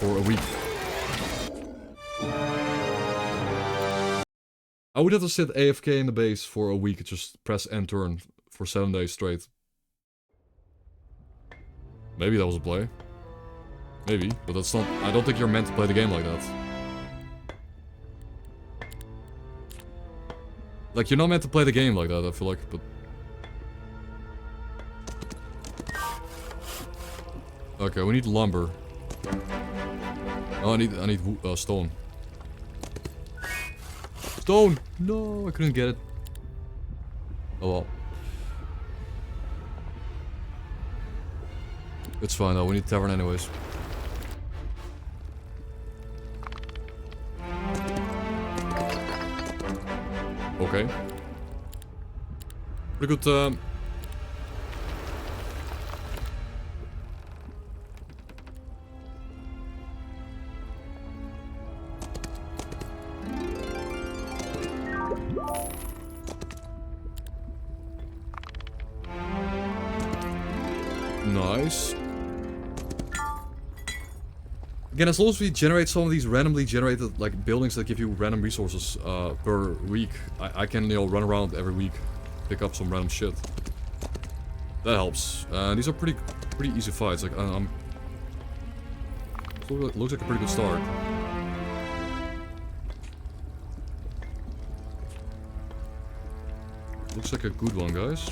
for a week. I would have to sit AFK in the base for a week and just press end turn for 7 days straight. Maybe that was a play. Maybe, but that's not... I don't think you're meant to play the game like that. Like, you're not meant to play the game like that, I feel like, but... Okay, we need lumber. Oh, I need stone. Stone! No, I couldn't get it. Oh well. It's fine though, we need tavern anyways. Okay. Pretty good, Nice. Again, as long as we generate some of these randomly generated, like, buildings that give you random resources, per week, I can, you know, run around every week, pick up some random shit. That helps. These are pretty easy fights, like, looks like a pretty good start. Looks like a good one, guys.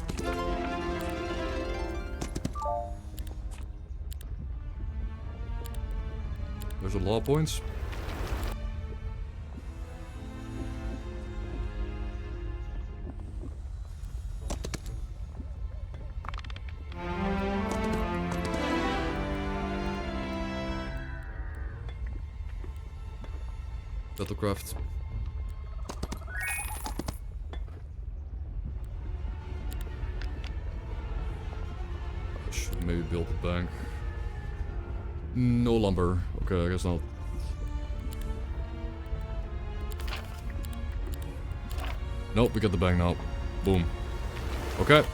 There's a lot of points. Battlecraft. I should maybe build a bank. No lumber. Okay, I guess not. Nope, we got the bank now. Boom. Okay.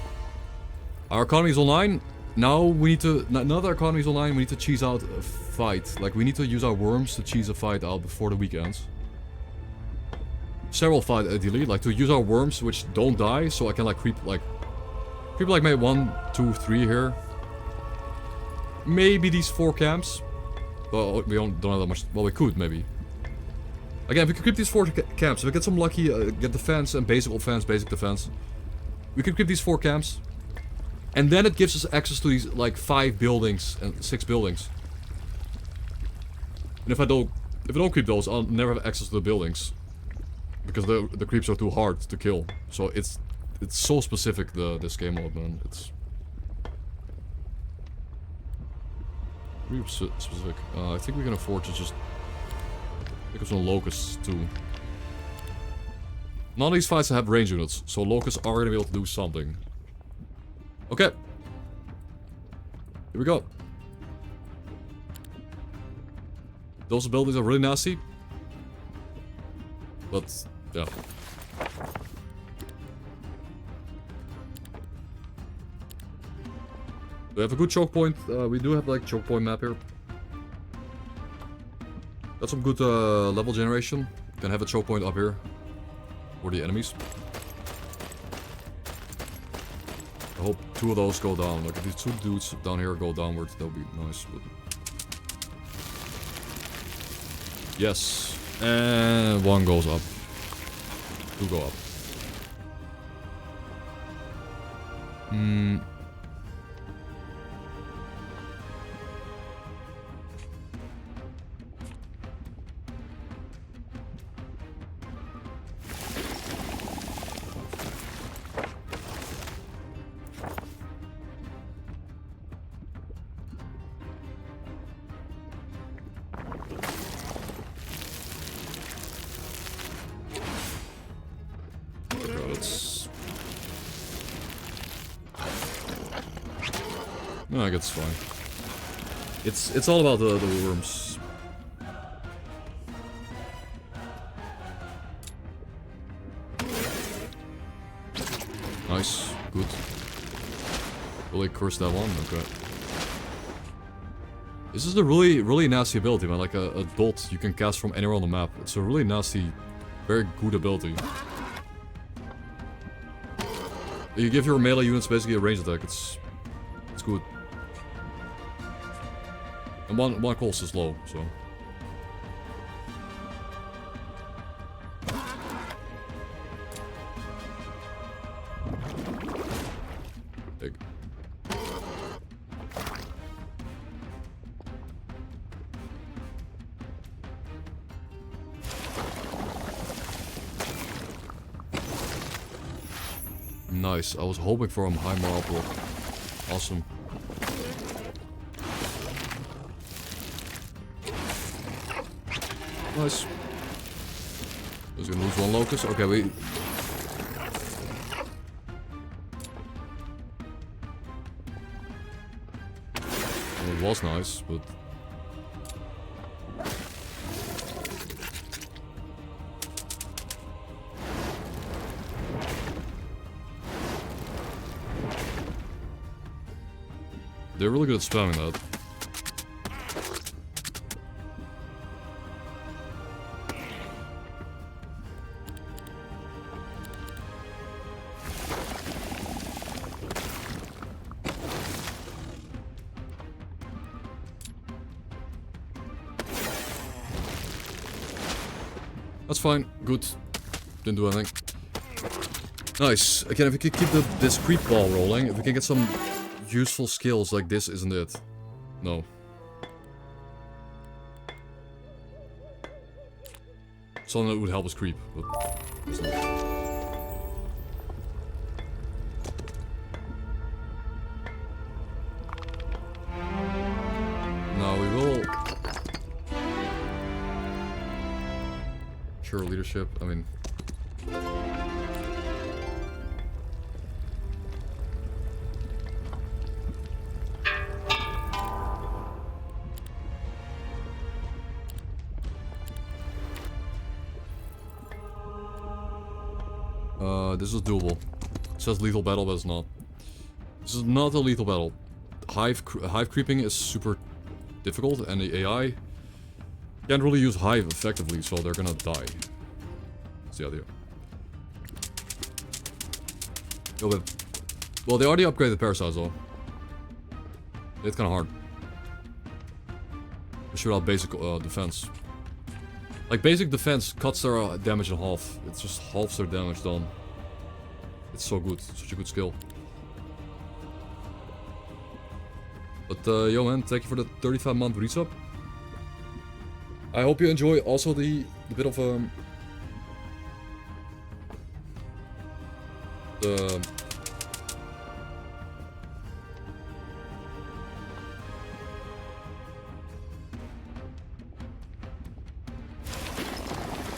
Our economy is online. Now we need to... Now that our economy is online, we need to cheese out a fight. Like, we need to use our worms to cheese a fight out before the week ends. Several fights, ideally. Like, to use our worms, which don't die, so I can, like, creep, like maybe 1, 2, 3 here. Maybe these 4 camps. Well, we don't have that much. Well, we could, maybe. Again, if we could creep these 4 camps, if we get some lucky, get defense and basic offense, basic defense. We could creep these 4 camps. And then it gives us access to these, like, 5 buildings and 6 buildings. And if I don't creep those, I'll never have access to the buildings. Because the creeps are too hard to kill. So it's so specific, this game mode, man. It's... really specific. I think we can afford to just pick up some locusts too. None of these fights have range units, so locusts are gonna be able to do something. Okay. Here we go. Those buildings are really nasty. But, yeah. We have a good choke point. We do have like choke point map here. Got some good level generation. Can have a choke point up here for the enemies. I hope 2 of those go down. Like if these 2 dudes down here go downwards, that would be nice. But... yes, and 1 goes up. 2 go up. No, I guess it's fine. It's all about the worms. Nice, good. Will they curse that one? Okay. This is a really, really nasty ability, man. Like a dot you can cast from anywhere on the map. It's a really nasty, very good ability. You give your melee units basically a range attack. It's good. And one cost is low, so. Big. Nice. I was hoping for a high morale block. Awesome. Nice. Just gonna lose one locust. Okay, we. Well, it was nice, but. They're really good at spamming that. That's fine. Good. Didn't do anything. Nice. Again, if we could keep this creep ball rolling, if we can get some useful skills like this, isn't it? No. Something that would help us creep, but it's not. No, we will. Sure, leadership. I mean. This is doable. It says lethal battle, but it's not. This is not a lethal battle. Hive creeping is super difficult, and the AI can't really use Hive effectively, so they're gonna die. That's the idea. Oh, but, well, they already upgraded parasites, though. It's kind of hard. They shoot out basic defense. Like, basic defense cuts their damage in half. It's just halves their damage done. It's so good. Such a good skill. But, yo man, thank you for the 35-month resub. I hope you enjoy also the bit of, the...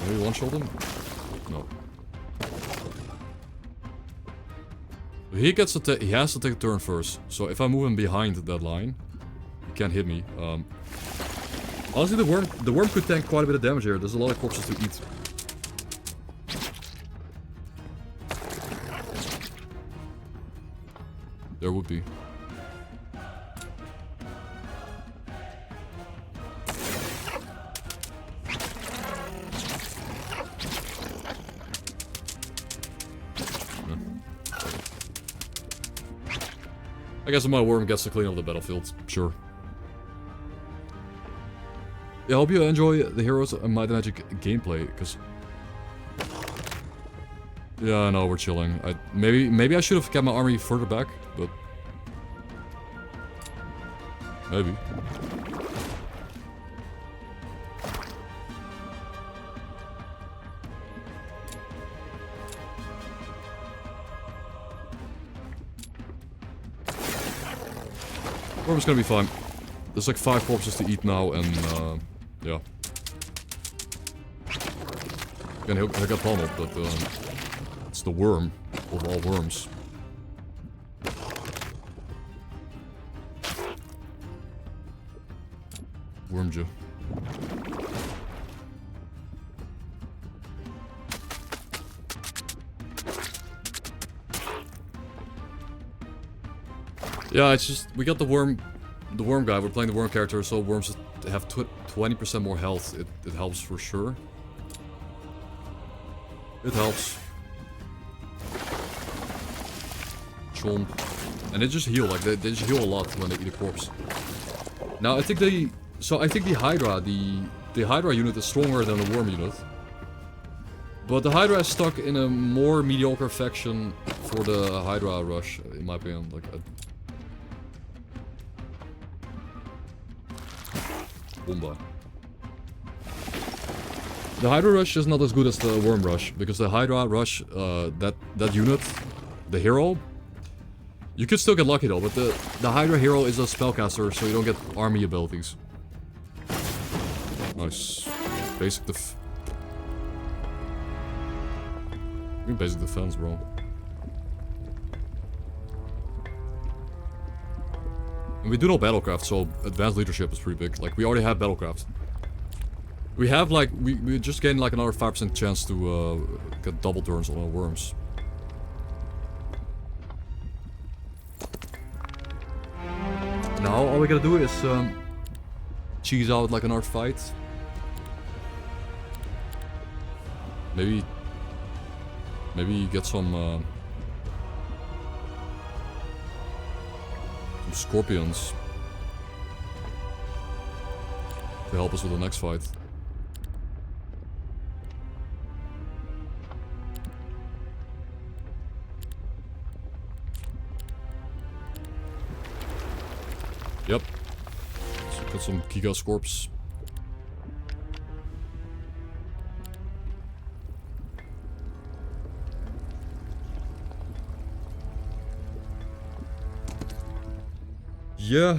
Maybe one-shot him? No. He gets to he has to take a turn first. So if I move him behind that line, he can't hit me. Honestly, the worm could tank quite a bit of damage here. There's a lot of corpses to eat. There would be. I guess my worm gets to clean up the battlefield, sure. Yeah, I hope you enjoy the Heroes of Might and Magic gameplay, because... Yeah, I know, we're chilling. Maybe I should have kept my army further back, but... Maybe. Worm's gonna be fine. There's like 5 corpses to eat now, and yeah. Again, he'll get pummeled, but it's the worm of all worms. Wormja. Yeah, it's just, we got the worm the worm guy. We're playing the worm character, so worms have 20% more health. It helps for sure. It helps. Chomp. And they just heal, like they just heal a lot when they eat a corpse. Now I think the Hydra, the Hydra unit is stronger than the worm unit. But the Hydra is stuck in a more mediocre faction for the Hydra rush, in my opinion. Like Bomba. The Hydra rush is not as good as the worm rush, because the Hydra rush, that unit, the hero, you could still get lucky though, but the Hydra hero is a spellcaster, so you don't get army abilities. Nice. Basic basic defense, bro. And we do know Battlecraft, so advanced leadership is pretty big. Like, we already have Battlecraft. We have, like, we just gained, like, another 5% chance to get double turns on our worms. Now, all we gotta do is, cheese out, like, another fight. Maybe get some scorpions to help us with the next fight. Yep. So got some Giga Scorps. Yeah,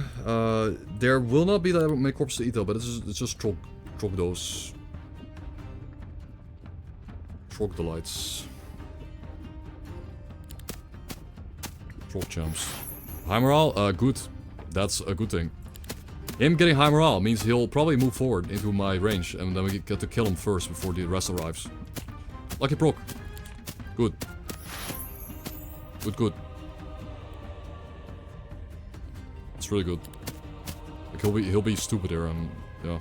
there will not be that many corpses to eat though, but it's just Trogdos. Trogdolites. Trogchamps. High morale? Good. That's a good thing. Him getting high morale means he'll probably move forward into my range, and then we get to kill him first before the rest arrives. Lucky proc. Good. Good. It's really good. Like he'll be stupid here, and yeah.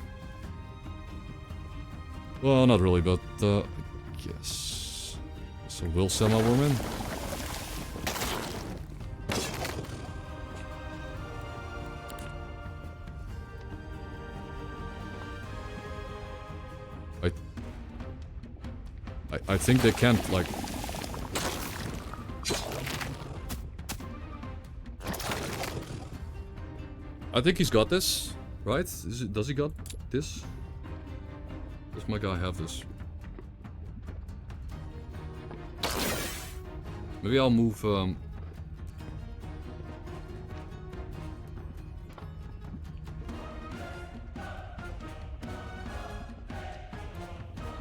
Well, not really, but yes. So we'll send my worm in. I think they can't, like... I think he's got this, right? Does he got this? Does my guy have this? Maybe I'll move...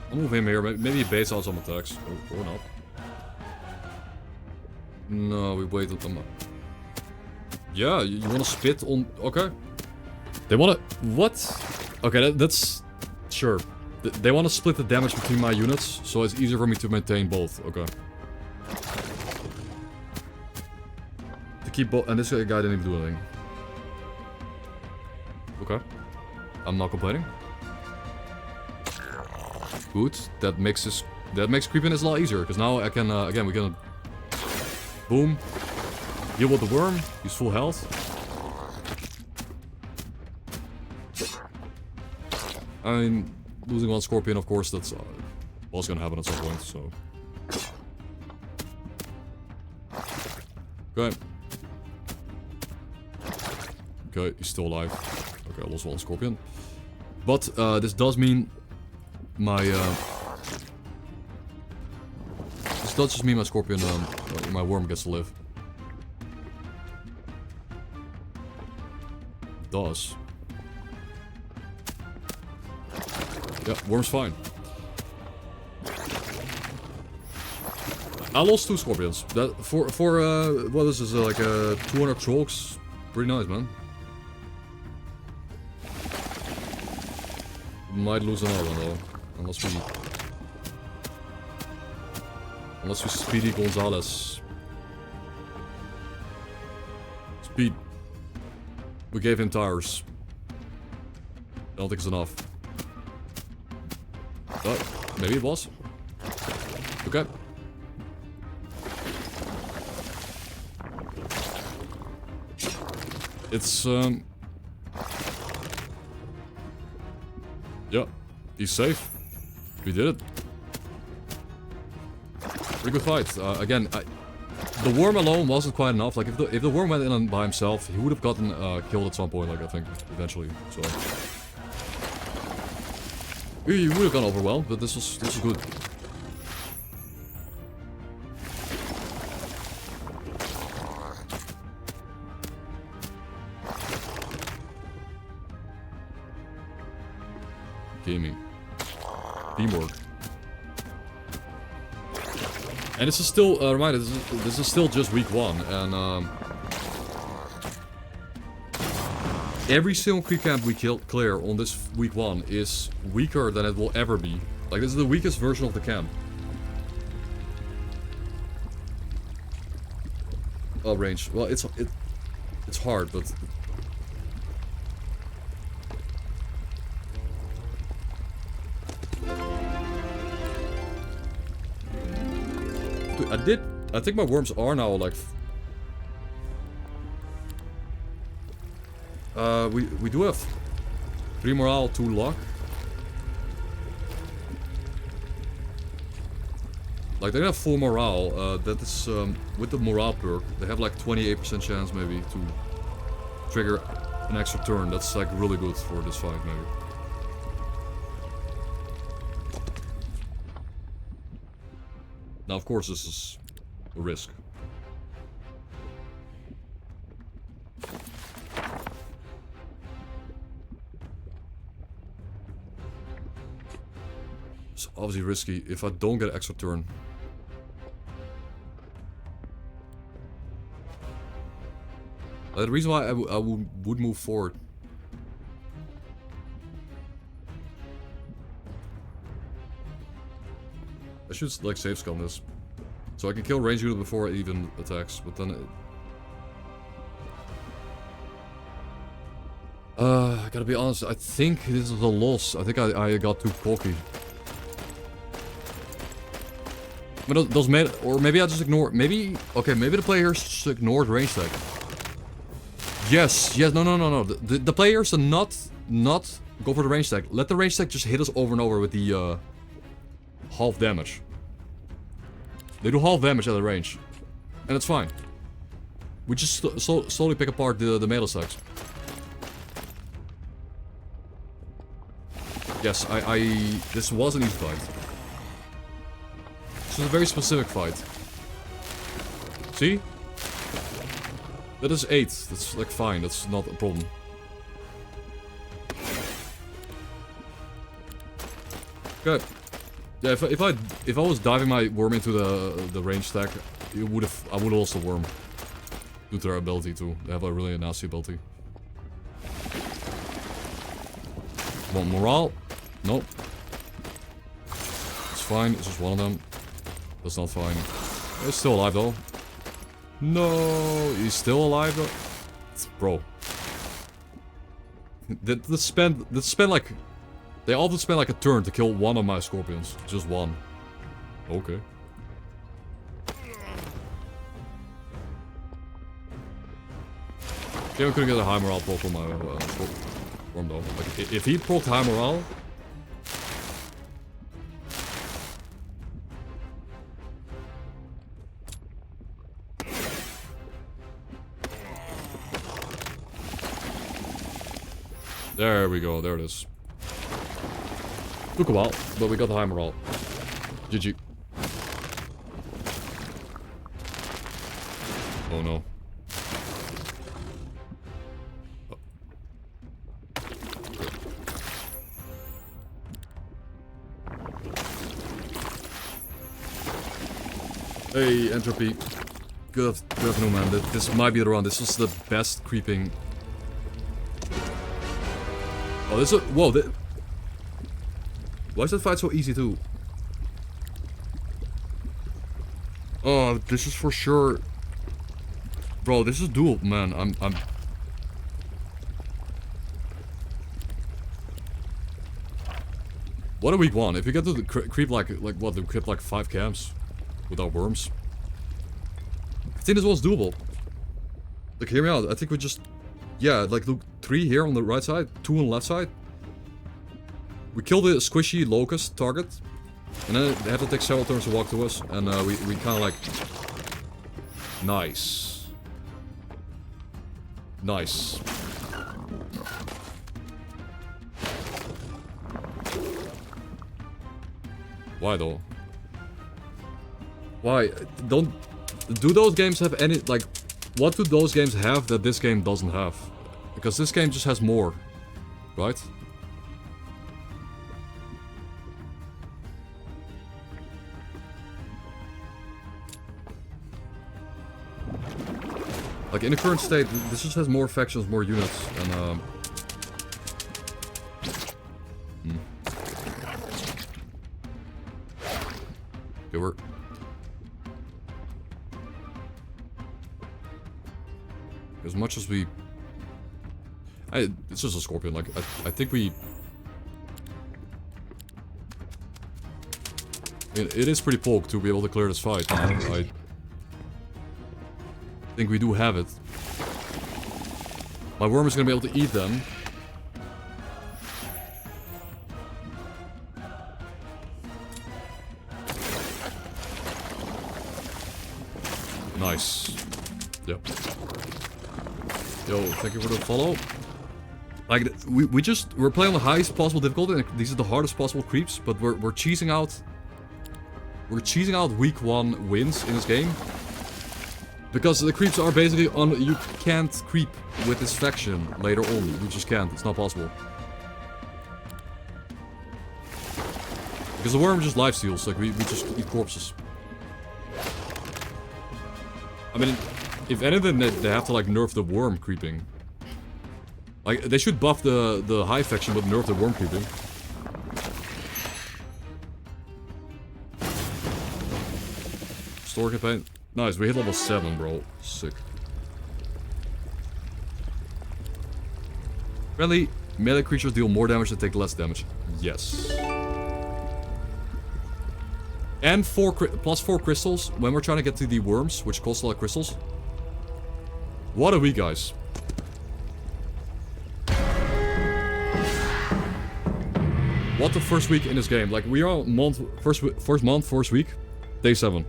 I'll move him here, maybe he baits out some attacks, or not. No, we wait until them. Yeah, you wanna spit on... Okay. They wanna... What? Okay, that's... Sure. They wanna split the damage between my units, so it's easier for me to maintain both. Okay. To keep both... And this guy didn't even do anything. Okay. I'm not complaining. Good. That makes creepiness a lot easier, because now I can, again, we can... Boom. Deal with the worm. He's full health. I mean, losing one scorpion, of course, that's what's gonna happen at some point, so... Okay. Okay, he's still alive. Okay, I lost one scorpion. But, this does mean... My, this does just mean my scorpion, my worm gets to live. It does. Yeah, worm's fine. I lost 2 scorpions. That, for what is this, like, 200 trogs? Pretty nice, man. Might lose another one, though. Unless we Speedy Gonzalez. Speed. We gave him tires. I don't think it's enough. But maybe it was. Okay. It's yeah, he's safe. We did it. Pretty good fight. Again, the worm alone wasn't quite enough. Like if the worm went in by himself, he would have gotten killed at some point. Like I think eventually. So he would have gone overwhelmed, but this was good. Gaming. Teamwork. And this is still, reminder, this is still just week 1, and every single creep camp we clear on this week 1 is weaker than it will ever be. Like, this is the weakest version of the camp. Oh, range. Well, it's hard, but... I think my worms are now like... we do have 3 morale, 2 luck. Like they have 4 morale, that is, with the morale perk, they have like 28% chance maybe to trigger an extra turn. That's like really good for this fight maybe. Now, of course, this is a risk. It's obviously risky if I don't get extra turn. The reason why I would move forward. I should like save scum this, so I can kill range unit before it even attacks. But then, I gotta be honest. I think this is a loss. I think I got too cocky. But those made, or maybe I just ignore. Maybe okay. Maybe the players just ignored range tag. Yes. No. The players are not go for the range tag. Let the range tag just hit us over and over with the half damage. They do half damage at the range. And it's fine. We just slowly pick apart the melee stacks. Yes, this was an easy fight. This is a very specific fight. See? That is 8. That's like fine, that's not a problem. Okay. Yeah, if I was diving my worm into the range stack, I would also worm. Due to their ability too. They have a really nasty ability. Want morale? Nope. It's fine, it's just one of them. That's not fine. He's still alive though. No, he's still alive though. Bro. They spend like... They often spend like a turn to kill one of my scorpions. Just one. Okay. Okay, I couldn't get a high morale proc on my worm though. Like, if he procced high morale... There we go, there it is. Took a while, but we got the high morale. GG. Oh no. Oh. Hey, Entropy. Good afternoon, man. This might be the run. This was the best creeping... Oh, this is... Whoa, why is that fight so easy too? Oh, this is for sure... Bro, this is doable, man. What a week 1. If we get to the creep like what, we creep like 5 camps without worms. I think this was doable. Like, hear me out. I think we just... Yeah, like, look, 3 here on the right side, 2 on the left side. We kill the squishy locust target. And then they have to take several turns to walk to us. And we kind of like... Nice. Nice. Why though? Why? Don't... Do those games have any... Like, what do those games have that this game doesn't have? Because this game just has more. Right? Like, in the current state, this just has more factions, more units, and Okay, we're... As much as we... It's just a scorpion, like, I think we... It is pretty poke to be able to clear this fight. I think we do have it. My worm is gonna be able to eat them. Nice. Yep. Yo, thank you for the follow. Like, we're playing on the highest possible difficulty, and these are the hardest possible creeps, but we're cheesing out... We're cheesing out week 1 wins in this game. Because the creeps are basically on... You can't creep with this faction later on. You just can't. It's not possible. Because the worm just lifesteals. Like, we just eat corpses. I mean, if anything, they have to, like, nerf the worm creeping. Like, they should buff the Hive faction, but nerf the worm creeping. Store campaign. Nice, we hit level 7, bro. Sick. Friendly melee creatures deal more damage and take less damage. Yes. And plus 4 crystals when we're trying to get to the worms, which cost a lot of crystals. What a week, guys. What the first week in this game. Like, we are on first week, day 7.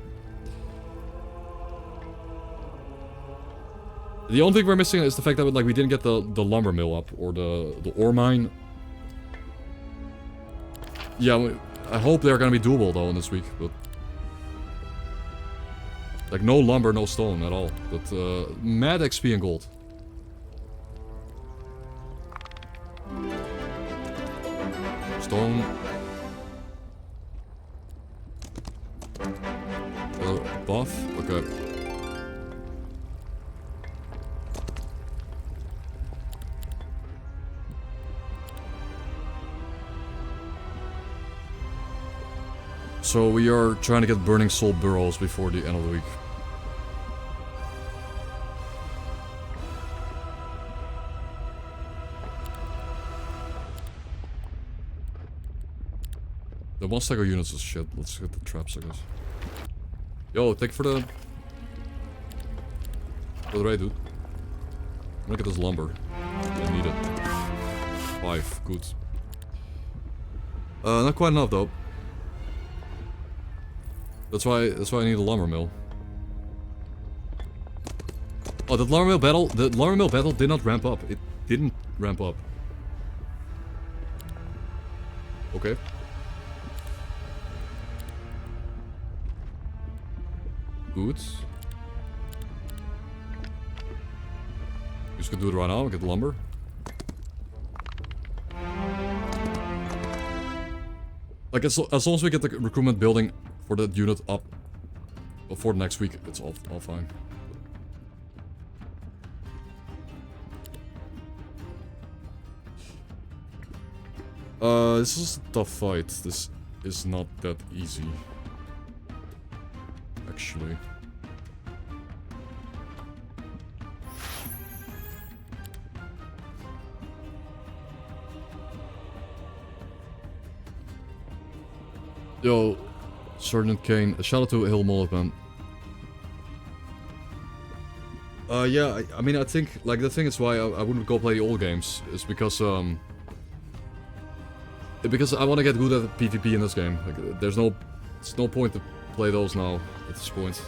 The only thing we're missing is the fact that like we didn't get the lumber mill up or the ore mine. Yeah, I hope they're gonna be doable though in this week, but like no lumber, no stone at all. But mad XP and gold. Stone. Buff. Okay. So we are trying to get burning soul burrows before the end of the week. The one stack of units is shit. Let's get the traps, I guess. Yo, thank you for the raid, dude. I'm gonna get this lumber. I need it. 5, good. Not quite enough though. That's why I need a lumber mill. Oh, the lumber mill battle did not ramp up. It didn't ramp up. Okay. Good. Just gonna do it right now, get the lumber. Like, as long as we get the recruitment building for that unit up before next week, it's all fine. This is a tough fight. This is not that easy. Actually. Yo, Sergeant Kane, shout out to Hill Mullet, man. Yeah, I mean, I think, like, the thing is why I wouldn't go play the old games, is because I want to get good at PvP in this game. Like, there's no point to play those now, at this point.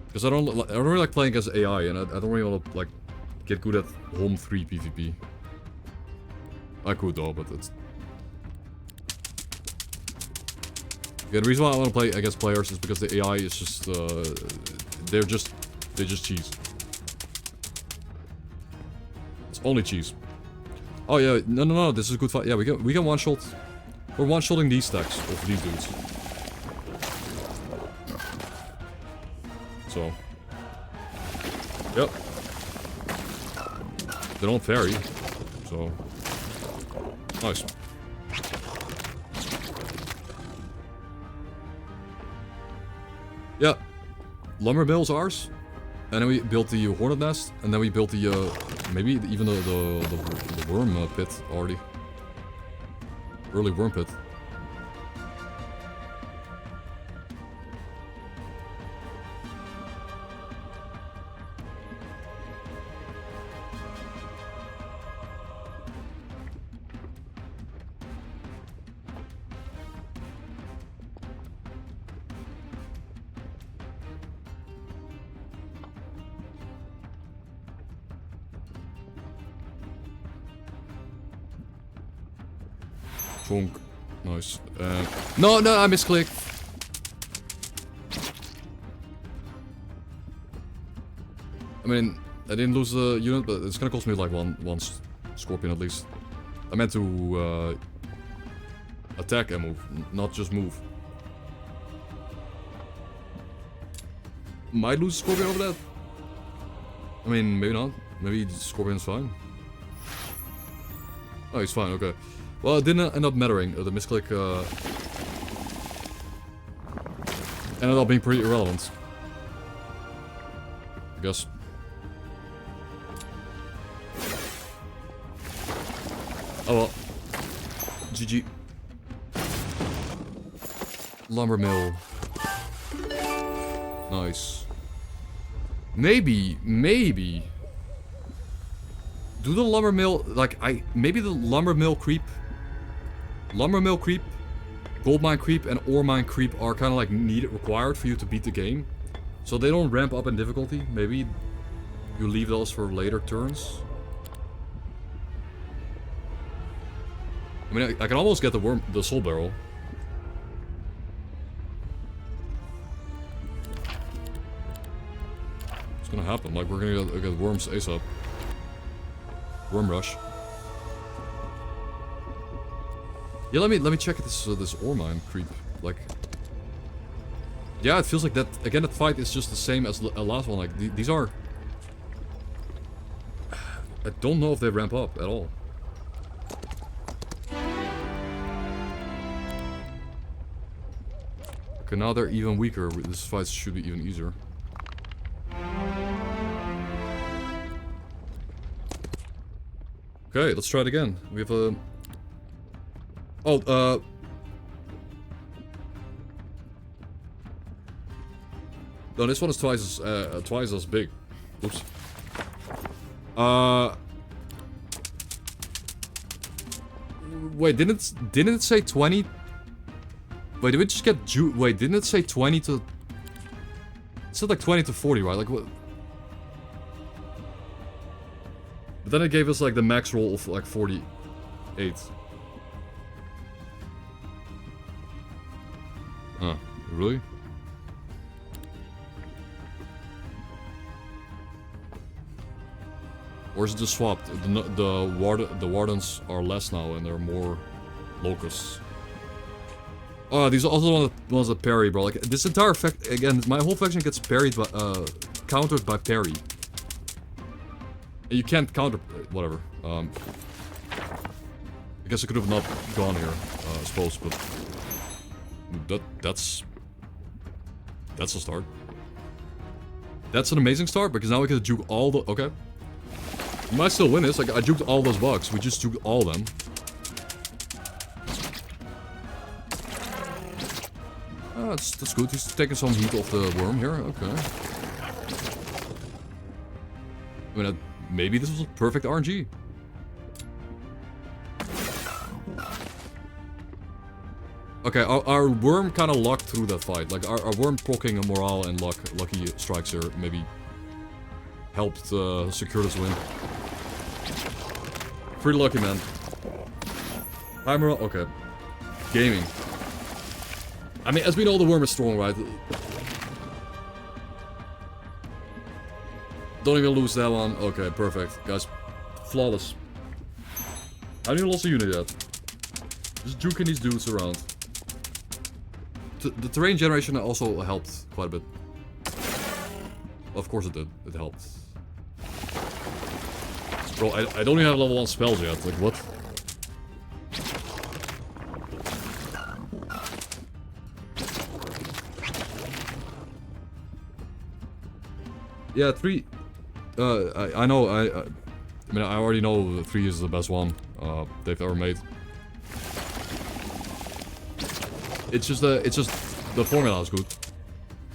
Because I don't really like playing as AI, and I don't really want to, like, get good at HoMM 3 PvP. I could though, but it's... Yeah, the reason why I want to play against players is because the AI is just, they just cheese. It's only cheese. Oh yeah, no, this is a good fight. Yeah, we can one-shot. We're one-shotting these stacks of these dudes. So. Yep. They don't vary, so. Nice. Yeah, lumber mill's ours, and then we built the hornet nest, and then we built the maybe even the worm pit already. Early worm pit. Chunk. Nice. No, I misclicked. I mean, I didn't lose the unit, but it's gonna cost me like one scorpion at least. I meant to attack and move, not just move. Might lose a scorpion over that. I mean, maybe not. Maybe the scorpion's fine. Oh, he's fine. Okay. Well, it didn't end up mattering. The misclick ended up being pretty irrelevant, I guess. Oh well. GG. Lumber mill. Nice. Maybe. Do the lumber mill, like, maybe the lumber mill creep, gold mine creep, and ore mine creep are kind of like required for you to beat the game. So they don't ramp up in difficulty. Maybe you leave those for later turns. I mean, I can almost get the soul barrel. It's gonna happen. Like, we're gonna get worms ASAP. Worm rush. Yeah, let me check this ore mine creep. Like, yeah, it feels like that again. That fight is just the same as the last one. Like these are. I don't know if they ramp up at all. Okay, now they're even weaker. This fight should be even easier. Okay, let's try it again. We have a... Oh, no, this one is twice as big. Oops. Wait, didn't it say 20? Wait, did we just get wait, didn't it say 20 to... It said like 20 to 40, right? Like what? But then it gave us like the max roll of like 48. Huh, really? Or is it just swapped? The wardens are less now and there are more locusts. Oh, these are also the ones that parry, bro. Like, this entire fact, again, my whole faction gets parried by, countered by parry. You can't counter, whatever. I guess I could have not gone here, I suppose, but... That's a start. That's an amazing start, because now we can juke all the... Okay. We might still win this, like, I juked all those bugs, we just juked all of them. Oh, that's good. He's taking some heat off the worm here. Okay. I mean, maybe this was perfect RNG. Okay, our worm kind of lucked through that fight. Like, our worm proccing a morale and lucky strikes here maybe helped secure this win. Pretty lucky, man. High morale? Okay. Gaming. I mean, as we know, the worm is strong, right? Don't even lose that one. Okay, perfect. Guys, flawless. I haven't even lost a unit yet. Just juking these dudes around. The terrain generation also helped quite a bit. Of course it did. It helped. Bro, I don't even have level 1 spells yet. Like, what? Yeah, 3... I know, I mean, I already know 3 is the best one they've ever made. It's just the formula is good.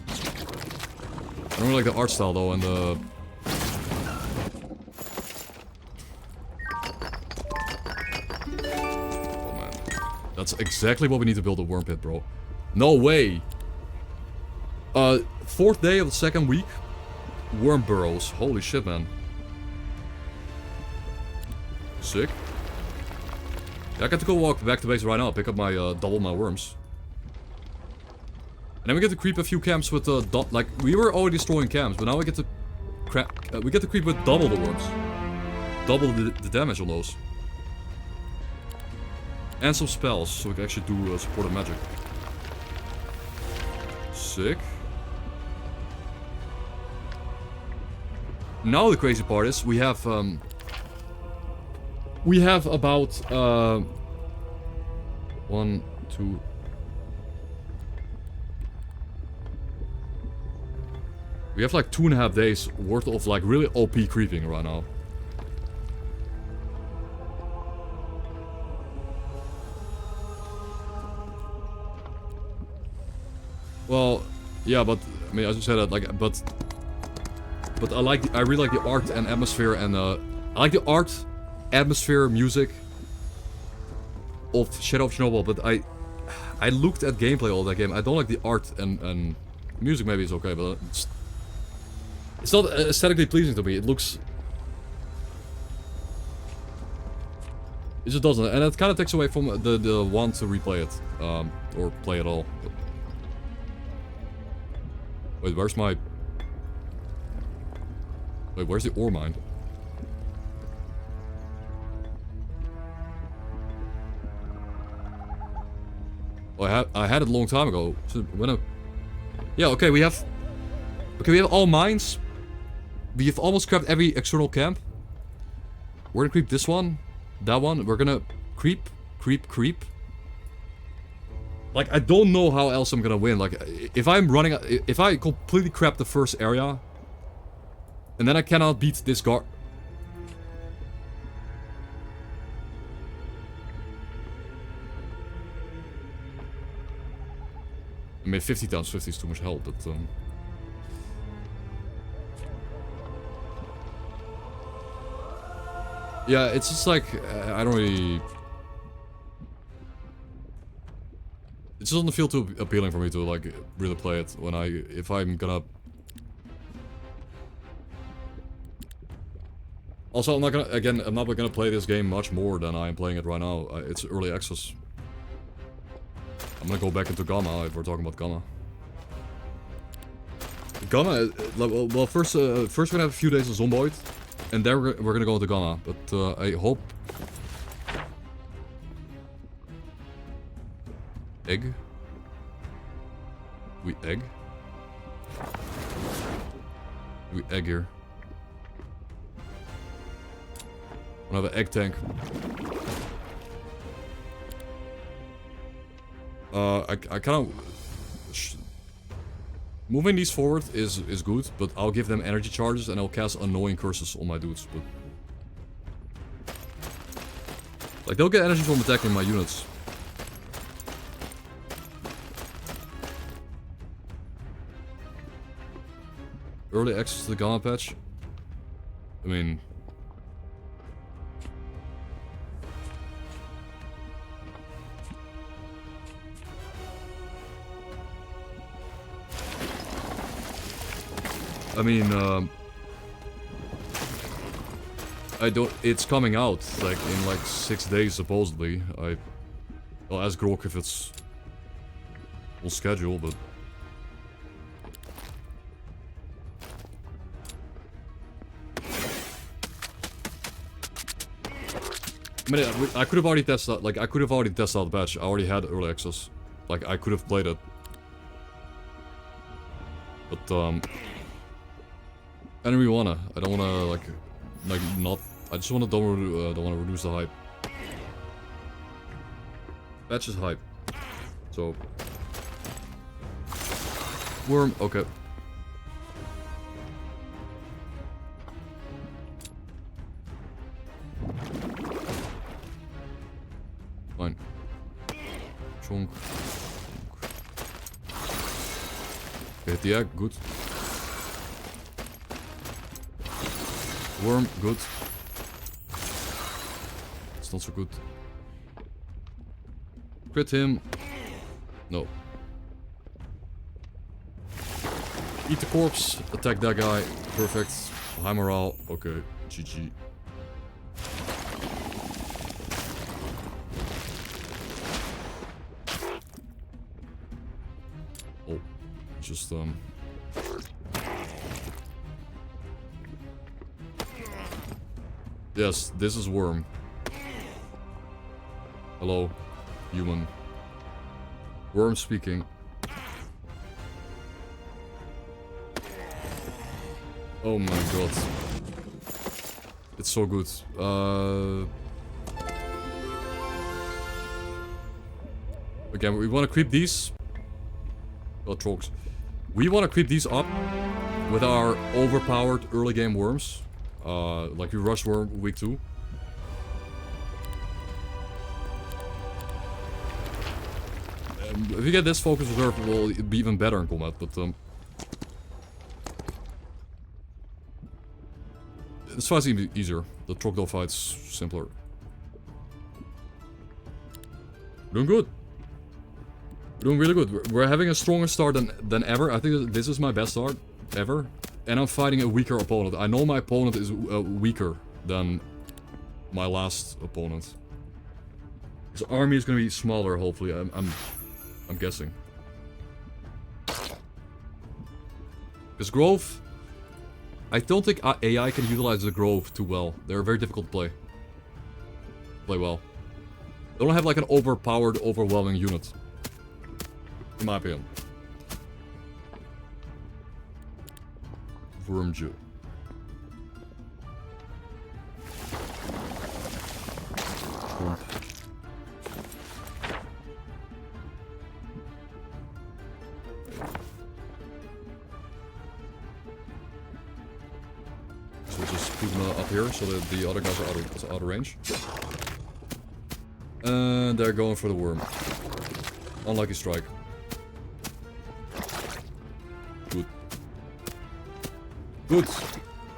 I don't really like the art style though, and the... Oh man. That's exactly what we need to build a worm pit, bro. No way! 4th day of the 2nd week. Worm burrows. Holy shit, man. Sick. Yeah, I got to go walk back to base right now, pick up my, double my worms. And then we get to creep a few camps with, like, we were already destroying camps, but now we get to we get to creep with double the worms. Double the damage on those. And some spells, so we can actually do supportive magic. Sick. Now the crazy part is, we have about, 1, 2... We have like 2.5 days worth of like really OP creeping right now. Well, yeah, but I mean, as you said that, like, but I really like the art and atmosphere, and I like the art, atmosphere, music of Shadow of Chernobyl. But I looked at gameplay all that game. I don't like the art and music. Maybe it's okay, but it's not aesthetically pleasing to me. It looks... It just doesn't. And it kind of takes away from the want to replay it. Or play at all. But... Wait, where's my... Wait, where's the ore mine? Oh, I had it a long time ago. So when yeah, okay, we have... Okay, we have all mines. We have almost crept every external camp. We're gonna creep this one. That one. We're gonna creep. Creep, creep. Like, I don't know how else I'm gonna win. Like, if I'm running... If I completely crap the first area... And then I cannot beat this guard... I mean, 50 times 50 is too much help, but... Yeah, it's just like, I don't really... It just doesn't feel too appealing for me to, like, really play it when if I'm gonna... Also, I'm not gonna play this game much more than I am playing it right now. It's early access. I'm gonna go back into Gamma if we're talking about Gamma. Gamma, well, first we're gonna have a few days of Zomboid. And then we're gonna go into Gamma, but I hope... Egg? We egg? We egg here. I have an egg tank. I kind of... Moving these forward is good, but I'll give them energy charges and I'll cast annoying curses on my dudes. But... Like, they'll get energy from attacking my units. Early access to the Gamma patch. I mean... I don't... It's coming out, like, in like 6 days, supposedly. I'll ask Grok if it's... on schedule, but... I mean, I could have already tested out, like, I could have already tested out the patch. I already had early access. Like, I could have played it. But, I don't really wanna. I don't wanna, like not... I just wanna don't wanna reduce the hype. Patch is hype. So... Worm, okay. Fine. Chunk. Hit the egg, good. Worm, good. It's not so good. Crit him. No. Eat the corpse. Attack that guy. Perfect. High morale. Okay. GG. Oh. Just, Yes, this is Worm. Hello, human. Worm speaking. Oh my god. It's so good. Again, we want to creep these. Oh, trogs. We want to creep these up with our overpowered early game worms. Like we rushed Worm week 2. If you get this focus reserve, it will be even better in combat, but this fight's even easier. The Trogdor fight's simpler. Doing good. Doing really good. We're having a stronger start than ever. I think this is my best start ever. And I'm fighting a weaker opponent. I know my opponent is weaker than my last opponent. His army is gonna be smaller, hopefully. I'm guessing. Because Grove, I don't think AI can utilize the Grove too well. They're very difficult to play well. They don't have like an overpowered, overwhelming unit. In my opinion. Wormju. So we'll just put them up here so that the other guys are out of range. And they're going for the worm. Unlucky strike. Good. Good.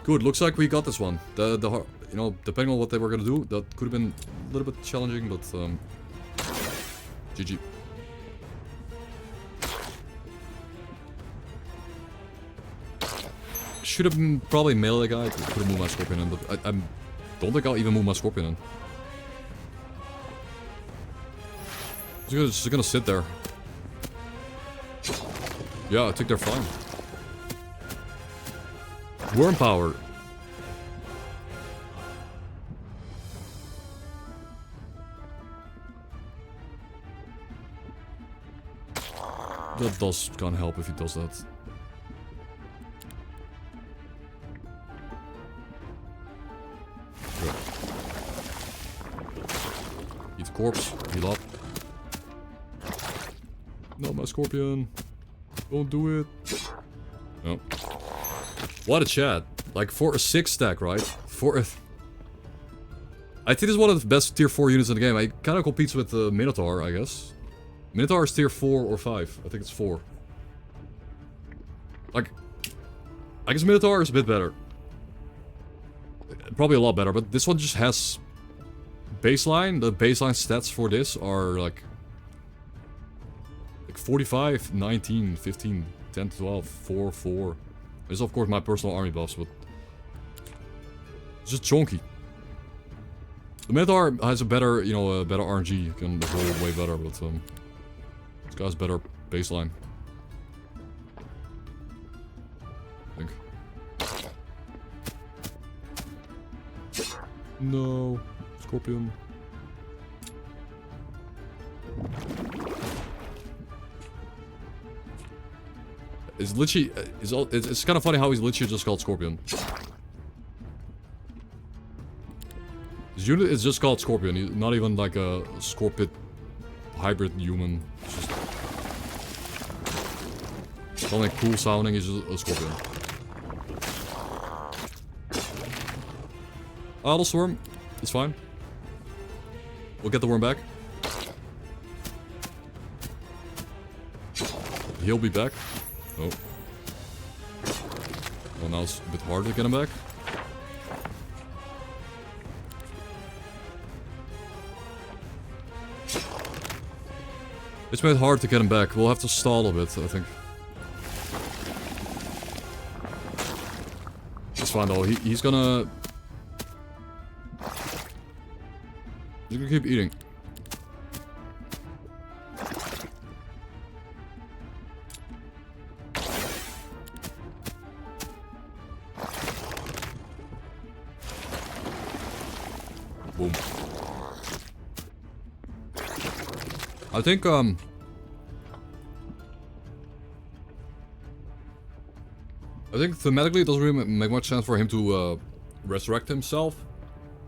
Good. Looks like we got this one. You know, depending on what they were gonna do, that could have been a little bit challenging, but GG. Should have been probably melee guy. Could have moved my scorpion in, but I don't think I'll even move my scorpion in. Just gonna sit there. Yeah, I think they're fine. Worm power. That can't help if he does that. Good. Eat the corpse. Heal up. Not my scorpion. Don't do it. No. What a chat. Like for a 6 stack, right? For a... I think this is one of the best tier 4 units in the game. It kind of competes with the Minotaur, I guess. Minotaur is tier 4 or 5. I think it's 4. Like... I guess Minotaur is a bit better. Probably a lot better, but this one just has baseline. The baseline stats for this are like 45, 19, 15, 10, 12, 4, 4. This is of course my personal army buffs, but it's just chunky. The Minotaur has a better, you know, a better RNG. Can roll way better, but this guy's better baseline. I think. No, Scorpion. It's literally, it's kind of funny how he's literally just called Scorpion. His unit is just called Scorpion. He's not even like a Scorpid hybrid human. It's just something cool sounding. He's just a Scorpion. The Swarm. It's fine. We'll get the worm back. He'll be back. Oh. Well, now it's a bit harder to get him back. It's made hard to get him back. We'll have to stall a bit, I think. It's fine though. He's gonna... He's gonna keep eating. Boom. I think, thematically it doesn't really make much sense for him to resurrect himself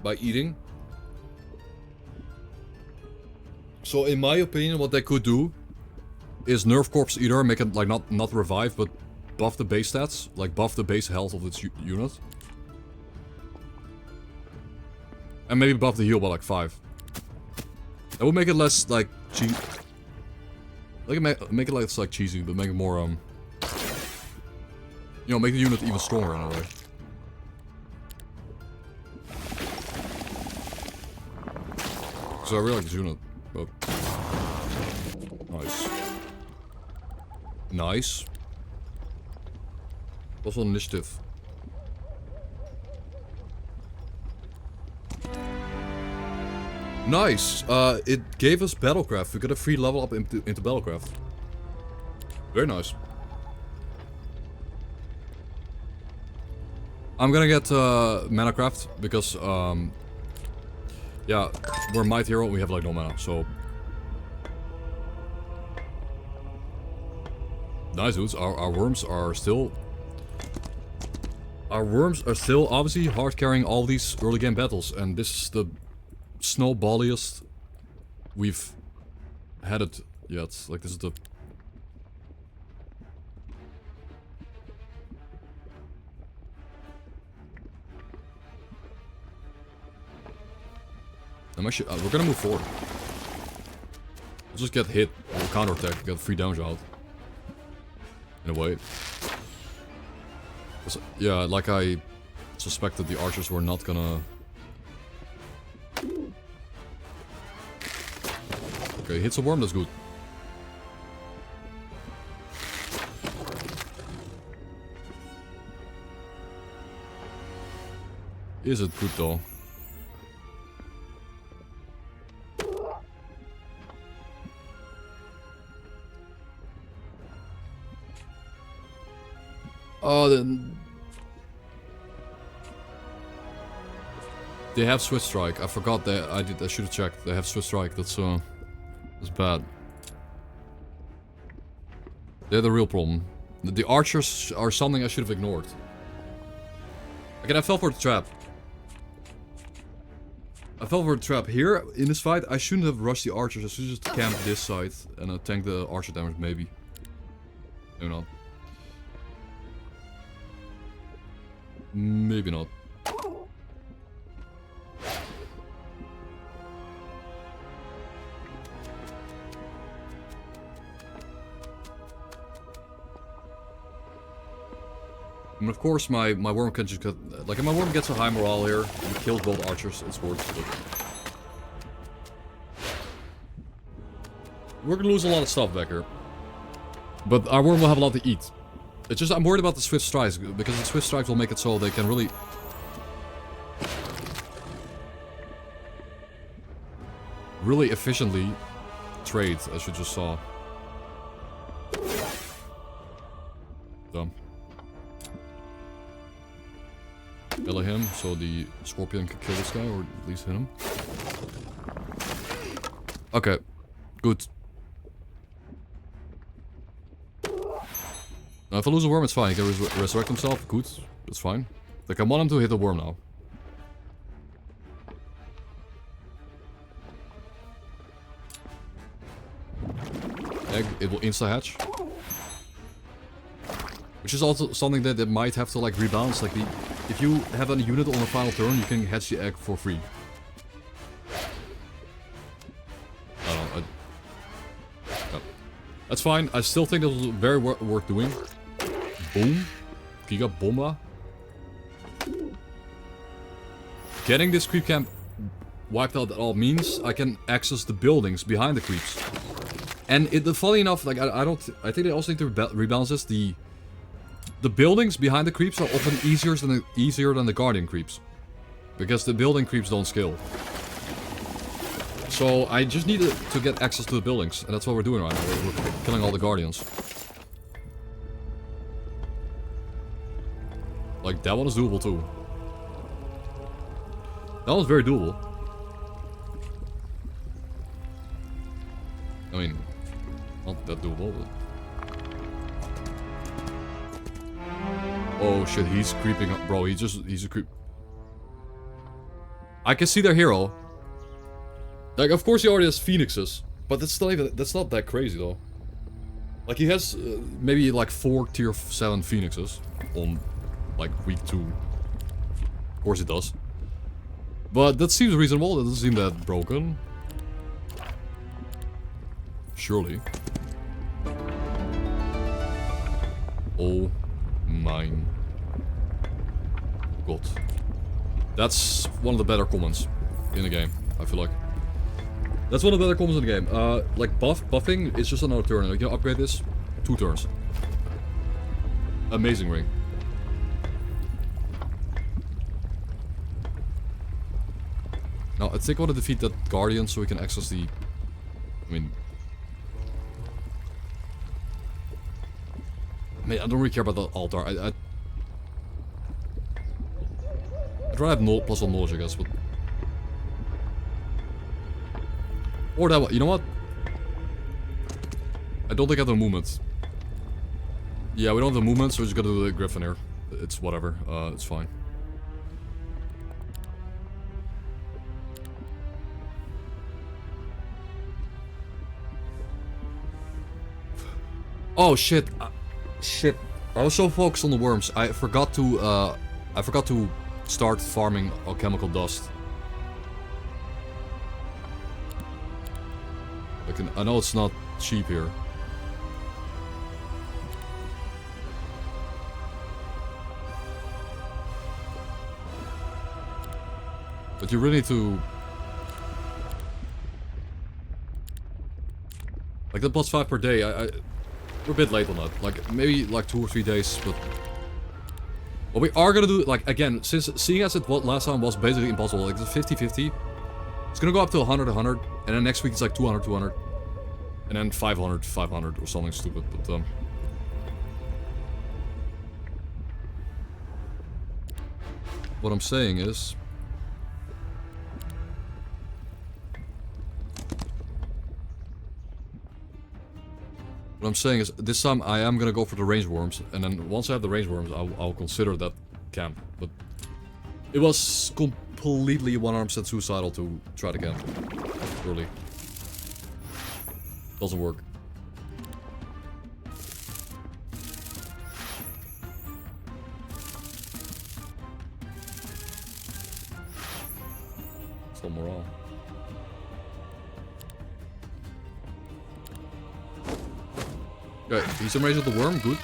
by eating. So in my opinion, what they could do is nerf Corpse Eater, make it like not revive, but buff the base stats, like buff the base health of its unit. And maybe buff the heal by like 5. That would make it less like cheesy. Like make it like it's like cheesy, but make it more you know, make the unit even stronger in a way. So I really like this unit. But nice. Nice. Also initiative. Nice. It gave us Battlecraft. We got a free level up into Battlecraft. Very nice. I'm gonna get Manacraft because yeah, we're a Might Hero and we have like no mana, so nice dudes. Our worms are still obviously hard carrying all these early game battles, and this is the snowballiest we've had it yet. Like this is the I'm actually, we're gonna move forward. We'll just get hit, we'll counterattack, get free damage out. In a way. Yeah, like I suspected the archers were not gonna... Okay, hits a worm, that's good. Is it good though? Oh, then they have Swift Strike. I forgot that. I should have checked. They have Swift Strike. That's bad. They're the real problem. The archers are something I should have ignored. Again, I fell for the trap. I fell for the trap here in this fight. I shouldn't have rushed the archers. I should just camp this side and tank the archer damage. Maybe. Maybe not. Maybe not. mean, of course, my worm can just get... Like, if my worm gets a high morale here, and kills both archers, it's worth it. We're gonna lose a lot of stuff back here. But our worm will have a lot to eat. It's just, I'm worried about the swift strikes, because the swift strikes will make it so they can really... really efficiently trade, as you just saw. Dumb. Melee him, so the scorpion can kill this guy, or at least hit him. Okay, good. Now, if I lose a worm, it's fine. He can resurrect himself. Good, that's fine. Like, I want him to hit the worm now. Egg, it will insta-hatch. Which is also something that they might have to, like, rebalance. Like, if you have a unit on the final turn, you can hatch the egg for free. I don't know. No. That's fine. I still think this was very worth doing. Boom. Giga Bomba. Getting this creep camp wiped out at all means I can access the buildings behind the creeps. And funny enough, like, I think they also need to rebalance this. The buildings behind the creeps are often easier than the guardian creeps. Because the building creeps don't scale. So I just need to get access to the buildings. And that's what we're doing right now. We're killing all the guardians. Like, that one is doable too. That one's very doable. I mean, not that doable, but... Oh shit, he's creeping up. Bro, he's a creep. I can see their hero. Like, of course he already has phoenixes. But that's not that crazy though. Like, he has maybe like 4 tier 7 phoenixes on like week 2. Of course it does. But that seems reasonable. That doesn't seem that broken. Surely. Oh my god. That's one of the better commons in the game, I feel like. That's one of the better commons in the game. Like buffing is just another turn. Like, you upgrade this, 2 turns. Amazing ring. Now, I think I want to defeat that guardian so we can access the... I mean, I don't really care about the altar. I'd rather have plus 1 knowledge, I guess, but... Or that one. You know what? I don't think I have the movement. Yeah, we don't have the movement, so we're just gonna do the griffin here. It's whatever. It's fine. Oh shit. Shit. I was so focused on the worms. I forgot to start farming alchemical dust. I know it's not cheap here. But you really need to... Like, that plus 5 per day, we're a bit late on that. Like, maybe like 2 or 3 days, but... What we are gonna do, like, again, seeing as it last time was basically impossible, like, it's 50-50. It's gonna go up to 100-100, and then next week it's like 200-200. And then 500-500 or something stupid, but what I'm saying is... What I'm saying is, this time I am gonna go for the range worms, and then once I have the range worms, I'll consider that camp. But it was completely 100% suicidal to try it again early. Doesn't work. Still morale. Okay, he's enraged with the worm, good.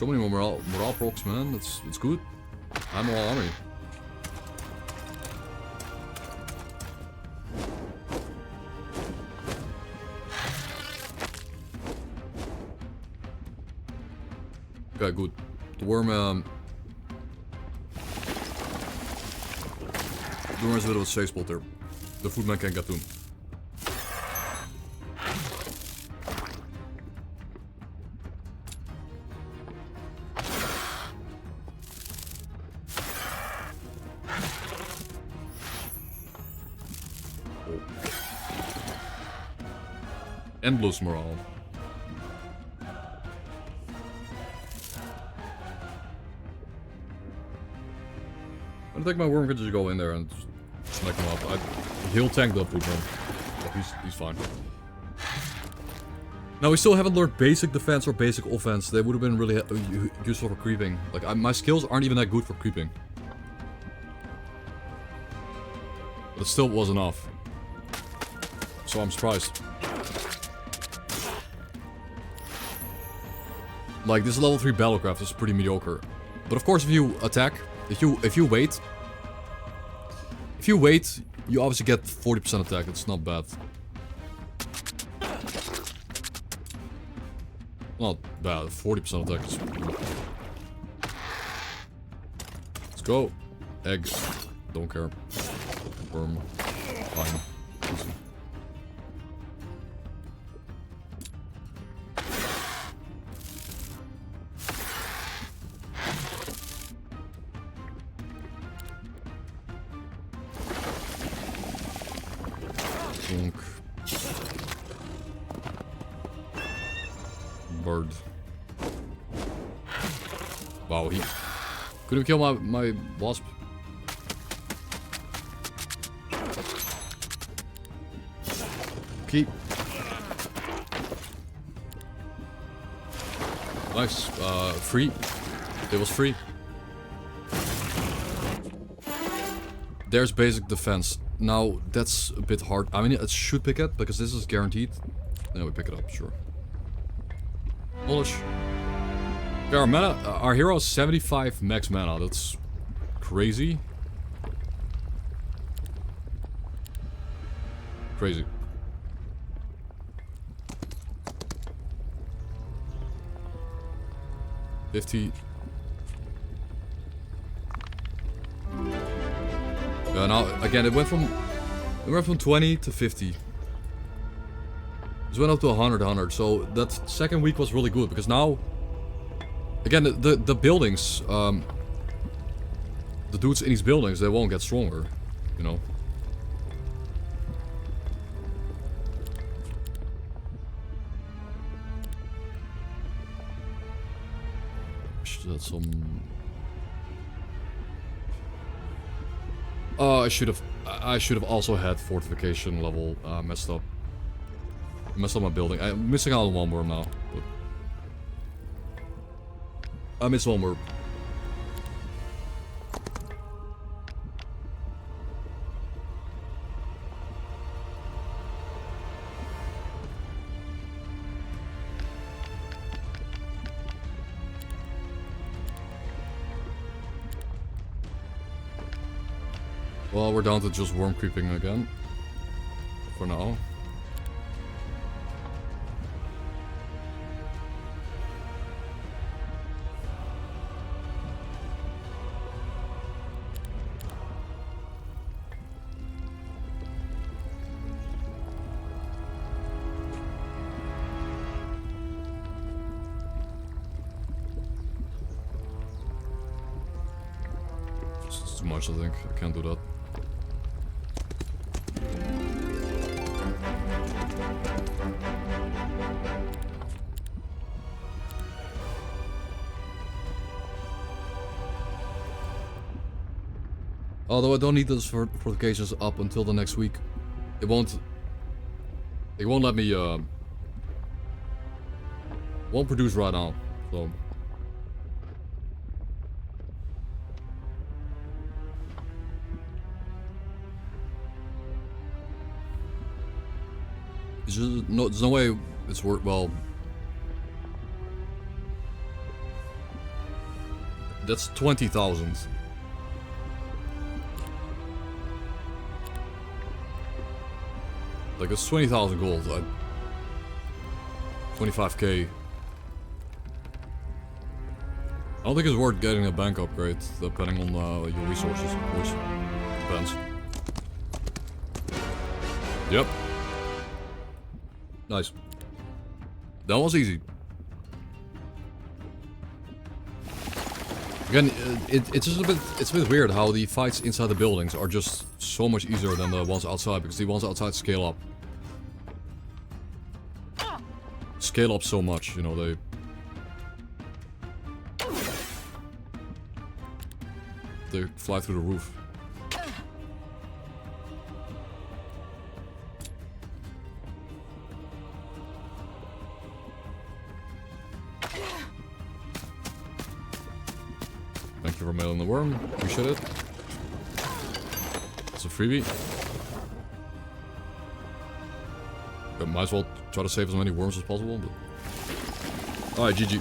So many more morale procs, man. It's good. I'm all army. Okay, good. The worm, the worm is a bit of a safe spot there. The footman can get to him. Endless morale. I think my worm could just go in there and just smack him up. He'll tank the footman. He's fine. Now we still haven't learned basic defense or basic offense. They would have been really useful for creeping. Like my skills aren't even that good for creeping. But it still was enough. So I'm surprised. Like this level 3 battlecraft is pretty mediocre. But of course if you attack, if you wait, you obviously get 40% attack. It's not bad. Not bad. 40% attack is... Let's go. Egg. Don't care. Worm. Fine. Easy. Bird. Wow, he couldn't kill my wasp. Keep. Nice. Free. It was free. There's basic defense. Now, that's a bit hard. I mean, it should pick it, because this is guaranteed. Then we pick it up, sure. Knowledge. Okay, our mana, our hero has 75 max mana. That's crazy. Crazy. $50. Yeah, now again it went from 20 to 50. It went up to 100, so that second week was really good because now again the buildings, the dudes in these buildings, they won't get stronger, you know. Should have some. I should have also had fortification level messed up. Messed up my building. I'm missing out on one worm now. But I miss one worm. Well, we're down to just worm creeping again. For now. It's too much, I think. I can't do that. Although I don't need those fortifications up until the next week. It won't let me won't produce right now, so it's just no, there's no way it's worth. Well, That's 20,000. Like, it's 20,000 gold. 25k. I don't think it's worth getting a bank upgrade, depending on your resources, of course. Depends. Yep. Nice. That was easy. Again, it's just it's a bit weird how the fights inside the buildings are just so much easier than the ones outside, because the ones outside scale up. Scale up so much, you know, they fly through the roof. Thank you for mailing the worm. Appreciate it. It's a freebie. But might as well try to save as many worms as possible. But... Alright, GG.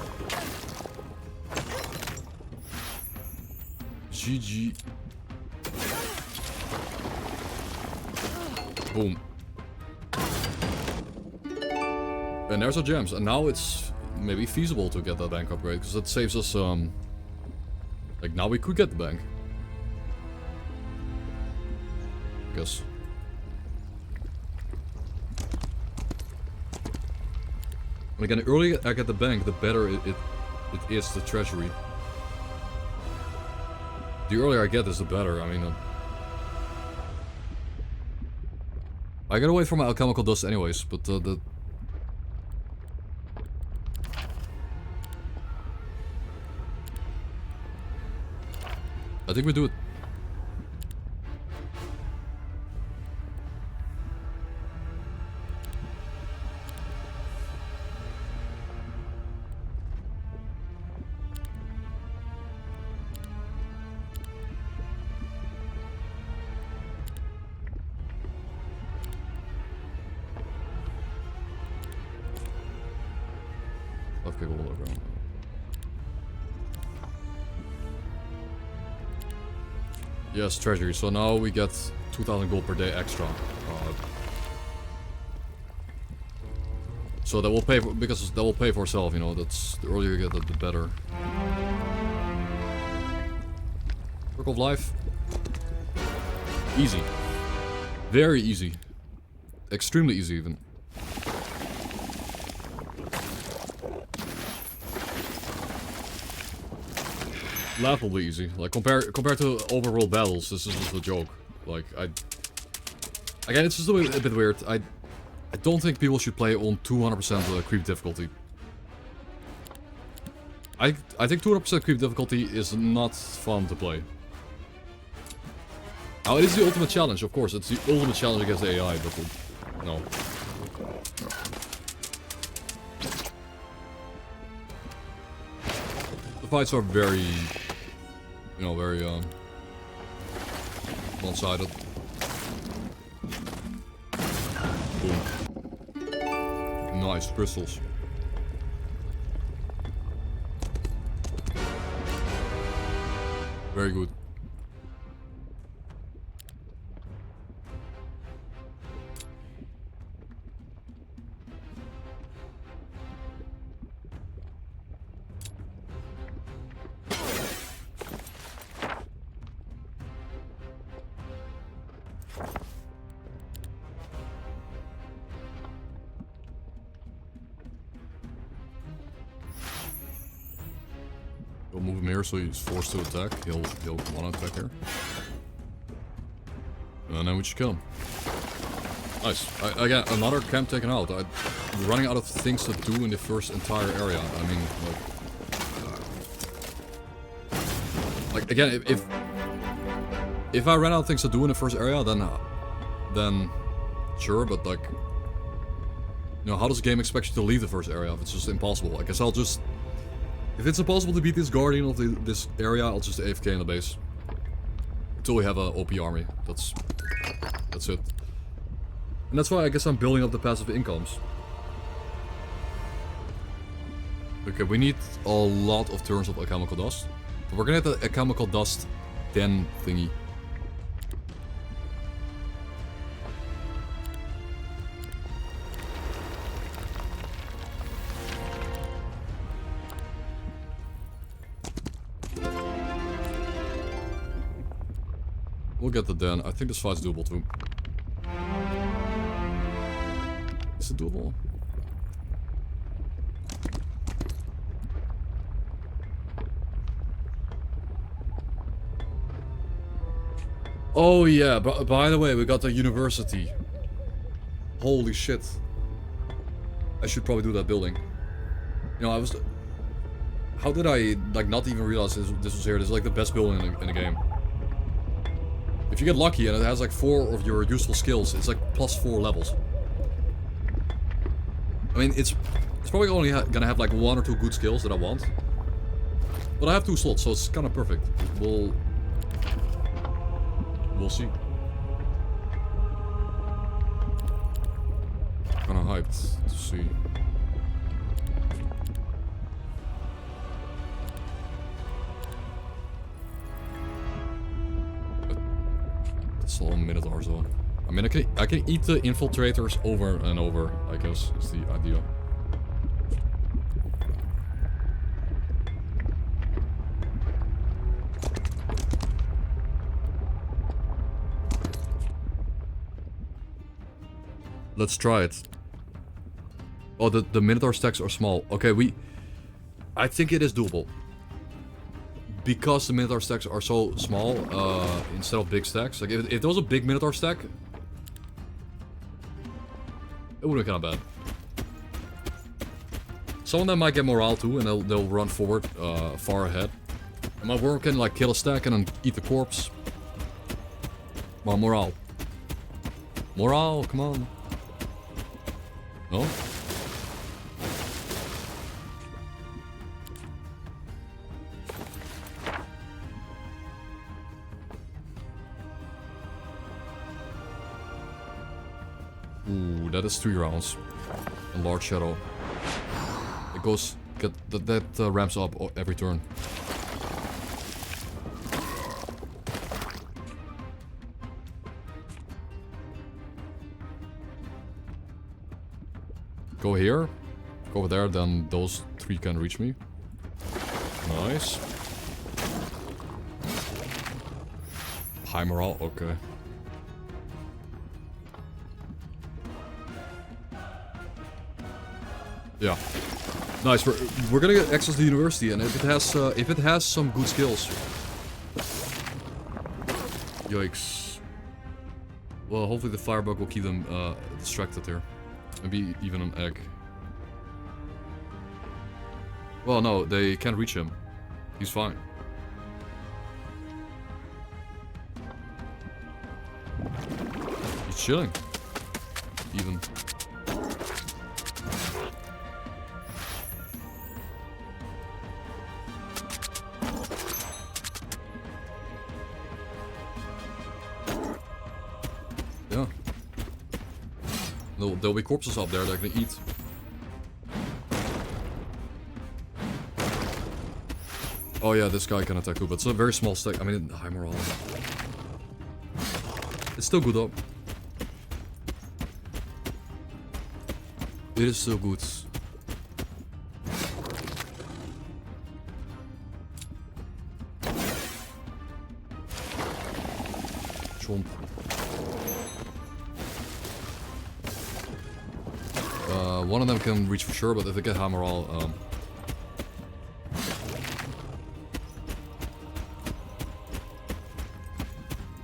GG. Boom. And there's our gems. And now it's maybe feasible to get that bank upgrade, because it saves us like, now we could get the bank. Guess. And again, the earlier I get the bank, the better it is the treasury. The earlier I get this, the better. I mean, I gotta wait for my alchemical dust anyways, but I think we do it. Okay, we'll look around. Yes, treasury. So now we get 2,000 gold per day extra. So that will pay for, because that will pay for itself, you know. That's the earlier you get it, the better. Circle of life. Easy. Very easy. Extremely easy even. Laughably easy. Like compared to overworld battles, this is just a joke. Like again, it's just a bit weird. I don't think people should play on 200% creep difficulty. I think 200% creep difficulty is not fun to play. Now it is the ultimate challenge, of course. It's the ultimate challenge against the AI, but no. The fights are very, you know, very one-sided. Boom. Nice crystals. Very good. We'll move him here so he's forced to attack. He'll want to attack here. And then we just kill him. Nice. I got another camp taken out. I'm running out of things to do in the first entire area. I mean, like again, if I ran out of things to do in the first area, then sure. But like, you know, how does the game expect you to leave the first area if it's just impossible? I guess I'll just. If it's impossible to beat this guardian of this area, I'll just AFK in the base. Until we have a OP army. That's it. And that's why I guess I'm building up the passive incomes. Okay, we need a lot of turns of alchemical dust. But we're gonna get a chemical dust den thingy. We'll get the den. I think this fight's doable too. Is it doable? Oh yeah, but by the way, we got the university. Holy shit. I should probably do that building. You know, I was... How did I, like, not even realize this was here? This is like the best building in the game. If you get lucky and it has like 4 of your useful skills, it's like +4 levels. I mean, it's probably only gonna have like 1 or 2 good skills that I want. But I have 2 slots, so it's kind of perfect. We'll see. Kinda hyped to see. That's all Minotaurs though. I mean, I can eat the infiltrators over and over, I guess, is the idea. Let's try it. Oh, the Minotaur stacks are small. Okay, I think it is doable. Because the Minotaur stacks are so small, instead of big stacks. Like, if there was a big Minotaur stack, it would be kind of bad. Some of them might get morale too, and they'll run forward, far ahead. And my worm can, like, kill a stack and then eat the corpse. Well, morale. Morale, come on. No? Ooh, that is 3 rounds. A large shadow. It goes... that ramps up every turn. Go here. Go over there, then those 3 can reach me. Nice. High morale, okay. Yeah. Nice, we're gonna get access to the university, and if it has some good skills. Yikes. Well, hopefully the firebug will keep them distracted here. Maybe even an egg. Well, no, they can't reach him. He's fine. He's chilling. Even. Yeah. There'll be corpses up there that I can eat. Oh yeah, this guy can attack too, but it's a very small stack. I mean, high morale. It's still good though. It is still good. Chomp. One of them can reach for sure, but if they get high morale,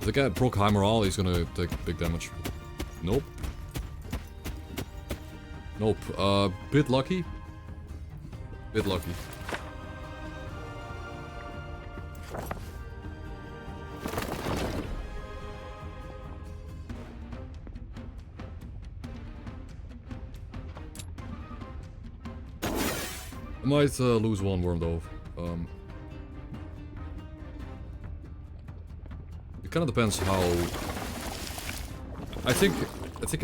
if the guy broke high morale, he's gonna take big damage. Nope. Nope. Bit lucky. Bit lucky. I might lose 1 worm though. It kind of depends how. I think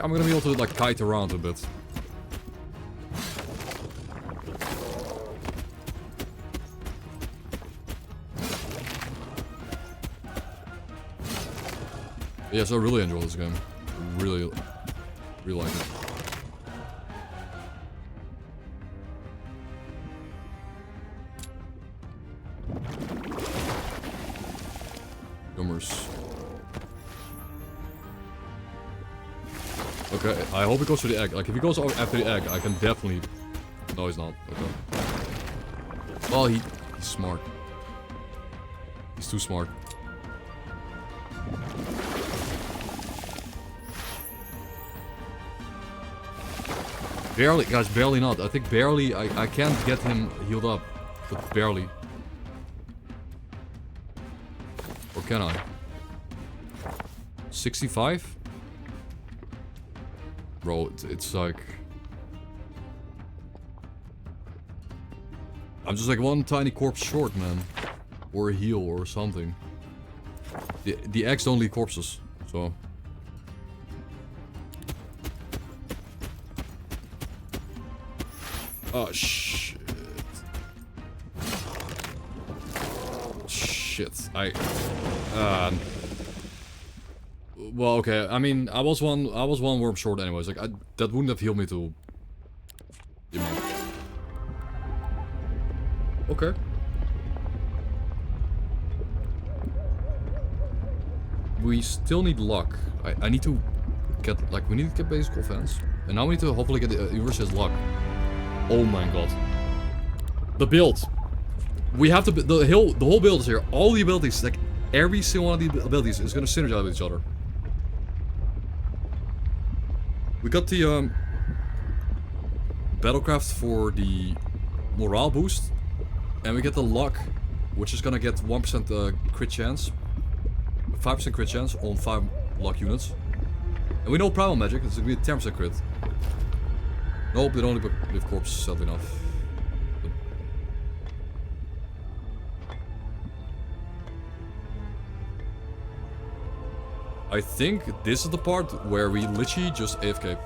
I'm gonna be able to like kite around a bit. Yes, I really enjoy this game. Really, really like it. Gummers. Okay, I hope he goes for the egg. Like, if he goes after the egg, I can definitely... No, he's not. Okay. Oh, he's smart. He's too smart. Barely, guys, barely not. I think barely, I can't get him healed up. But barely. Or can I? 65? Bro, it's like... I'm just like one tiny corpse short, man. Or a heal or something. The eggs don't leave corpses, so... Oh, shit. Shit, well, okay, I mean, I was one worm short anyways, like, that wouldn't have healed me to... You know. Okay. We still need luck. I need to get, like, we need to get basic offense. And now we need to hopefully get the Ulysses luck. Oh my god. The build. We have to, the whole build is here. All the abilities, like, every single one of the abilities is gonna synergize with each other. We got the, Battlecraft for the morale boost. And we get the luck, which is gonna get 1% crit chance. 5% crit chance on 5 luck units. And we know primal magic, it's gonna be a 10% crit. Nope, they don't leave corpse, sadly enough. But I think this is the part where we literally just AFK.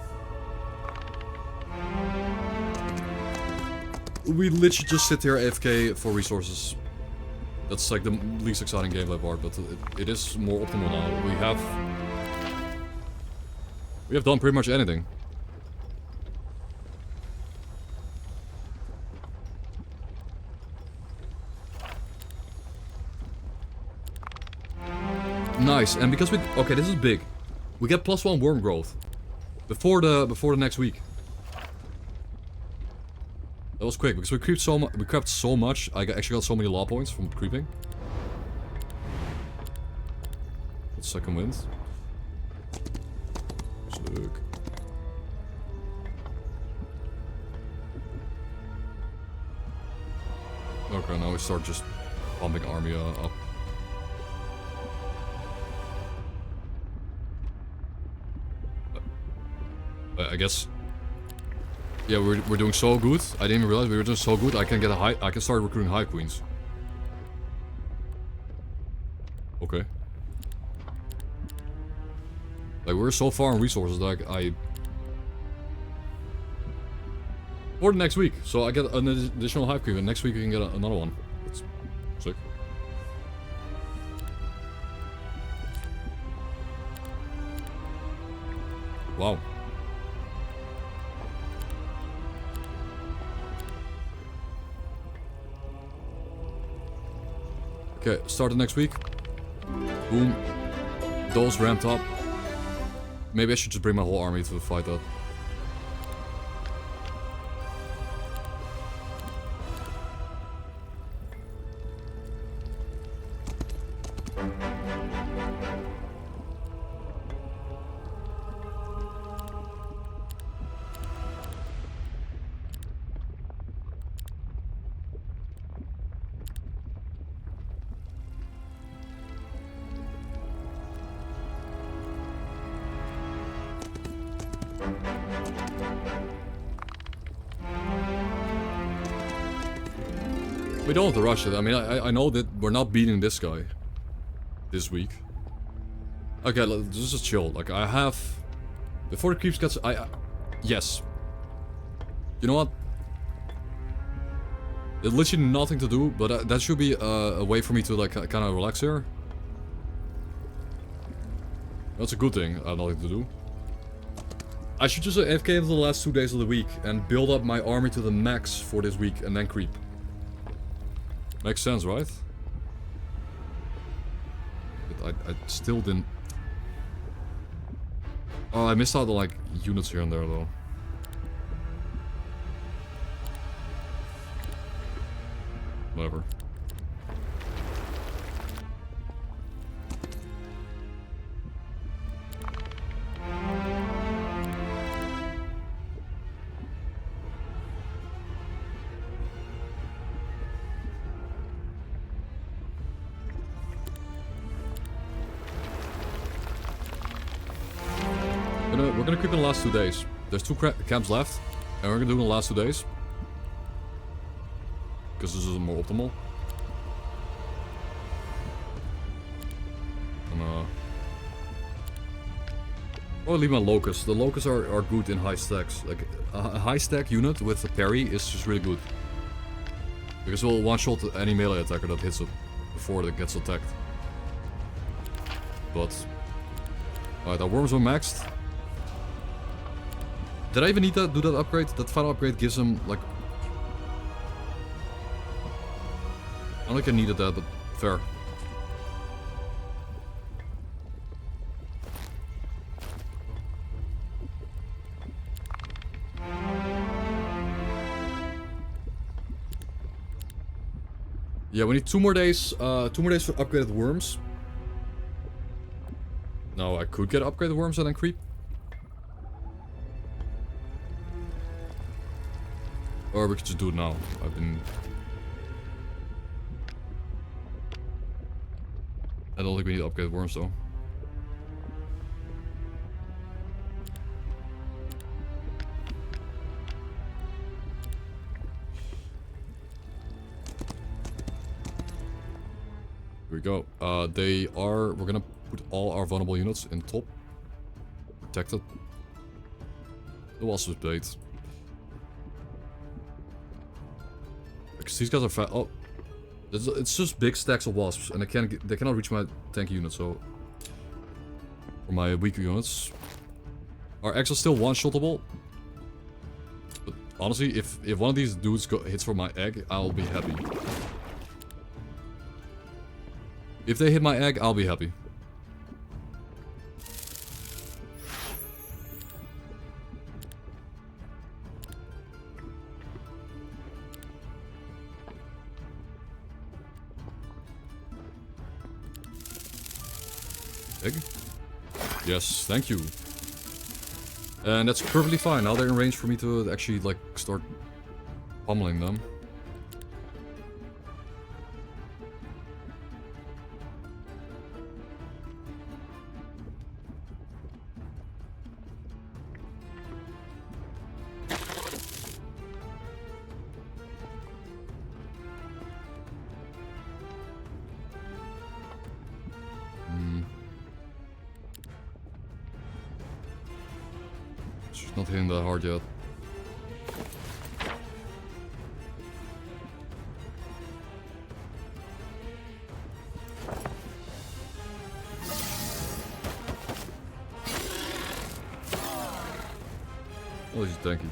We literally just sit here AFK for resources. That's like the least exciting gameplay part, but it is more optimal now. We have done pretty much anything. Nice, and because we... Okay, this is big. We get +1 worm growth. Before the next week. That was quick, because we creeped so much, I actually got so many law points from creeping. That's second wind. Sick. Okay, now we start just pumping army up. I guess. Yeah, we're doing so good. I didn't even realize we were doing so good. I can get I can start recruiting Hive Queens. Okay. Like, we're so far in resources that for the next week. So I get an additional Hive Queen, and next week we can get another one. That's sick. Wow. Okay, start the next week. Boom. Those ramped up. Maybe I should just bring my whole army to fight that. We don't have to rush it. I mean, I know that we're not beating this guy this week. Okay, let's just chill. Like, I have... Before the creeps gets... yes. You know what? There's literally nothing to do, but that should be a way for me to, like, kind of relax here. That's a good thing. I have nothing to do. I should just AFK until the last 2 days of the week and build up my army to the max for this week and then creep. Makes sense, right? But I still didn't... Oh, I missed out on like units here and there though. Whatever. We're gonna creep in the last 2 days. There's 2 camps left, and we're gonna do it in the last 2 days. Because this is more optimal. And I'll leave my locusts. The locusts are good in high stacks. Like a high stack unit with a parry is just really good. Because we'll one-shot any melee attacker that hits it before it gets attacked. But alright, our worms are maxed. Did I even need to do that upgrade? That final upgrade gives him like... I don't think I needed that, but fair. Yeah, we need 2 more days. 2 more days for upgraded worms. No, I could get upgraded worms and then creep. Or we could just do it now. I don't think we need upgraded worms though. Here we go. We're gonna put all our vulnerable units in top. Protected. The wasp is bait. Because these guys are fat. Oh. It's just big stacks of wasps, and they cannot reach my tanky units, so... For my weaker units. Our eggs are still one-shottable. But honestly, if one of these dudes hits for my egg, I'll be happy. If they hit my egg, I'll be happy. Egg? Yes, thank you. And that's perfectly fine. Now they're in range for me to actually, like, start pummeling them. Not hitting that hard yet. Oh, he's tanky.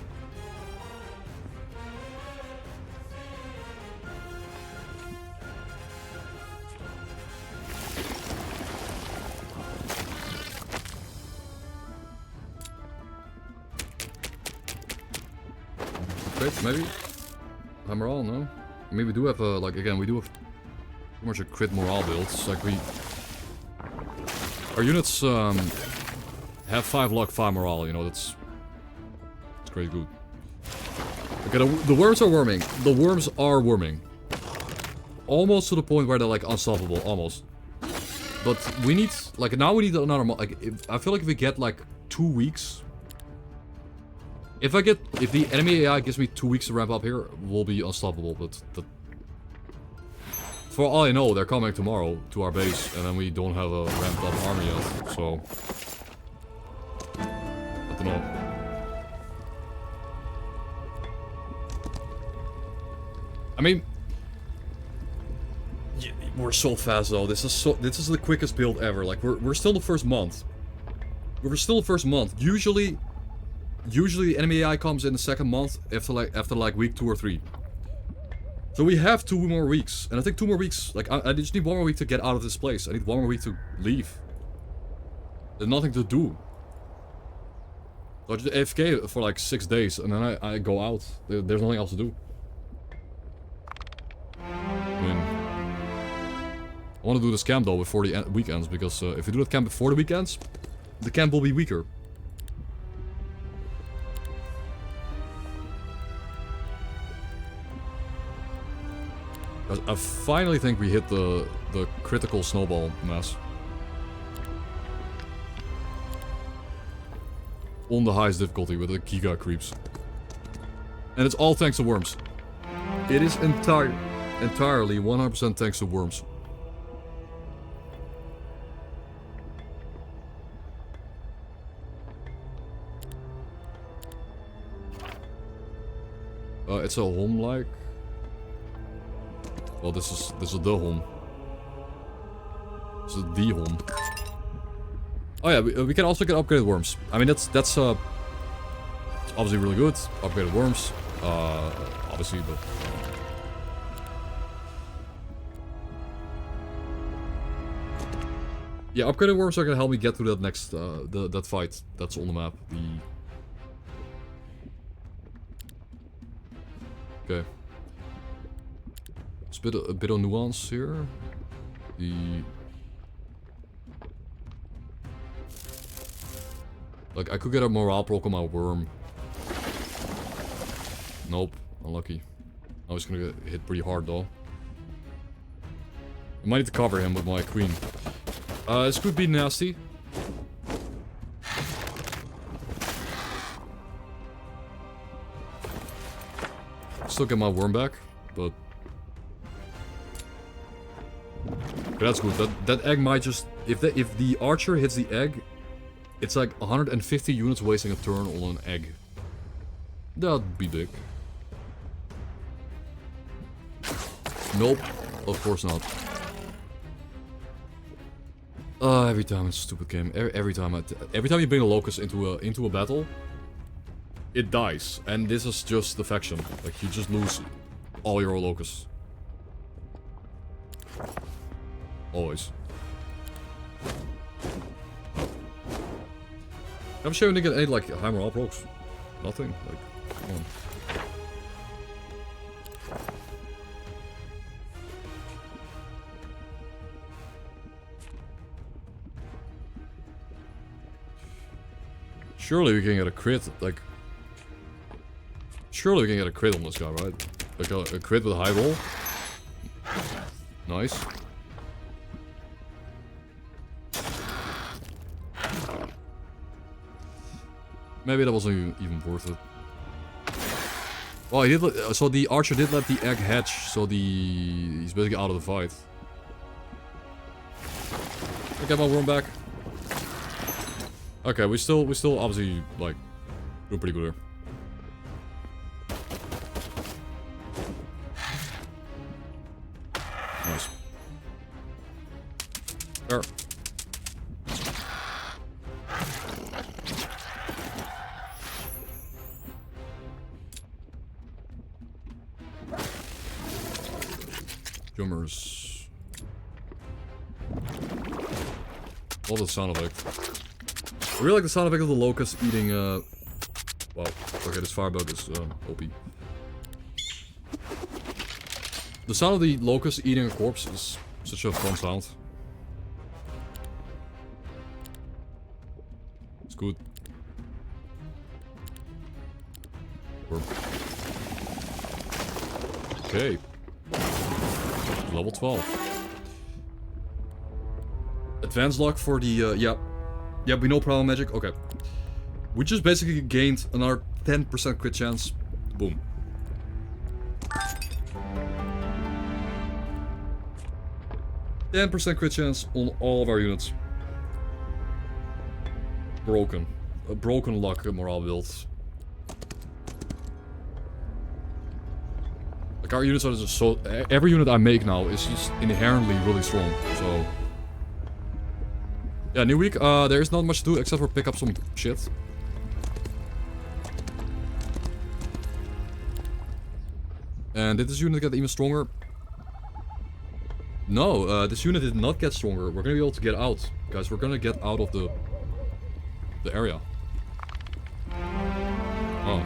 Maybe? Hammer all, no? I mean, we do have a, like, again, we do have too much a crit morale builds. Like, our units, have 5 luck, 5 morale, you know, that's pretty good. Okay, the worms are worming. The worms are worming. Almost to the point where they're, like, unstoppable, almost. But we need, like, now we need another, like, I feel like if we get, like, 2 weeks... If the enemy AI gives me 2 weeks to ramp up here, we'll be unstoppable, but for all I know, they're coming tomorrow to our base, and then we don't have a ramped up army yet, so... I don't know. I mean... We're so fast though, this is the quickest build ever, like, we're still the first month. We're still the first month. Usually enemy AI comes in the second month after like week 2 or 3. So we have 2 more weeks, and I think 2 more weeks. Like I just need 1 more week to get out of this place. I need 1 more week to leave. There's nothing to do. So I just AFK for like 6 days, and then I go out. There's nothing else to do. I mean, I want to do this camp though before the weekends, because if you do that camp before the weekends, the camp will be weaker. I finally think we hit the critical snowball mess. On the highest difficulty with the Giga creeps. And it's all thanks to worms. It is entirely 100% thanks to worms. It's a home like. Well, this is the home. This is the home. Oh yeah, we can also get upgraded worms. I mean, that's obviously really good. Upgraded worms, obviously, but. Yeah, upgraded worms are gonna help me get through that next that fight that's on the map. Okay. There's a bit of nuance here. Like, I could get a morale proc on my worm. Nope, unlucky. I was gonna get hit pretty hard though. I might need to cover him with my queen. This could be nasty. Still get my worm back, but that's good. That egg might just if the archer hits the egg, it's like 150 units wasting a turn on an egg. That'd be big. Nope, of course not. Every time it's a stupid game. Every time you bring a locust into a battle, it dies. And this is just the faction. Like, you just lose all your locusts. Always. I'm sure you get any like hammer up rocks. Nothing. Like, come on. Surely we can get a crit, like. Surely we can get a crit on this guy, right? Like a crit with a high roll. Nice. Maybe that wasn't even worth it. Well, he did. So the archer did let the egg hatch. So he's basically out of the fight. I get my worm back. Okay, we still obviously like doing pretty good here. Nice. There. Jummers. Love the sound effect. I really like the sound effect of the locust eating, wow. Okay, this firebug is, OP. The sound of the locust eating a corpse is such a fun sound. It's good. Okay. Level 12. Advanced luck for the, yeah, we know problem magic. Okay. We just basically gained another 10% crit chance. Boom. %10 crit chance on all of our units. Broken. A broken luck morale build. Like, our units are just so... Every unit I make now is just inherently really strong, so... Yeah, new week. There is not much to do except for pick up some shit. And did this unit get even stronger? No, this unit did not get stronger. We're gonna be able to get out. Guys, we're gonna get out of the area. Oh.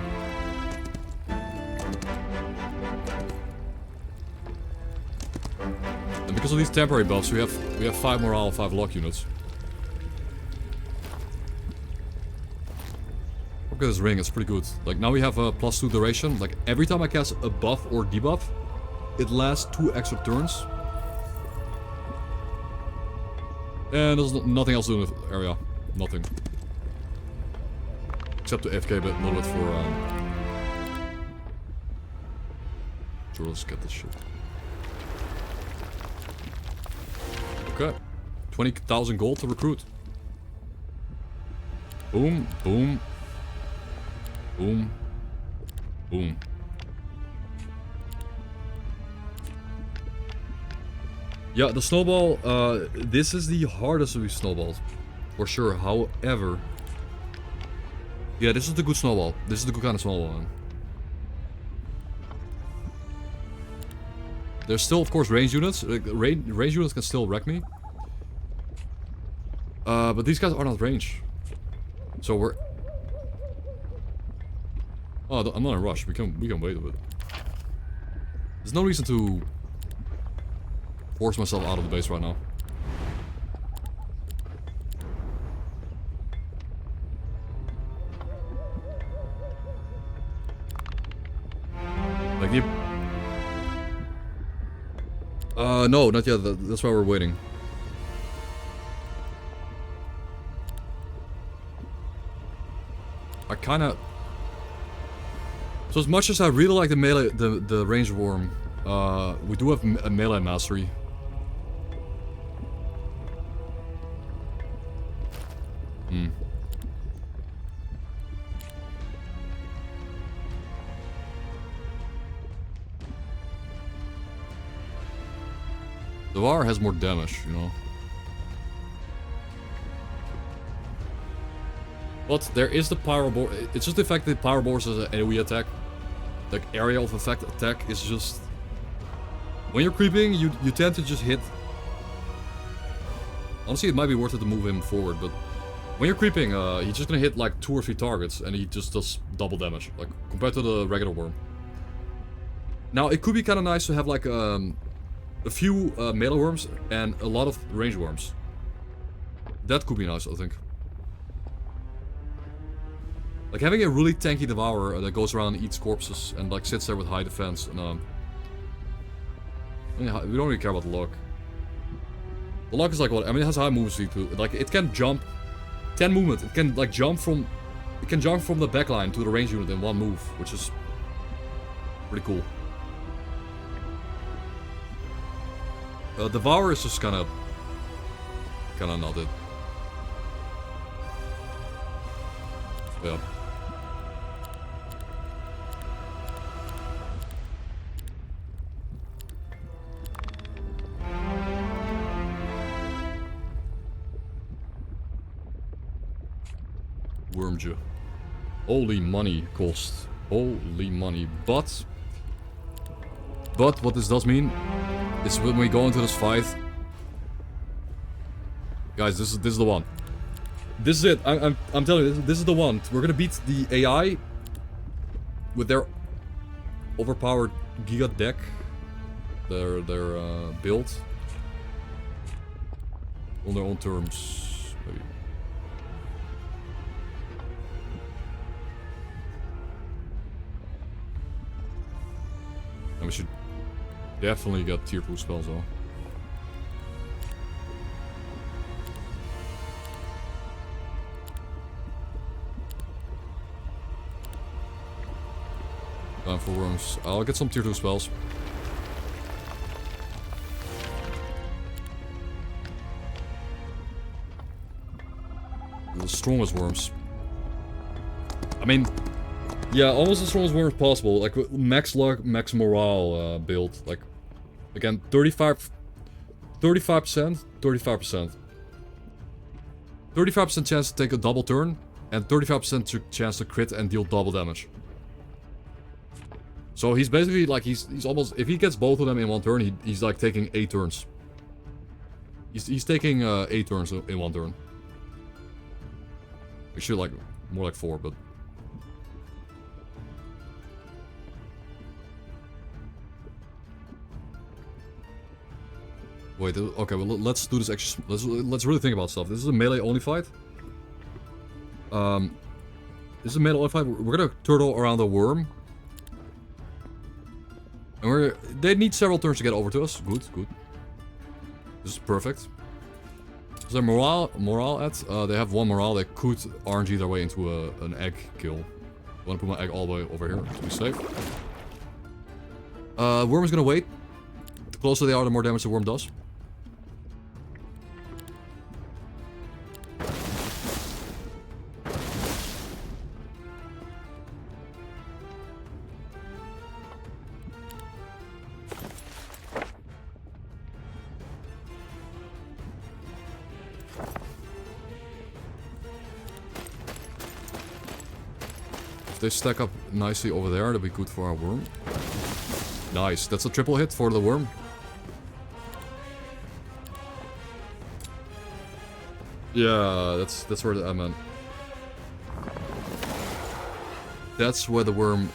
And because of these temporary buffs, we have 5 morale, 5 luck units. Look at this ring, it's pretty good. Like, now we have a +2 duration. Like, every time I cast a buff or debuff, it lasts 2 extra turns. And there's nothing else to do in the area. Nothing. Except to AFK, but a little bit for, Sure, let's get this shit. Okay. 20,000 gold to recruit. Boom, boom. Boom. Boom. Yeah, the snowball, this is the hardest of these snowballs. For sure, however... Yeah, this is the good snowball. This is the good kind of snowball, man. There's still, of course, range units. Range units can still wreck me. But these guys are not range. So we're... Oh, I'm not in a rush. We can wait a bit. There's no reason to force myself out of the base right now. Like the... no, not yet. That's why we're waiting. I kinda... So as much as I really like the melee, the range worm, we do have a melee mastery. Hmm. The Var has more damage, you know. But there is the Pyro Boar. It's just the fact that Pyro Boars is an AoE attack. Like, area of effect attack is just... When you're creeping, you tend to just hit... Honestly, it might be worth it to move him forward, but... When you're creeping, he's just gonna hit like 2 or 3 targets, and he just does double damage. Like, compared to the regular worm. Now, it could be kinda nice to have like, a few melee worms, and a lot of range worms. That could be nice, I think. Like having a really tanky devourer that goes around and eats corpses and like sits there with high defense and we don't really care about the luck. The luck is like what? I mean, it has high movement speed too. Like it can jump 10 movement. It can like jump from the backline to the range unit in 1 move, which is pretty cool. Devour is just kinda not it. Yeah. Wormja. Holy money cost. Holy money. But what this does mean is when we go into this fight, guys, this is the one. This is it. I'm telling you, this is the one. We're gonna beat the AI with their overpowered Giga deck, their build on their own terms, maybe. And we should definitely get tier 2 spells though. Time for worms. I'll get some tier 2 spells. The strongest worms. I mean, yeah, almost the strongest worms possible. Like max luck, max morale build. Like, again, 35%, 35%. 35% chance to take a double turn, and 35% chance to crit and deal double damage. So he's basically like, he's almost, if he gets both of them in one turn, he's like taking 8 turns. He's taking 8 turns in one turn. Actually, like, more like 4, but... Wait, okay, well, let's do this extra... Let's really think about stuff. This is a melee only fight. This is a melee only fight. We're gonna turtle around the worm. And they need several turns to get over to us. Good, good. This is perfect. Is there morale at? They have 1 morale. They could RNG their way into an egg kill. I want to put my egg all the way over here to be safe. Worm is gonna wait. The closer they are, the more damage the worm does. They stack up nicely over there, that'll be good for our worm. Nice, that's a triple hit for the worm. Yeah, that's where I meant. That's where the worm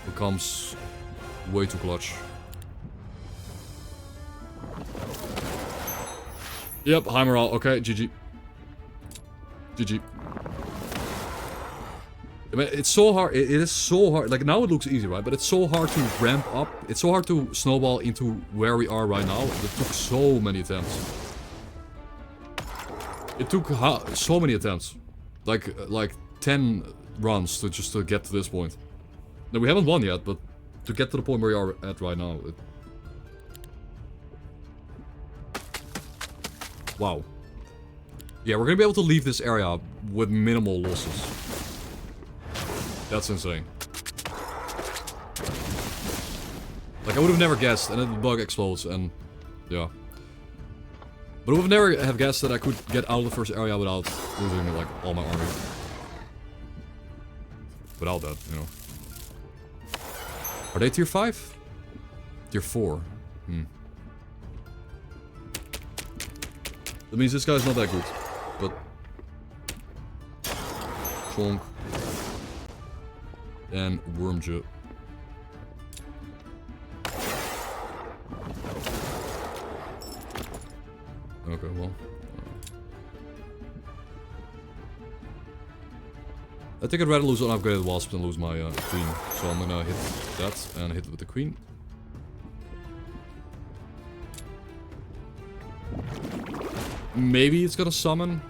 becomes way too clutch. Yep, high morale. Okay, GG. GG. I mean, it's so hard. It is so hard. Like, now it looks easy, right? But it's so hard to ramp up. It's so hard to snowball into where we are right now. It took so many attempts. It took so many attempts. Like 10 runs to get to this point. Now, we haven't won yet, but to get to the point where we are at right now. Wow. Yeah, we're gonna be able to leave this area with minimal losses. That's insane. Like, I would have never guessed, and then the bug explodes, and... Yeah. But I would never have guessed that I could get out of the first area without losing, like, all my army. Without that, you know. Are they tier 5? Tier 4. That means this guy's not that good. But... Chonk. And Wormje. Okay, well. I think I'd rather lose an upgraded wasp than lose my queen. So I'm gonna hit that and hit it with the queen. Maybe it's gonna summon.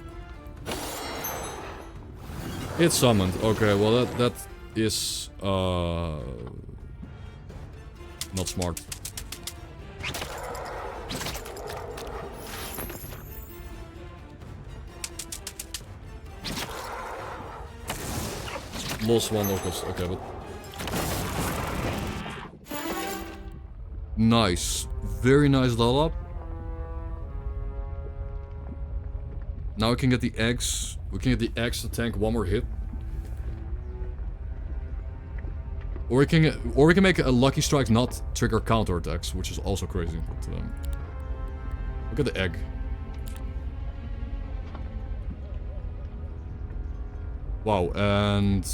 It's summoned. Okay, well that is not smart. Lost 1 locust. Okay, but nice, very nice level up. Now we can get the eggs. We can get the eggs to tank 1 more hit. Or we can make a lucky strike not trigger counter attacks, which is also crazy. But, look at the egg. Wow, and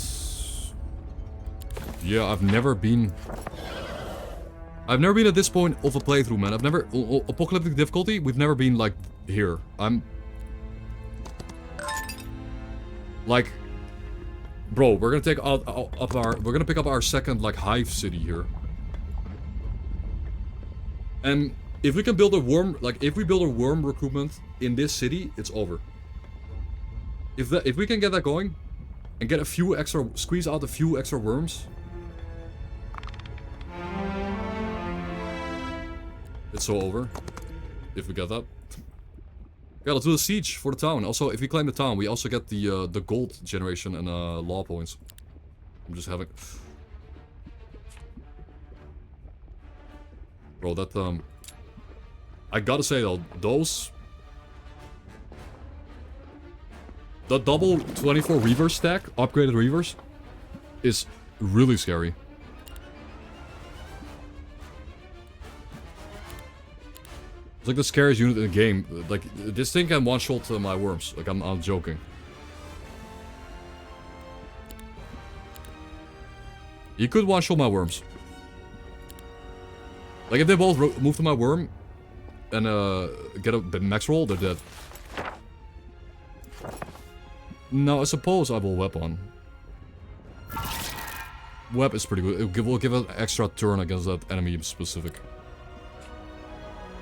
yeah, I've never been at this point of a playthrough, man. I've never apocalyptic difficulty. We've never been like here. I'm like. Bro, we're gonna take we're gonna pick up our second, like, Hive city here. And if we can build a worm, like, if we build a worm recruitment in this city, it's over. If we can get that going, and get squeeze out a few extra worms. It's so over. If we get that. Yeah, let's do a siege for the town. Also, if we claim the town, we also get the gold generation and law points. I'm just having... Bro, that I gotta say though, those The double 24 reverse stack, upgraded reverse, is really scary. It's like the scariest unit in the game. Like, this thing can one-shot my worms. Like, I'm joking. He could one-shot my worms. Like, if they both move to my worm and get a max roll, they're dead. No, I suppose I will web on. Web is pretty good. It will give an extra turn against that enemy specific.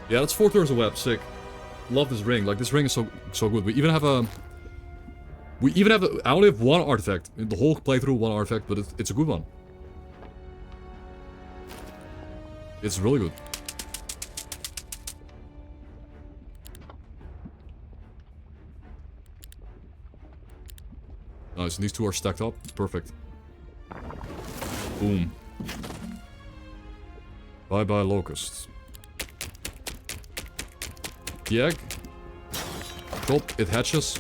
Yeah, that's 4 turns of web. Sick. Love this ring. Like, this ring is so good. We even have a... I only have one artifact. In the whole playthrough, one artifact, but it's a good one. It's really good. Nice, and these two are stacked up. Perfect. Boom. Bye-bye, Locust. The egg. Drop, it hatches.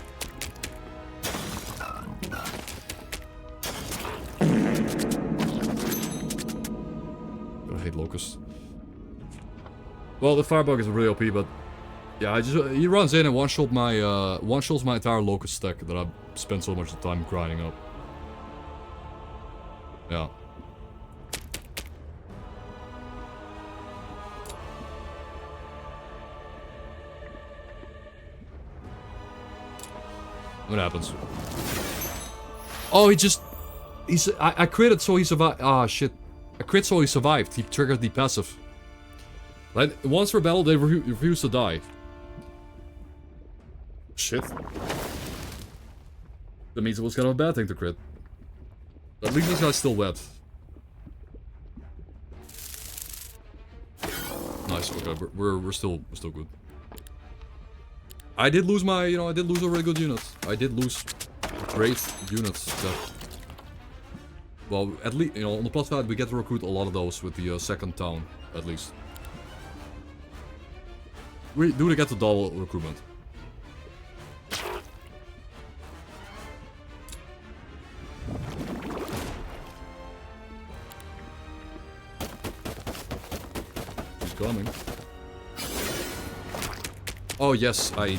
I hate Locust. Well, the Firebug is really OP, but... Yeah, he runs in and one-shots my entire Locust stack that I've spent so much time grinding up. Yeah. What happens? Oh, I critted so he survived. Ah, shit. I crit so he survived. He triggered the passive. Right? Once for battle, they refuse to die. Shit. That means it was kind of a bad thing to crit. At least this guy's still wet. Nice, okay, we're still good. I did lose my, I did lose a really good unit. I did lose great units that... Well, at least, on the plus side, we get to recruit a lot of those with the second town, at least. We do get the double recruitment. He's coming. Oh yes, I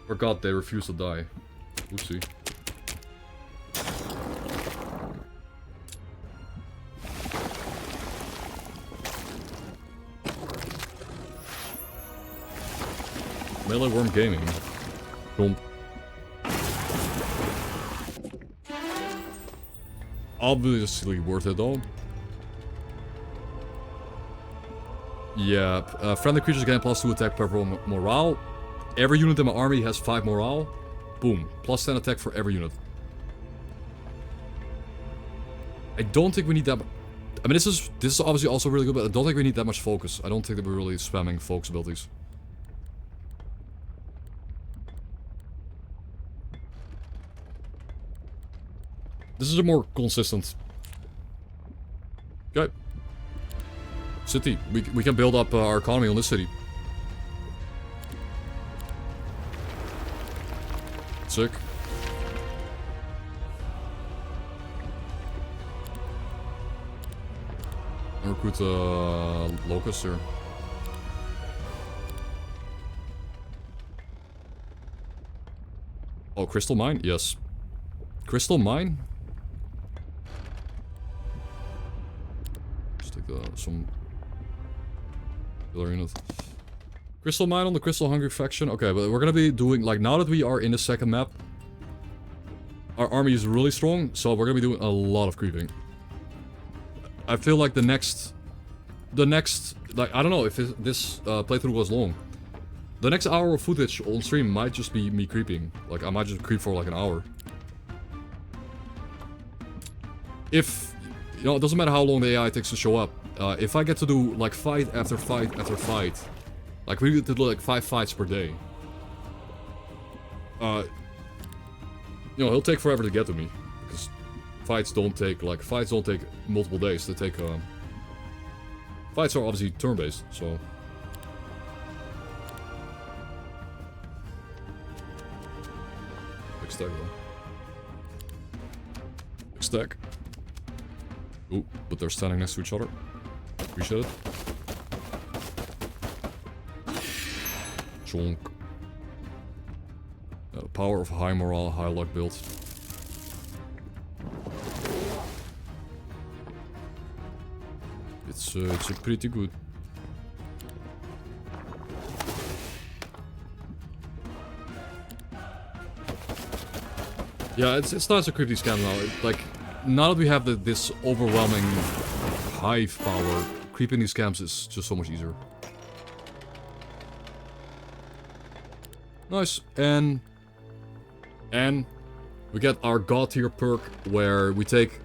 forgot they refuse to die. Oopsie. Melee Worm Gaming. Don't. Obviously worth it though. Yeah, friendly creatures gain +2 attack per morale. Every unit in my army has 5 morale. Boom, +10 attack for every unit. I don't think we need that. I mean, this is obviously also really good, but I don't think we need that much focus. I don't think that we're really spamming focus abilities. This is a more consistent. Okay. City. We can build up our economy on this city. Sick. And recruit Locust here. Oh, Crystal Mine? Yes. Crystal Mine? Just take some killer unit. Crystal Mine on the Crystal Hungry faction. Okay, but we're gonna be doing, like, now that we are in the second map, our army is really strong, so we're gonna be doing a lot of creeping. I feel like the next, like, I don't know if this playthrough goes long. The next hour of footage on stream might just be me creeping. Like, I might just creep for like an hour. If, it doesn't matter how long the AI takes to show up. If I get to do, like, fight after fight after fight, like, we get to do, like, 5 fights per day. He'll take forever to get to me. Because fights don't take multiple days. They take, fights are obviously turn-based, so... Big stack though. Big stack. Ooh, but they're standing next to each other. Appreciate it. Chonk. Power of high morale, high luck build. It's pretty good. Yeah, it's nice to creep these camps now. Like, now that we have this overwhelming hive power, creeping these camps is just so much easier. Nice, and we get our god tier perk where we take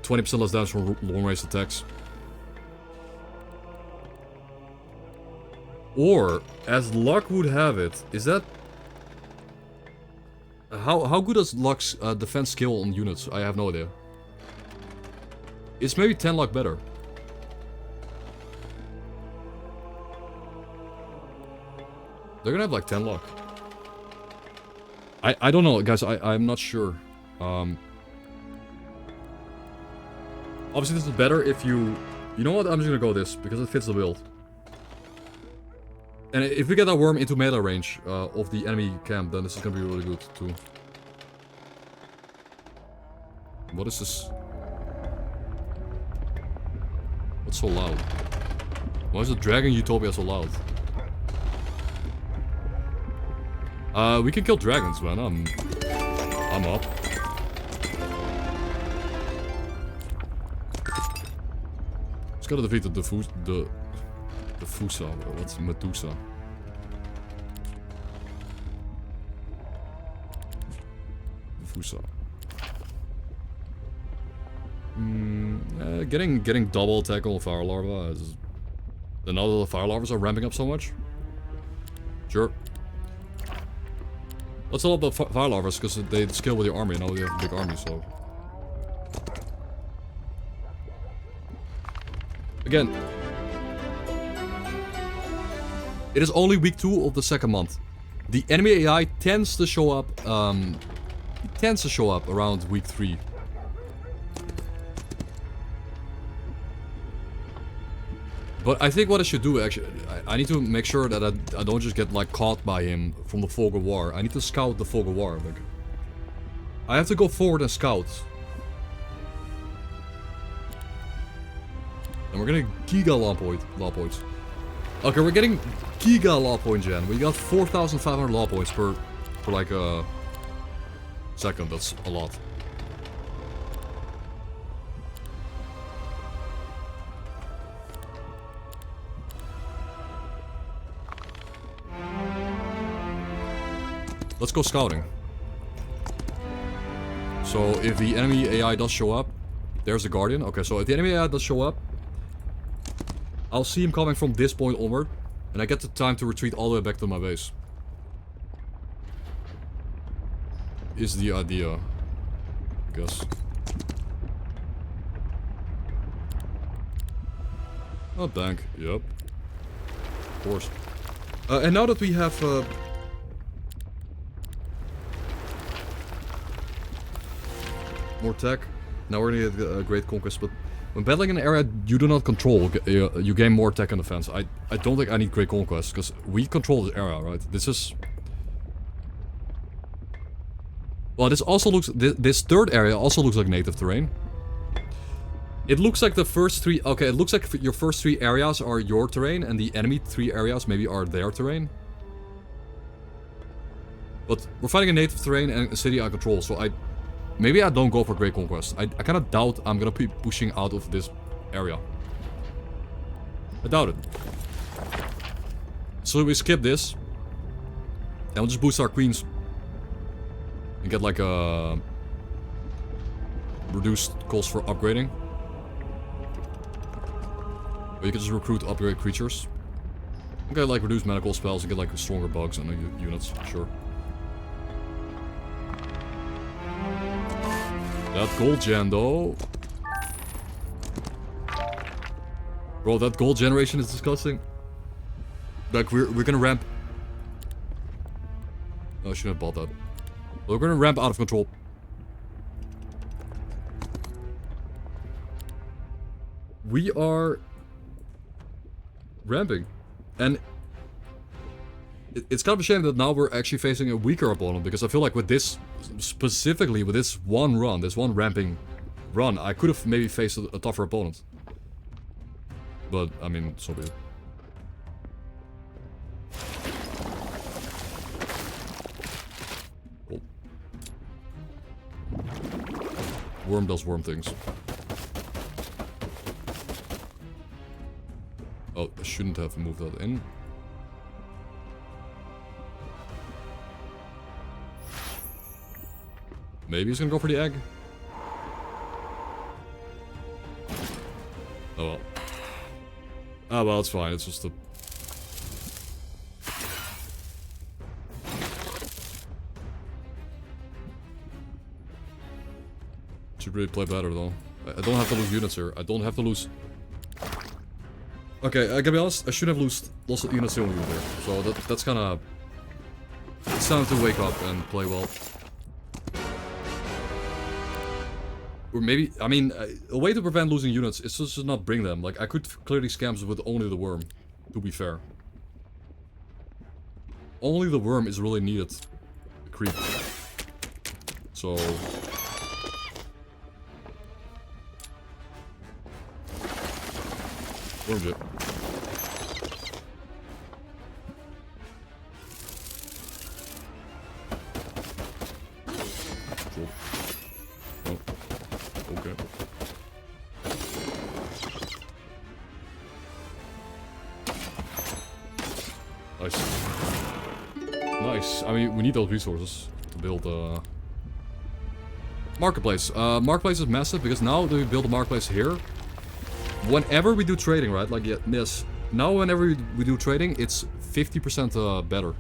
20% less damage from long range attacks. Or, as luck would have it, is that... How good is luck's defense skill on units? I have no idea. It's maybe 10 luck better. They're gonna have like 10 luck. I don't know, guys. I'm not sure. Obviously, this is better if you... You know what? I'm just gonna go this because it fits the build. And if we get that worm into melee range of the enemy camp, then this is gonna be really good too. What is this? What's so loud? Why is the Dragon Utopia so loud? We can kill dragons, man. I'm up. Just gotta defeat the Fusa. What's Medusa? Fusa. Getting double attack on fire larva is... And now that the fire larvas are ramping up so much? Sure. Let's all up the fire larvas because they scale with your army. Now we have a big army, so... Again... It is only week 2 of the second month. The enemy AI tends to show up, around week 3. But I think what I should do, actually, I need to make sure that I don't just get, like, caught by him from the fog of war. I need to scout the fog of war, like... I have to go forward and scout. And we're getting Giga Law points. Okay, we're getting Giga Law point gen. We got 4,500 law points per like, second. That's a lot. Let's go scouting. So, if the enemy AI does show up... There's the Guardian. Okay, so if the enemy AI does show up... I'll see him coming from this point onward. And I get the time to retreat all the way back to my base. Is the idea. I guess. Oh, tank. Yep. Of course. And now that we have... more tech. Now we're gonna get a great conquest, but when battling an area you do not control, you gain more tech and defense. I don't think I need great conquest, because we control this area, right? This is... Well, this also looks... This third area also looks like native terrain. It looks like the first 3... Okay, it looks like your first 3 areas are your terrain, and the enemy 3 areas maybe are their terrain. But we're fighting a native terrain and a city I control, so maybe I don't go for Great Conquest. I kind of doubt I'm gonna be pushing out of this area. I doubt it. So we skip this. And we'll just boost our queens. And get like a... reduced cost for upgrading. Or you can just recruit upgrade creatures. You can like reduce medical spells and get like stronger bugs and units, sure. That gold gen though. Bro, that gold generation is disgusting. Like we're gonna ramp. Oh, I shouldn't have bought that. We're gonna ramp out of control. We are ramping. And it's kind of a shame that now we're actually facing a weaker opponent, because I feel like with this, specifically with this one run, this one ramping run, I could have maybe faced a tougher opponent. But, I mean, so be it. Oh. Worm does worm things. Oh, I shouldn't have moved that in. Maybe he's gonna go for the egg. Oh well. Oh well, it's fine. It's just a... Should really play better though. I don't have to lose units here. I don't have to lose... Okay, I gotta be honest, I should have lost units the only unit there. So that's kinda... It's time to wake up and play well. Or maybe, I mean, a way to prevent losing units is just to not bring them. Like, I could clear these camps with only the worm, to be fair. Only the worm is really needed. The creep. So... Worm jet. Cool. Oh. Okay. Nice. Nice. I mean, we need those resources to build marketplace. Marketplace is massive because now that we build a marketplace here, whenever we do trading, right? Like, yeah, this. Now, whenever we do trading, it's 50% better.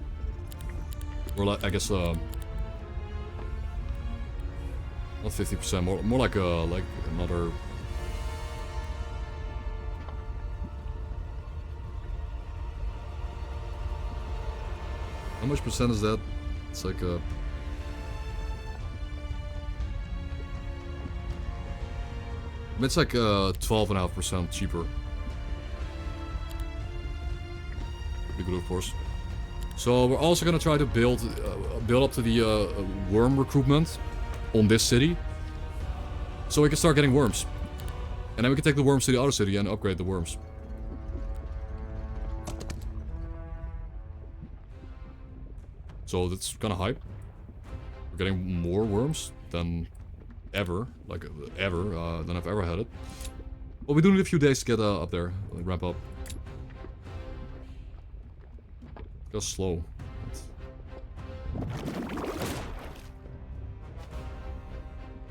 Or like, I guess, not 50%, more like another. How much percent is that? It's like a. It's like 12.5% cheaper. Be good, of course. So we're also gonna try to build up to the worm recruitment on this city, so we can start getting worms, and then we can take the worms to the other city and upgrade the worms. So that's kind of hype. We're getting more worms than ever, like ever, than I've ever had it. But we do need a few days to get up there, ramp up. Go slow.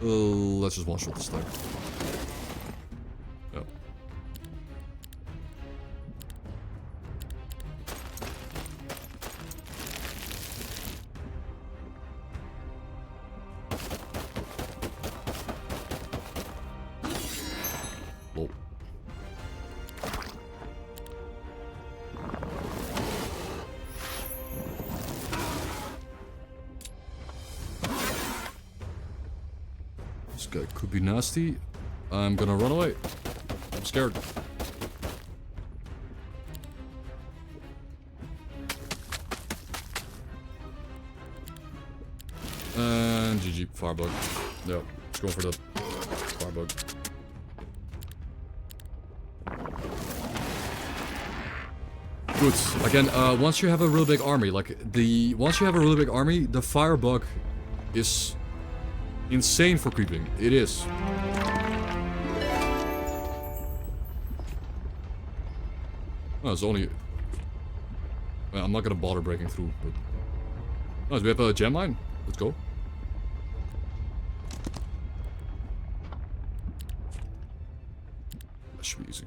Let's just one-shot this thing. Yeah. Lol. This guy could be nasty. I'm gonna run away. I'm scared. And GG, firebug. Yeah, let's go for the firebug. Good. Again, once you have a real big army, the firebug is insane for creeping. It is. Oh, it's only... Well, I'm not gonna bother breaking through, but... Oh, do we have a gem mine? Let's go. That should be easy.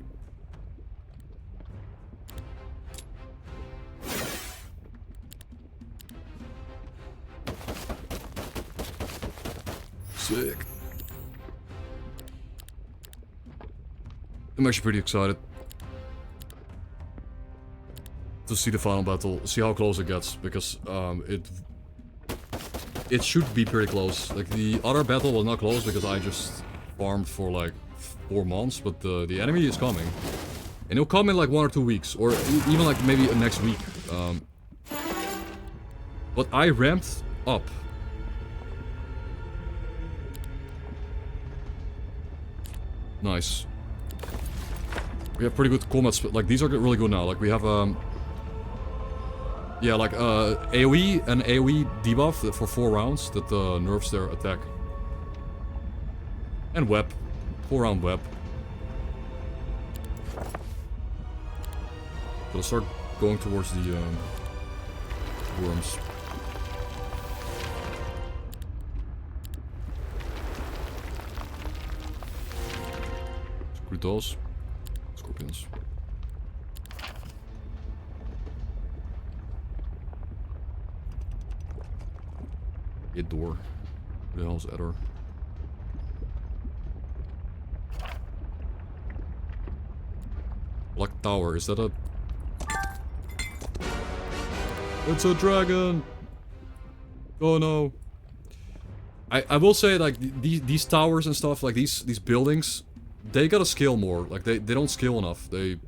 Sick. I'm actually pretty excited to see the final battle, see how close it gets, because It should be pretty close. Like, the other battle was not close because I just farmed for like 4 months, but the enemy is coming. And he'll come in like 1 or 2 weeks, or even like maybe next week. But I ramped up. Nice. We have pretty good combat, like these are really good now. Like we have yeah, like AoE and AoE debuff for 4 rounds that nerfs their attack. And web. 4 round web. So let's start going towards the worms. Scrutos. Scorpions. Hit door. Where the hell's Edder? Black Tower, is that a... It's a dragon! Oh no. I will say, like, these towers and stuff, like these buildings, they gotta scale more. Like, they don't scale enough. It's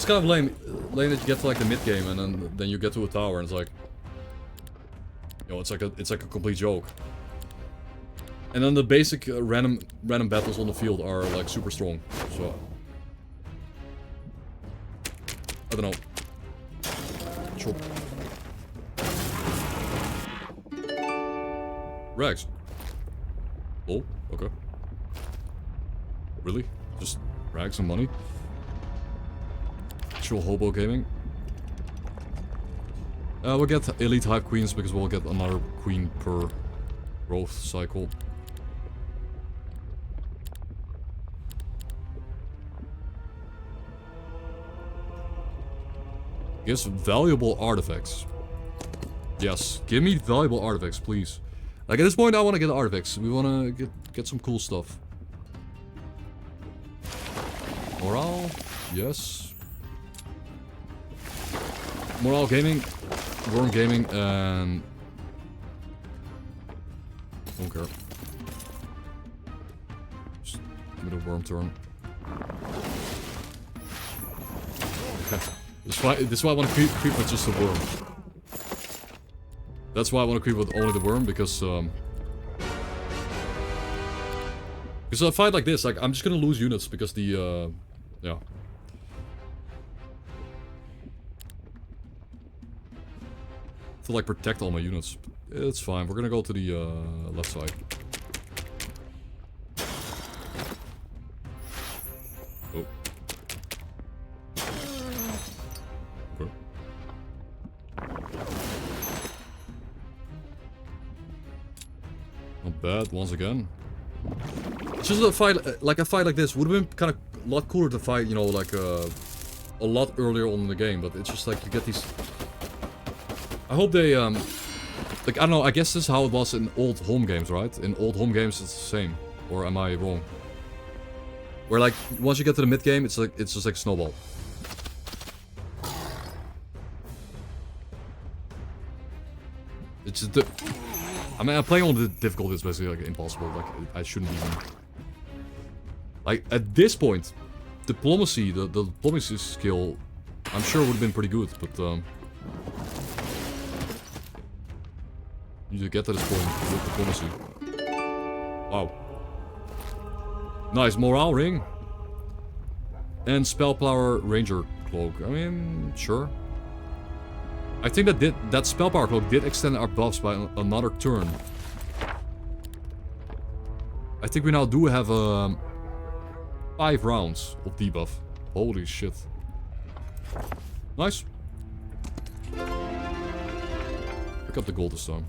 kind of lame that you get to, like, the mid-game and then you get to a tower and it's like... You know, it's like a complete joke. And then the basic random battles on the field are, like, super strong. So... I don't know. Chop. Rags. Oh, okay. Really? Just rags and money? Actual hobo gaming. We'll get elite Hive queens because we'll get another queen per growth cycle. Gives valuable artifacts. Yes, give me valuable artifacts, please. Like, at this point, I want to get artifacts. We want to get some cool stuff. Morale, yes. Morale gaming, worm gaming, and... Don't care. Just give me the worm turn. This is why I want to creep with just the worm. That's why I want to creep with only the worm, because a fight like this, like, I'm just gonna lose units because the, yeah. To, like, protect all my units. It's fine, we're gonna go to the, left side. Oh. Okay. Not bad, once again. It's just a fight like this would have been kind of a lot cooler to fight, you know, like a lot earlier on in the game, but it's just like you get these... I hope they, like, I don't know, I guess this is how it was in old home games, right? In old home games it's the same, or am I wrong? Where, like, once you get to the mid-game, it's just like snowball. It's just I mean, I'm playing on the difficulty, it's basically, like, impossible, like, I shouldn't even... Like, at this point, diplomacy, the diplomacy skill, I'm sure would have been pretty good, but, you need to get to this point with diplomacy. Wow. Nice, morale ring. And spellpower ranger cloak. I mean, sure. I think that spellpower cloak did extend our buffs by another turn. I think we now do have 5 rounds of debuff. Holy shit. Nice. Pick up the gold this time.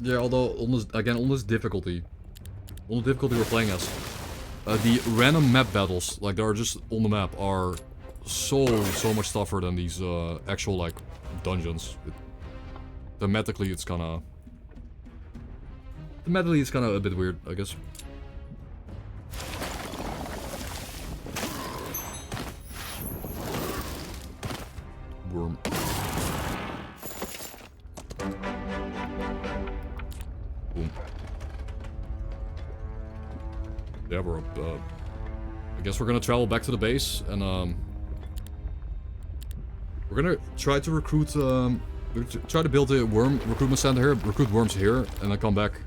Yeah, although on this difficulty we're playing as, the random map battles, like they are just on the map, are so much tougher than these actual like dungeons. Thematically it's kinda a bit weird, I guess. Worm. Boom. Yeah, we're up. I guess we're gonna travel back to the base and we're gonna try to recruit. Try to build a worm recruitment center here. Recruit worms here, and then come back.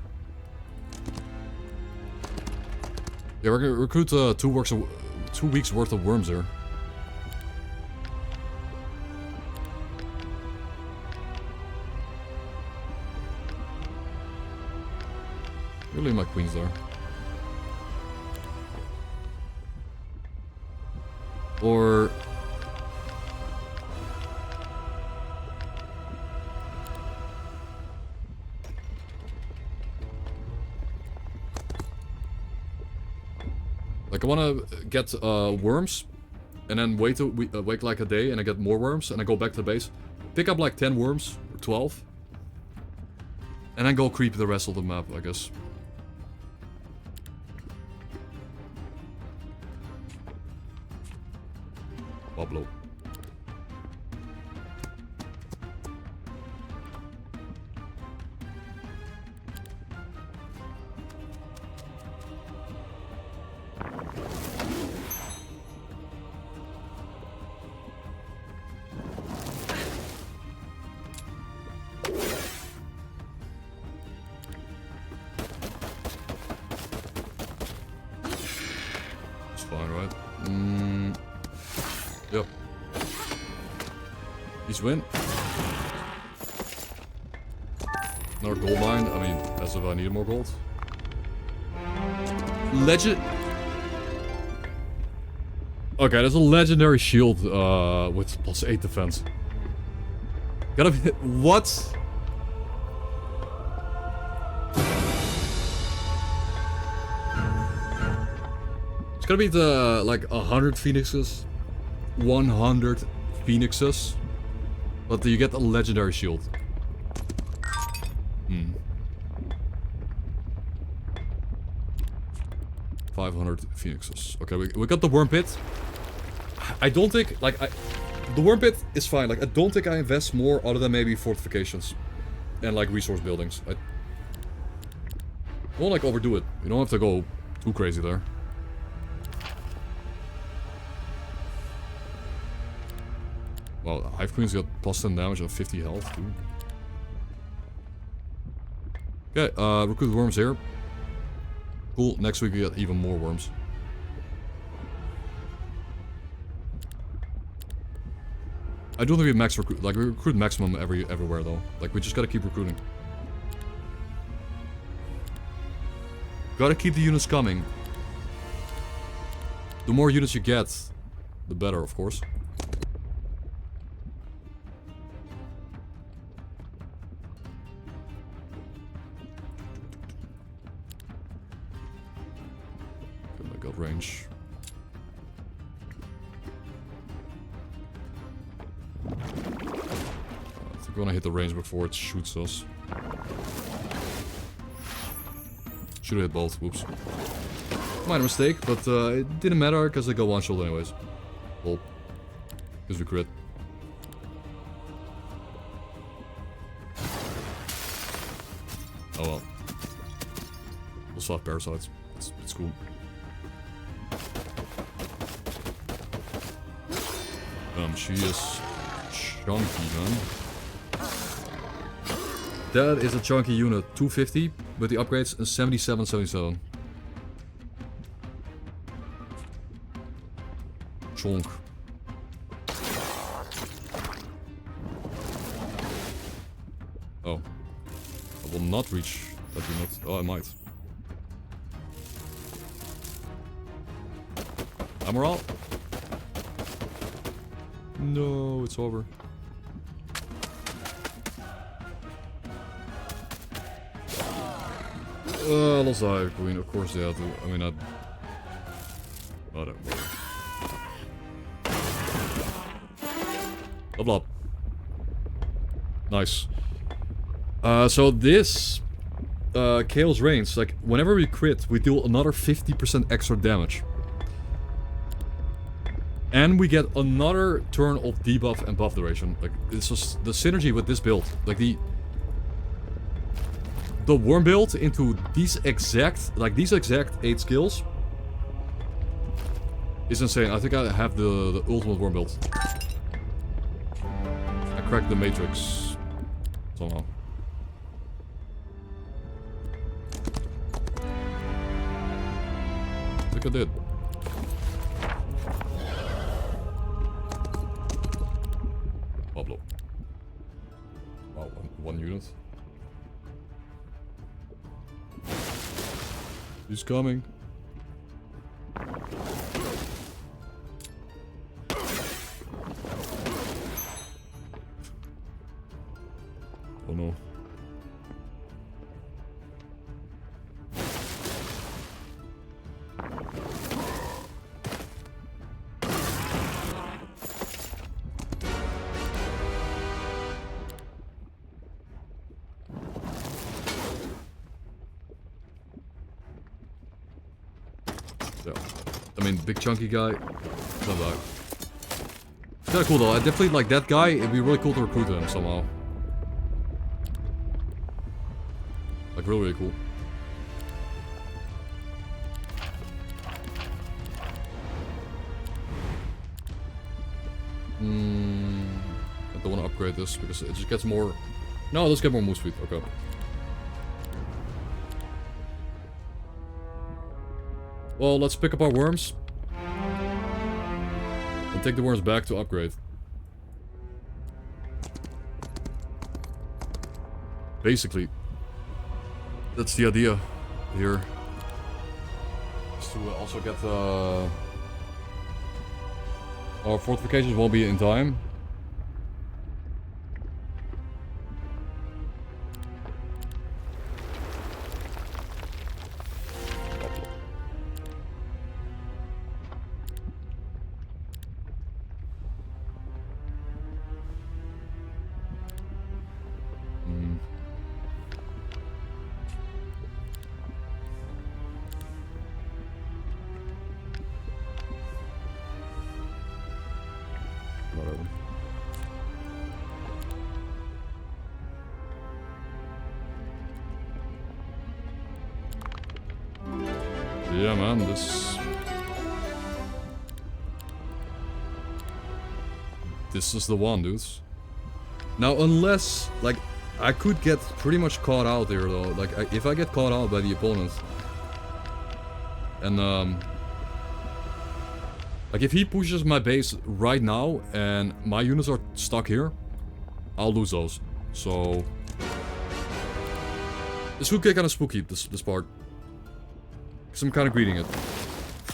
Yeah, we're gonna recruit 2 weeks worth of worms here. Really, my queen's there. Or... like, I wanna get worms, and then wait like a day, and I get more worms, and I go back to the base. Pick up like 10 worms, or 12. And then go creep the rest of the map, I guess. Pablo. It's fine, right? Yep. He's win. Another gold mine. I mean, as if I need more gold. Legend. Okay, there's a legendary shield with +8 defense. Gotta be. What? It's gonna be the like 100 phoenixes. 100 phoenixes. But you get a legendary shield. 500 phoenixes. Okay, we got the worm pit. I don't think, like, the worm pit is fine. Like, I don't think I invest more other than maybe fortifications. And, like, resource buildings. I won't, like, overdo it. You don't have to go too crazy there. Well, Hive Queen's got +10 damage and 50 health, too. Okay, recruit worms here. Cool, next week we get even more worms. I don't think we max recruit, like, we recruit maximum everywhere, though. Like, we just gotta keep recruiting. Gotta keep the units coming. The more units you get, the better, of course. Range. I think we wanna hit the range before it shoots us. Should've hit both, whoops. Minor mistake, but it didn't matter because they go one shot anyways. Well, because we crit. Oh well. We'll swap parasites. It's cool. She is chunky, man. That is a chunky unit. 250 with the upgrades and 77. Chonk. Oh. I will not reach that unit. Oh, I might. Emerald? No, it's over. Lost the Hive Queen, of course they have to. I mean, I don't worry. Level up. Nice. So this Chaos Reigns, like whenever we crit, we deal another 50% extra damage. And we get another turn of debuff and buff duration. Like, it's just the synergy with this build. Like the worm build into these exact 8 skills is insane. I think I have the ultimate worm build. I cracked the matrix somehow. I think I did. Pablo. Wow, one unit. He's coming. Oh no. Yeah. I mean, big chunky guy. Not bad. It's kinda cool though. I definitely like that guy. It'd be really cool to recruit him somehow. Like, really, really cool. I don't want to upgrade this because it just gets more... No, let's get more move speed. Okay. Well, let's pick up our worms. And take the worms back to upgrade. Basically. That's the idea here. Is to also get our fortifications won't be in time. Yeah, man, this is the one, dudes. Now, unless, like, I could get pretty much caught out here, though. Like, if I get caught out by the opponent, and, like, if he pushes my base right now, and my units are stuck here, I'll lose those. So, this would get kind of spooky, this part. Because I'm kind of greeting it.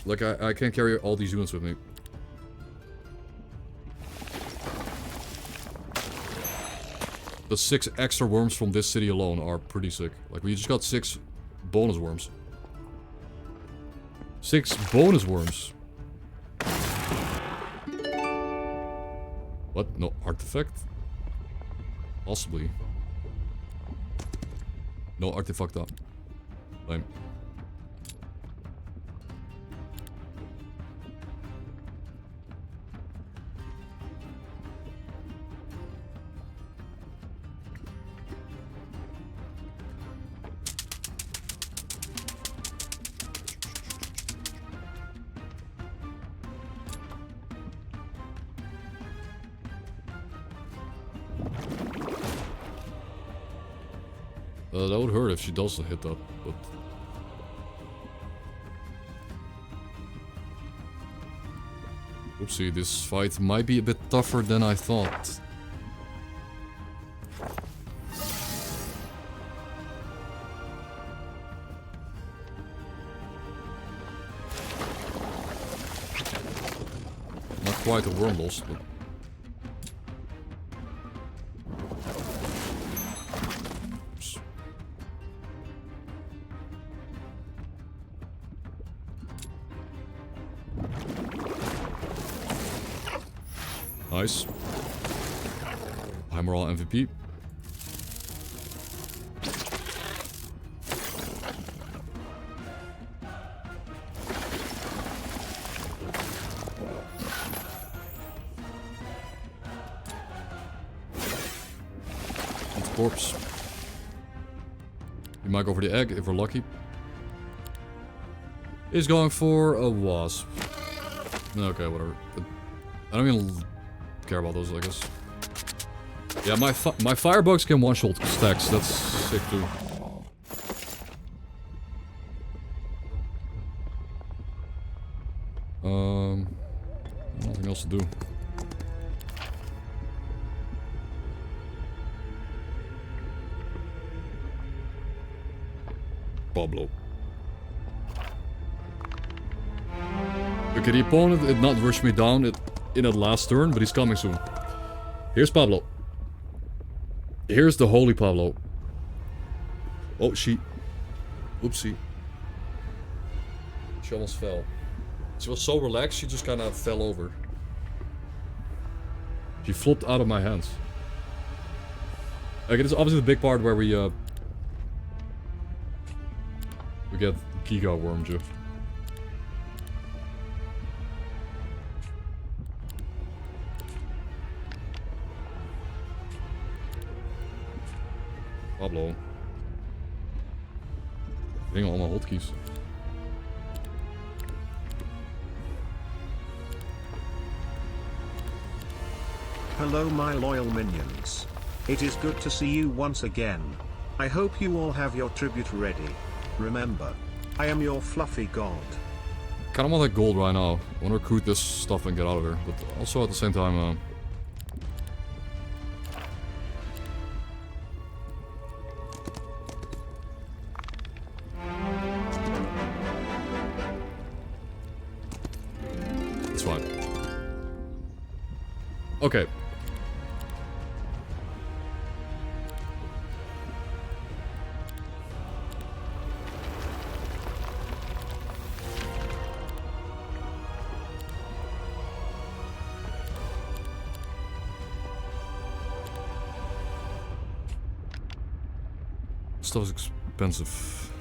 Like, I can't carry all these units with me. The 6 extra worms from this city alone are pretty sick. Like, we just got 6 bonus worms. 6 bonus worms. What? No artifact? Possibly. No artifact up. Lame. That would hurt if she does hit that, but... Oopsie, this fight might be a bit tougher than I thought. Not quite a worm loss, but... Nice. High morale MVP. It's a corpse. We might go for the egg if we're lucky. He's going for a wasp. Okay, whatever. But I don't even care about those, I guess. Yeah, my firebugs can one-shot stacks. That's sick too. Nothing else to do. Pablo. Okay, the opponent did not rush me down in that last turn, but he's coming soon. Here's Pablo. Here's the holy Pablo. Oh, she... Oopsie. She almost fell. She was so relaxed, she just kind of fell over. She flopped out of my hands. Okay, this is obviously the big part where we get Giga Wormju. Pablo. Hitting all my hotkeys. Hello my loyal minions. It is good to see you once again. I hope you all have your tribute ready. Remember, I am your fluffy god. Kinda want that gold right now. I wanna recruit this stuff and get out of here. But also at the same time, it's fine. Okay. Stuff is expensive.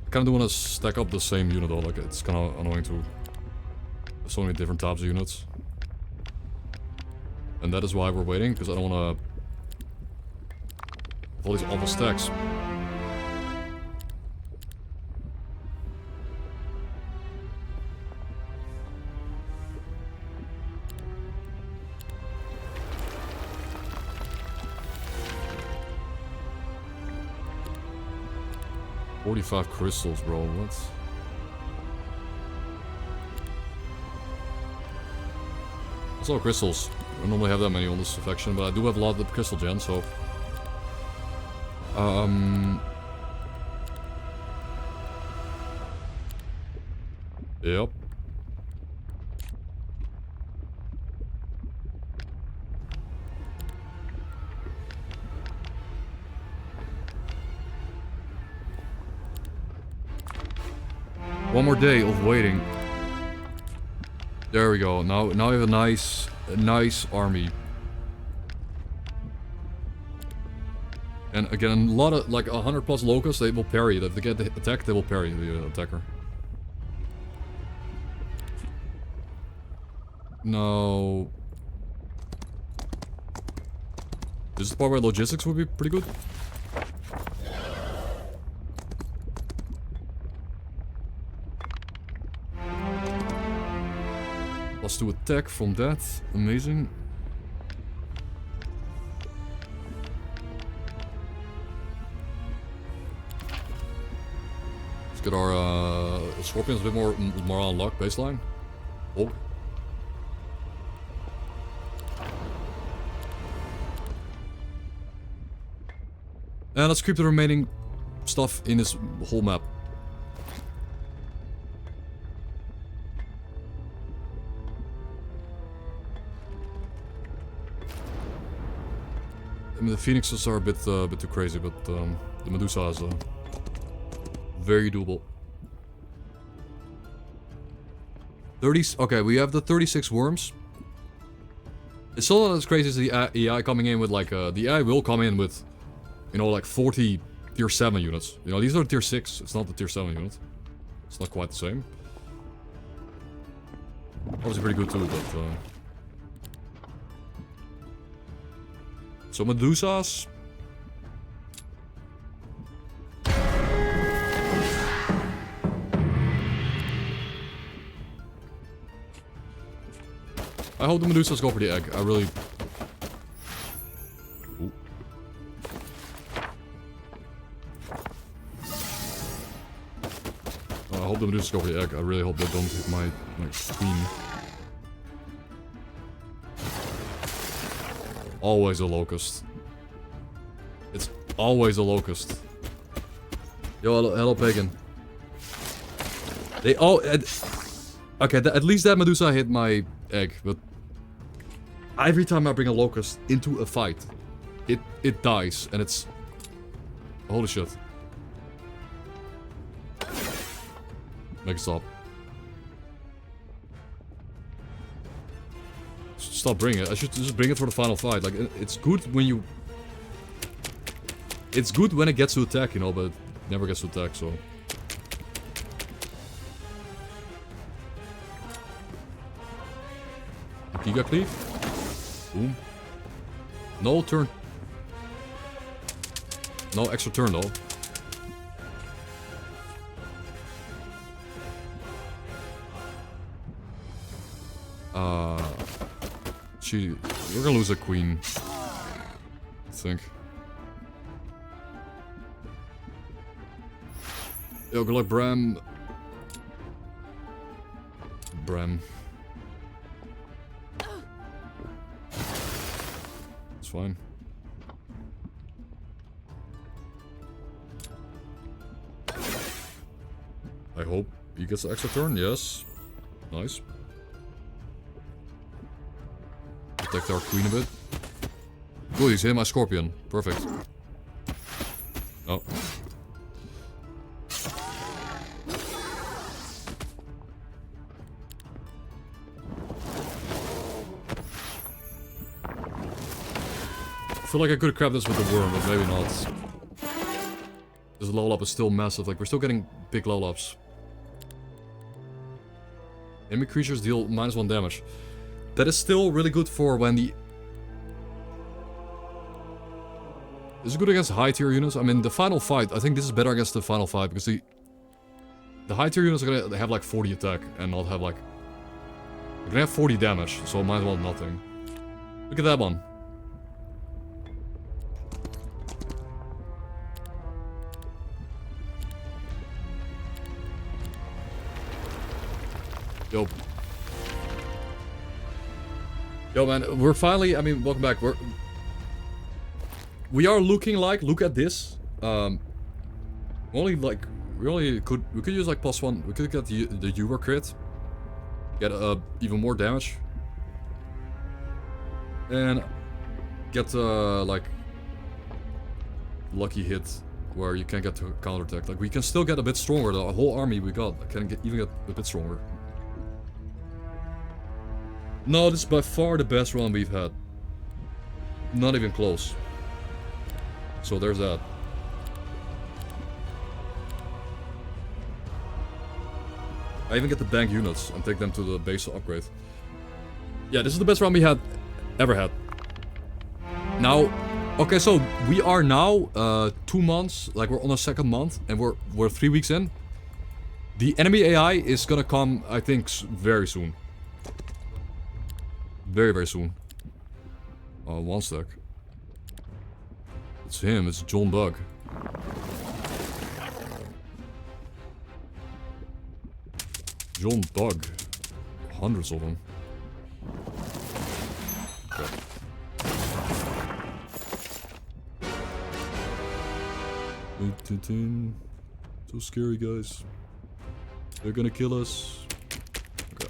I kinda do wanna stack up the same unit though, like it's kinda annoying to have so many different types of units. And that is why we're waiting, because I don't wanna have all these awful stacks. $45 crystals, bro. What? Also crystals. I don't normally have that many on this faction, but I do have a lot of the crystal gen, so... Yep. One more day of waiting. There we go. Now we have a nice army. And again, a lot of, like 100 plus locusts, they will parry. If they get the attack, they will parry the attacker. No. This is the part where logistics would be pretty good. +2 attack from that. Amazing. Let's get our scorpions a bit more morale and luck baseline. Oh. And let's keep the remaining stuff in this whole map. I mean, the phoenixes are a bit too crazy, but the Medusa is very doable. 30. Okay, we have the 36 worms. It's still not as crazy as the AI coming in with like, the AI will come in with, you know, like 40 tier 7 units. You know, these are tier 6, it's not the tier 7 unit. It's not quite the same. Obviously pretty good too, but... So Medusas... I hope the Medusas go for the egg. I really... Ooh. I hope the Medusas go for the egg. I really hope they don't hit my queen. Always a locust. It's always a locust. Yo, hello Pagan. They all... Okay, at least that Medusa hit my egg, but... Every time I bring a locust into a fight, it dies, and it's... Holy shit. Make it stop. Stop bringing it. I should just bring it for the final fight. Like, it's good when you... It's good when it gets to attack, you know, but it never gets to attack, so... Giga Cleave? Boom. No turn. No extra turn though. We're gonna lose a queen. I think. Yo, good luck, Bram. Bram. It's fine. I hope he gets the extra turn, yes. Nice. Protect our queen a bit. Good, he's hitting my scorpion. Perfect. Oh. I feel like I could have grabbed this with the worm, but maybe not. This level up is still massive, like we're still getting big level ups. Enemy creatures deal -1 damage. That is still really good for when the... This is good against high tier units. I mean, the final fight, I think this is better against the final fight, because the high tier units are gonna have like 40 attack and not have like... They're gonna have 40 damage, so might as well nothing. Look at that one. Yo. Yo, man, we're finally, I mean, welcome back. We are looking like, look at this. Only like, we could use like +1. We could get the Uber crit. Get even more damage. And get like lucky hit where you can get to counterattack. Like we can still get a bit stronger. The whole army we got can even get a bit stronger. No, this is by far the best run we've had. Not even close. So there's that. I even get the bank units and take them to the base to upgrade. Yeah, this is the best run we had ever had. Now, okay, so we are now 2 months, like we're on a second month, and we're 3 weeks in. The enemy AI is gonna come, I think, very soon. Very, very soon. 1 sec. It's him, it's John Bug. John Bug. Hundreds of them. Okay. So scary, guys. They're gonna kill us. Okay.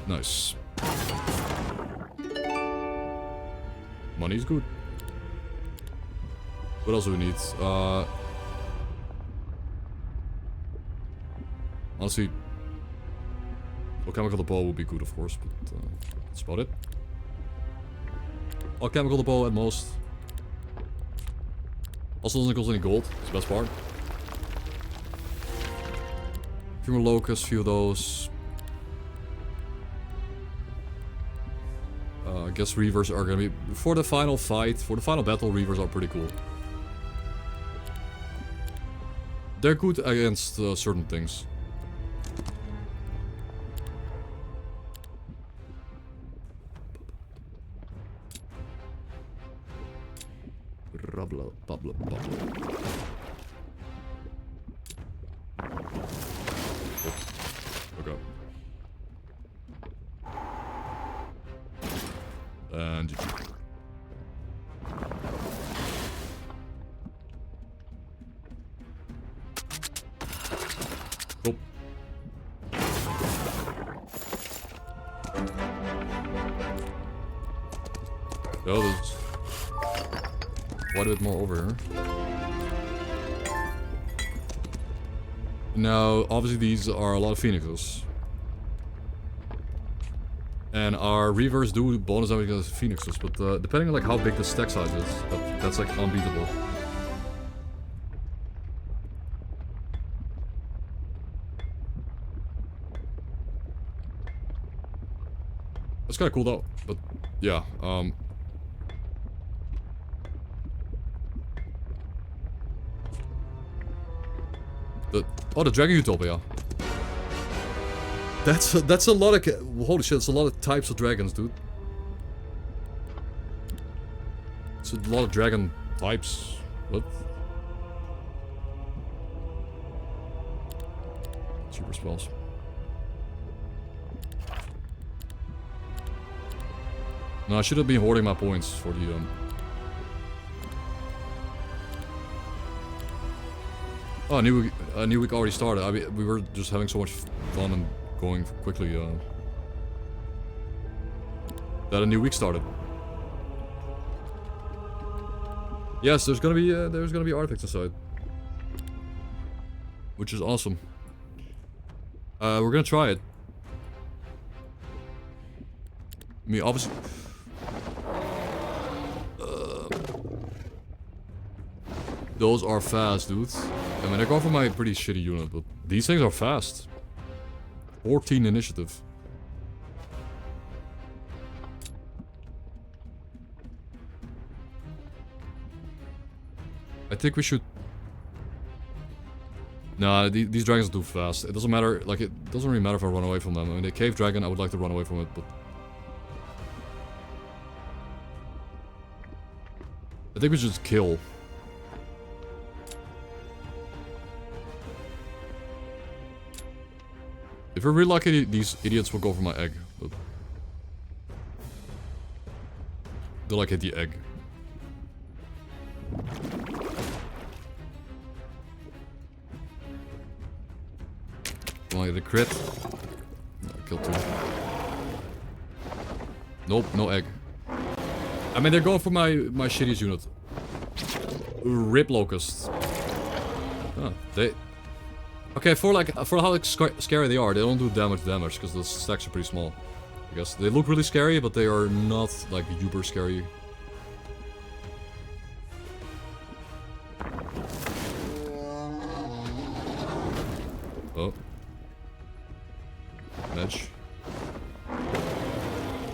Nice. Money's good. What else do we need? Honestly, alchemical bow would be good, of course, but that's about it. Alchemical bow at most. Also doesn't cost any gold, it's the best part. Few more locusts, few of those. I guess Reavers are gonna be... For the final fight, for the final battle, Reavers are pretty cool. They're good against certain things. Rabla, babla, babla. Okay. And GG. Cool. Oh, there's quite a bit more over here. Now, obviously these are a lot of phoenixes. And our Reavers do bonus damage against phoenixes, but depending on like how big the stack size is, that's like unbeatable. That's kinda cool though, but yeah, the Dragon Utopia. That's a lot of holy shit, it's a lot of types of dragons, dude. It's a lot of dragon types. What? Super spells. No, I should have been hoarding my points for the Oh, a new week already started. I mean, we were just having so much fun and going quickly. That a new week started. Yes, there's gonna be artifacts inside, which is awesome. We're gonna try it. I mean, obviously. Those are fast, dudes. I mean, they're going for my pretty shitty unit, but these things are fast. 14 initiative. I think we should... Nah, these dragons do fast. It doesn't matter, like, it doesn't really matter if I run away from them. I mean, the cave dragon, I would like to run away from it, but... I think we should just kill. If we're really lucky, these idiots will go for my egg. But they'll like hit the egg. Can I get a crit? No, kill 2. Nope, no egg. I mean, they're going for my shittiest unit. Rip Locust. Ah, they... Okay, for how like, scary they are, they don't do damage because the stacks are pretty small. I guess they look really scary, but they are not like uber scary. Oh, edge.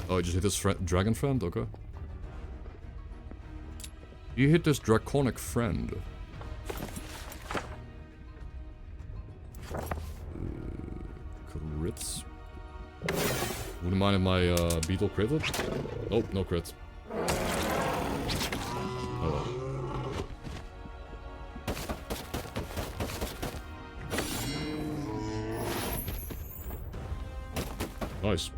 Oh, I just hit this dragon friend. Okay. You hit this draconic friend. Crits. Wouldn't mind if my beetle critted. Nope, no crit. Oh well. Nice.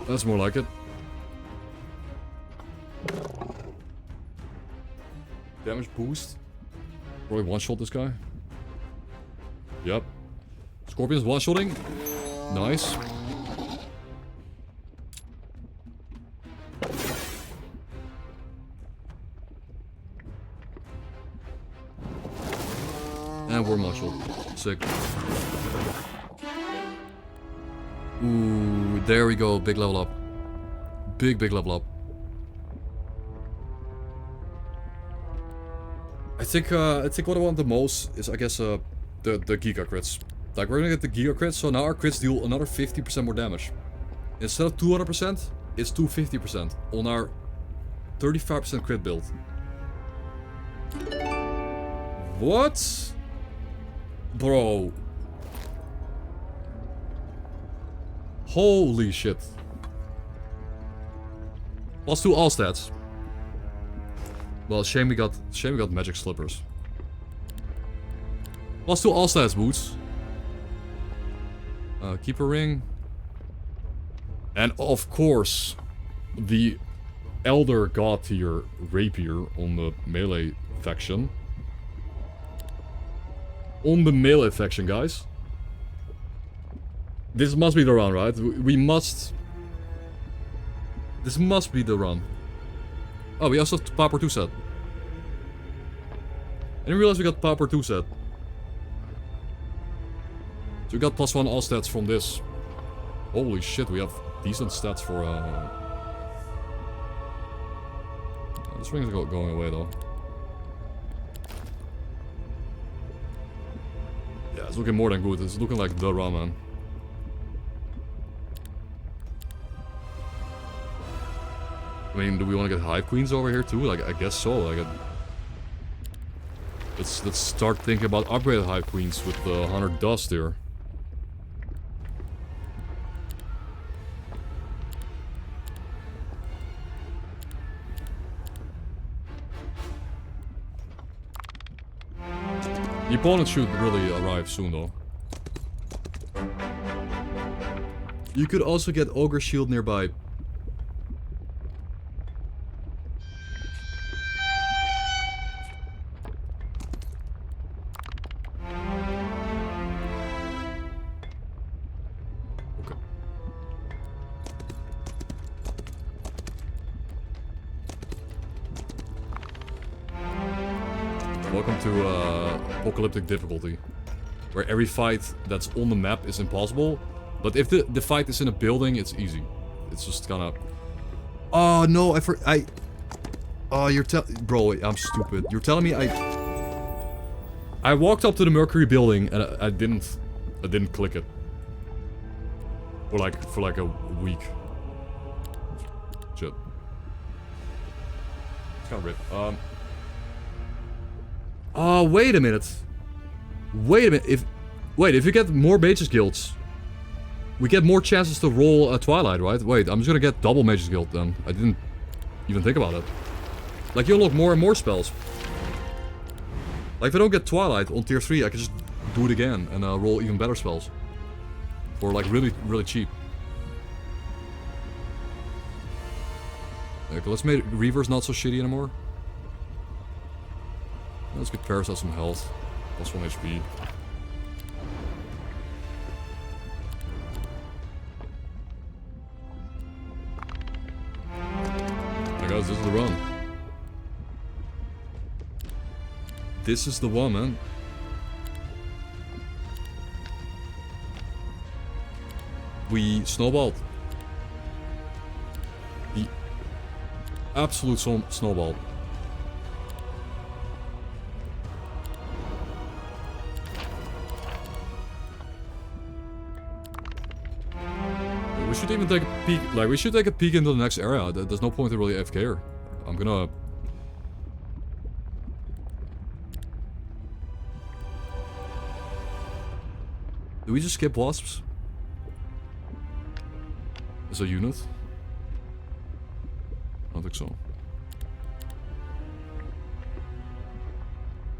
That's more like it. Damage boost. Probably one-shot this guy. Yep. Scorpion's one-shotting. Nice. And Waurmos shield. Sick. Ooh, there we go. Big level up. Big level up. I think what I want the most is, I guess, the Giga crits. Like, we're gonna get the Giga crits, so now our crits deal another 50% more damage. Instead of 200%, it's 250% on our 35% crit build. What? Bro. Holy shit. +2 all stats. Well, shame we got magic slippers. +2 all stats boots. Keeper ring. And of course, the Elder God tier rapier on the melee faction. On the melee faction, guys. This must be the run, right? We must... This must be the run. Oh, we also have Pauper 2 set. I didn't realize we got Pauper 2 set. So we got +1 all stats from this. Holy shit, we have decent stats for... This ring is going away though. Yeah, it's looking more than good. It's looking like the run, man. I mean, do we want to get Hive Queens over here too? Like, I guess so. Like, let's start thinking about upgraded Hive Queens with the 100 dust here. The opponent should really arrive soon though. You could also get Ogre Shield nearby. Welcome to Apocalyptic difficulty, where every fight that's on the map is impossible, but if the fight is in a building, it's easy. It's just kind of... Oh no, Oh, bro, I'm stupid. You're telling me I walked up to the Mercury building and I didn't click it for like a week. Shit. It's kind of rip. Oh, wait a minute. Wait a minute. If you get more Mages Guilds, we get more chances to roll a Twilight, right? Wait, I'm just gonna get double Mages Guild then. I didn't even think about it. Like, you unlock more and more spells. Like, if I don't get Twilight on tier 3, I can just do it again and roll even better spells. For like really, really cheap. Okay, let's make Reavers not so shitty anymore. Let's get Parasite some health. Plus 1 HP. Hey guys, this is the run. This is the one, man. We snowballed. The absolute snowball. We should even take a peek, like, we should take a peek into the next area. There's no point to really AFK here. I'm gonna... Do we just skip wasps? As a unit? I don't think so.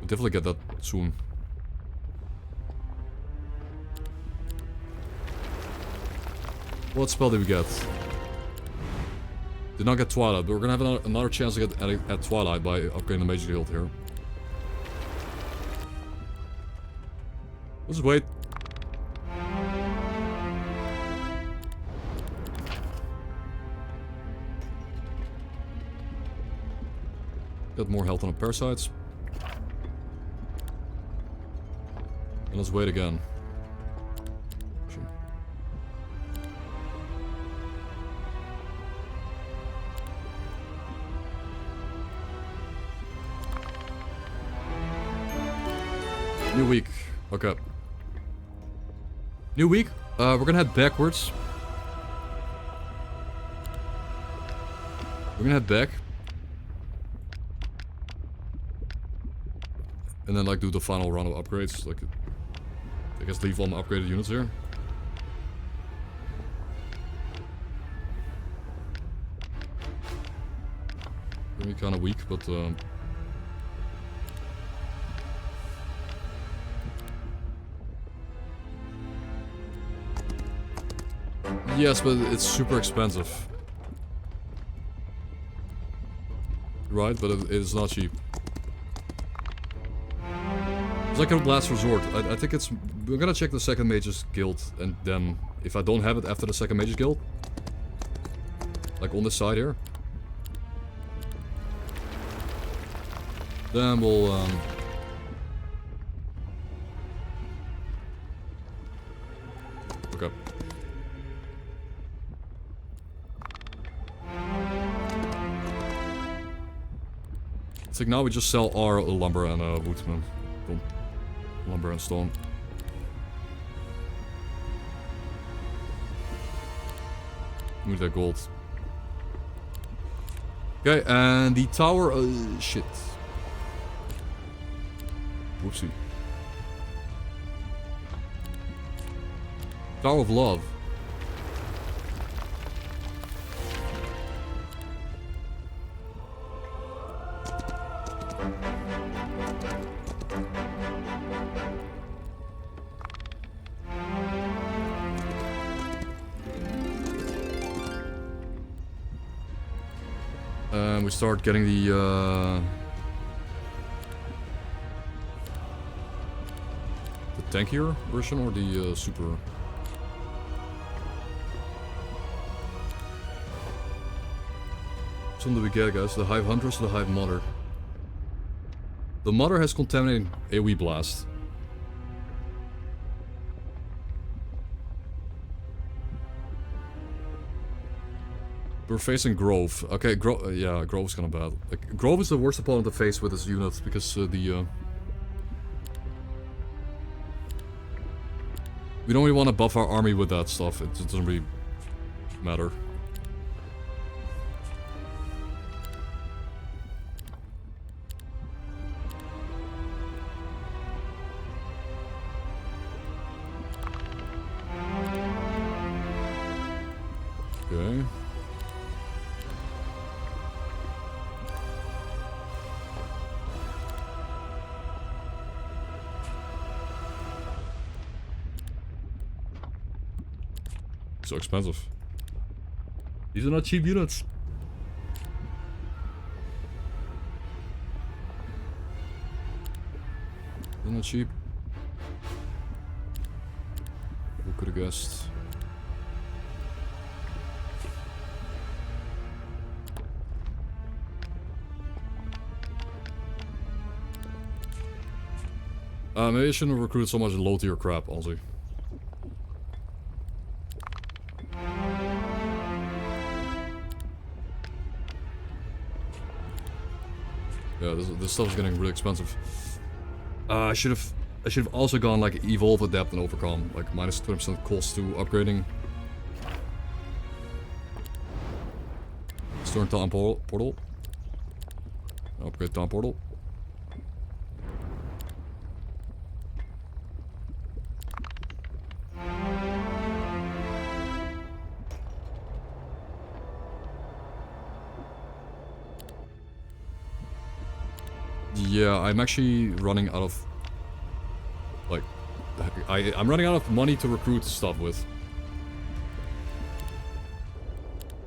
We'll definitely get that soon. What spell did we get? Did not get Twilight, but we're gonna have another chance to get at Twilight by upgrading the Mages Guild here. Let's wait. Got more health on the parasites. And let's wait again. Sure. New week. Okay. New week. We're gonna head backwards. We're gonna head back. And then like do the final round of upgrades. Like, I guess leave all my upgraded units here. Gonna be kinda weak, but yes, but it's super expensive. Right, but it is not cheap. It's like a last resort. I think it's... We're gonna check the second Mage's Guild, and then if I don't have it after the second Mage's Guild, like on this side here, then we'll okay. It's like now we just sell our lumber and wood, man. Boom. Lumber and stone. Move that gold. Okay, and the tower, shit. Whoopsie. Tower of Love. We start getting the tankier version or the super. Which one do we get, guys? The Hive Huntress or the Hive Mother? The Mother has contaminating AoE blast. We're facing Grove. Okay, yeah, Grove's kinda bad. Like, Grove is the worst opponent to face with this unit because we don't really want to buff our army with that stuff. It doesn't really matter. Okay. So expensive. These are not cheap units. They're not cheap. Who could have guessed? Maybe I shouldn't have recruited so much low tier crap, honestly. Yeah, this stuff is getting really expensive. I should have also gone like Evolve, Adapt, and Overcome, like minus 20% cost to upgrading. Storm Town Portal. Upgrade Town Portal. Yeah, I'm actually running out of, like, I'm running out of money to recruit stuff with.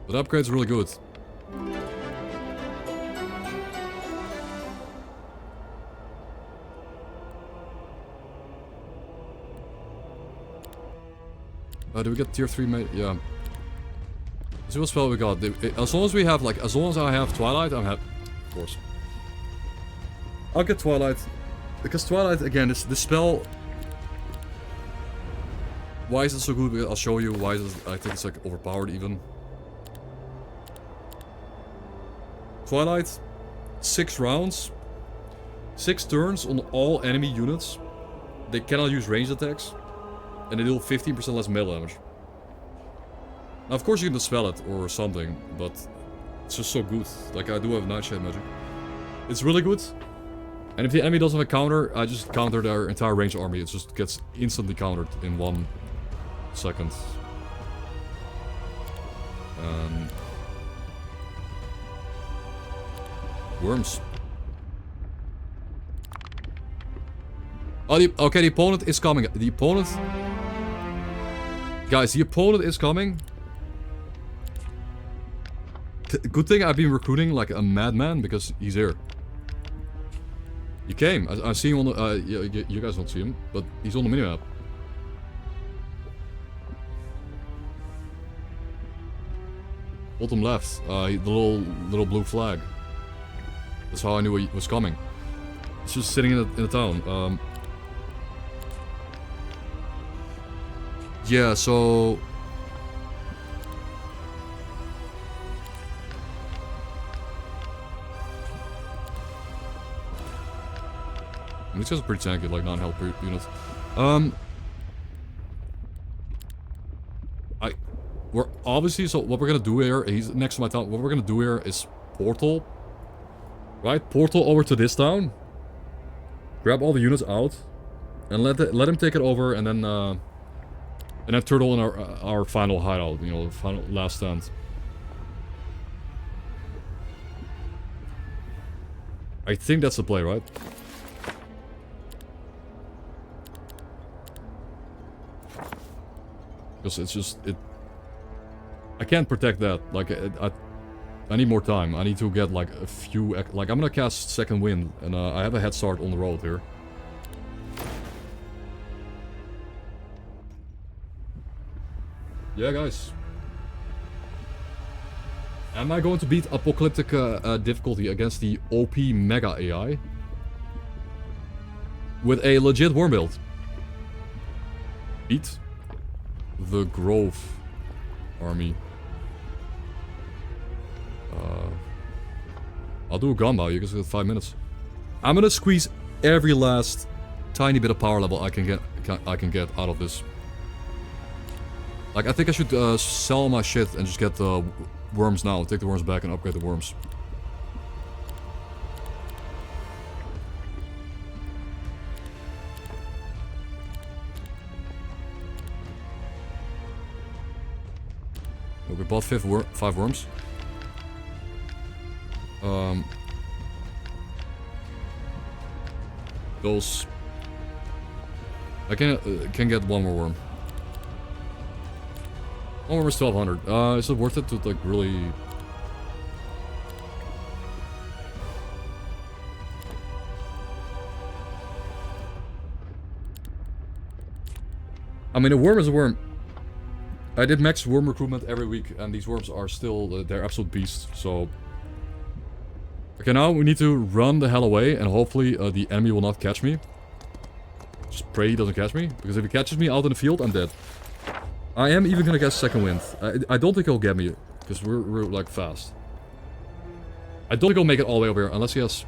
But the upgrade's really good. Do we get tier 3 mate? Yeah. Let's see what spell we got. As long as we have, like, as long as I have Twilight, I'm happy. Of course. I'll get Twilight. Because Twilight, again, this spell Why is it so good? I'll show you why I think it's like overpowered even. Twilight, 6 rounds, 6 turns on all enemy units. They cannot use ranged attacks, and they deal 15% less melee damage. Now, of course you can dispel it or something, but it's just so good. Like, I do have Nightshade magic. It's really good. And if the enemy doesn't have a counter, I just counter their entire ranged army. It just gets instantly countered in 1 second. Worms. Oh, okay, the opponent is coming. The opponent... Guys, the opponent is coming. Good thing I've been recruiting like a madman, because he's here. He came. I see him on the... you guys don't see him, but he's on the minimap. Bottom left. The little blue flag. That's how I knew he was coming. It's just sitting in the town. Yeah, so... These guys are pretty tanky, like 9 health per unit. We're obviously, so what we're gonna do here, he's next to my town, what we're gonna do here is portal. Right? Portal over to this town. Grab all the units out. And let him take it over, and then turtle in our final hideout, you know, the final last stand. I think that's the play, right? Because it's just, I can't protect that. Like, I need more time. I need to get like a few, like I'm gonna cast Second Wind, and I have a head start on the road here. Yeah, guys. Am I going to beat Apocalyptic difficulty against the OP Mega AI? With a legit worm build? Beat the Grove army. I'll do a gunbow, you guys got 5 minutes. I'm gonna squeeze every last tiny bit of power level I can get out of this. Like, I think I should sell my shit and just get the worms now. Take the worms back and upgrade the worms. We bought 5 worms. Those... I can get 1 more worm. 1 worm is 1200. Is it worth it to, like, really... I mean, a worm is a worm. I did max worm recruitment every week, and these worms are still, they're absolute beasts, so... Okay, now we need to run the hell away, and hopefully the enemy will not catch me. Just pray he doesn't catch me, because if he catches me out in the field, I'm dead. I am even gonna get Second Wind. I don't think he'll get me, because we're like fast. I don't think he'll make it all the way over here, unless he has...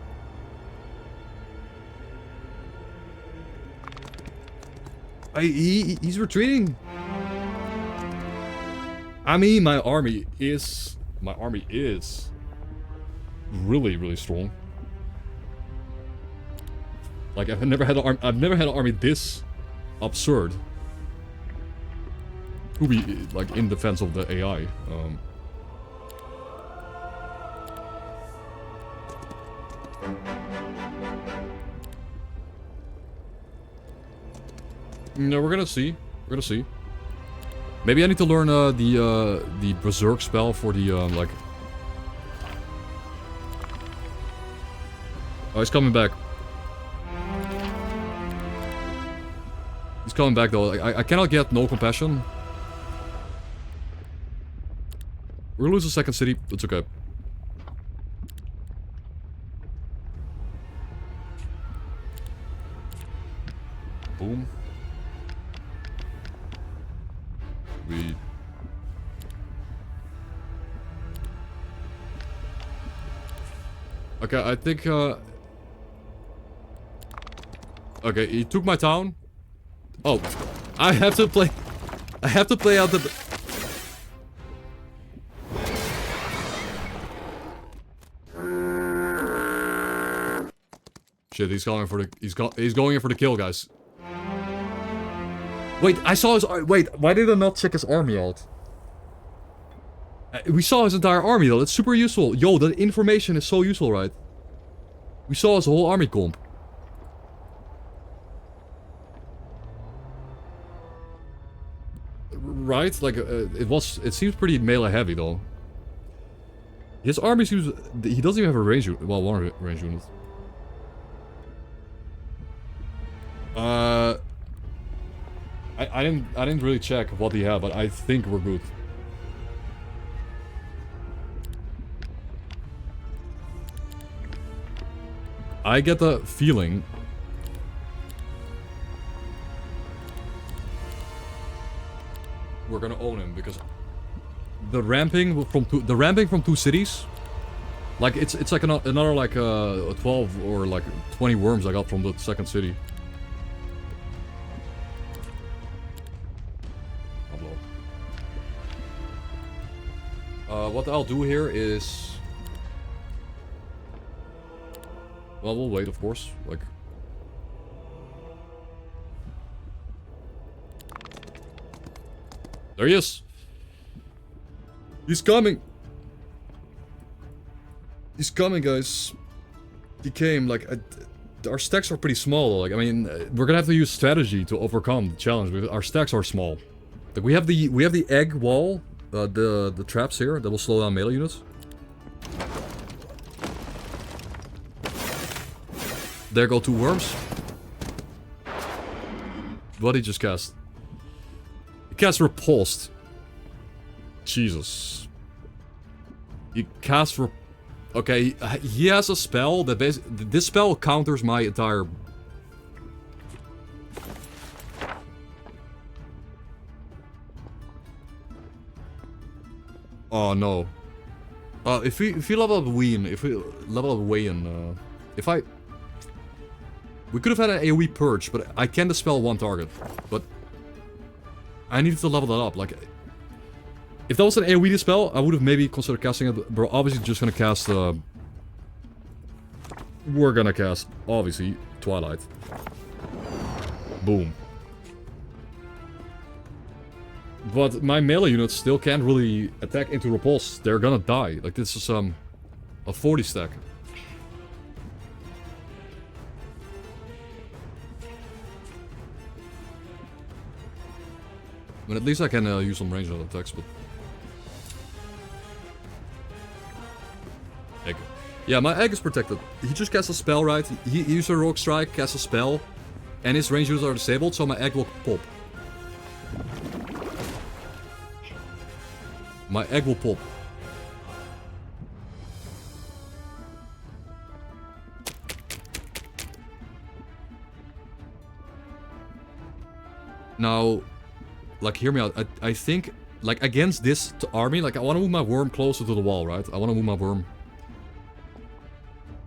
He's retreating! I mean, my army is really, really strong. Like, I've never had an army this absurd. To be, like, in defense of the AI. No, we're gonna see. We're gonna see. Maybe I need to learn the Berserk spell for the like. Oh, he's coming back. He's coming back though. I cannot get no compassion. We're gonna lose the second city. It's okay. Boom. Sweet. Okay, I think, okay, he took my town. Oh, I have to play out the... Shit, he's going for the... He's going in for the kill, guys. Wait, I saw his... Wait, why did I not check his army out? We saw his entire army, though. That's super useful. Yo, that information is so useful, right? We saw his whole army comp. Right? Like, it seems pretty melee heavy, though. His army seems... He doesn't even have a range unit. Well, one range unit. I didn't really check what he had, but I think we're good. I get the feeling we're gonna own him because the ramping from two cities, like it's like another like 12 or like 20 worms I got from the second city. What I'll do here is... Well, we'll wait, of course. Like... There he is! He's coming! He's coming, guys. He came, like... our stacks are pretty small, though. Like, I mean, we're gonna have to use strategy to overcome the challenge, because our stacks are small. Like, we have the egg wall... the traps here that will slow down melee units. There go two worms. What did he just cast? He cast Repulsed. Jesus. He cast Okay, he has a spell that basically... This spell counters my entire... Oh no. If we level up Wayne, we could have had an AoE purge, but I can dispel one target. But I needed to level that up. Like, if that was an AoE dispel, I would have maybe considered casting it. But we're obviously just gonna cast. We're gonna cast obviously Twilight. Boom. But my melee units still can't really attack into repulse. They're gonna die. Like, this is a 40 stack. But at least I can use some ranged attacks, but... Egg. Yeah, my egg is protected. He just casts a spell, right? He used a rogue strike, casts a spell, and his range units are disabled, so my egg will pop. My egg will pop. Now, like, hear me out. I think, like, against this army, like, I want to move my worm closer to the wall, right? I want to move my worm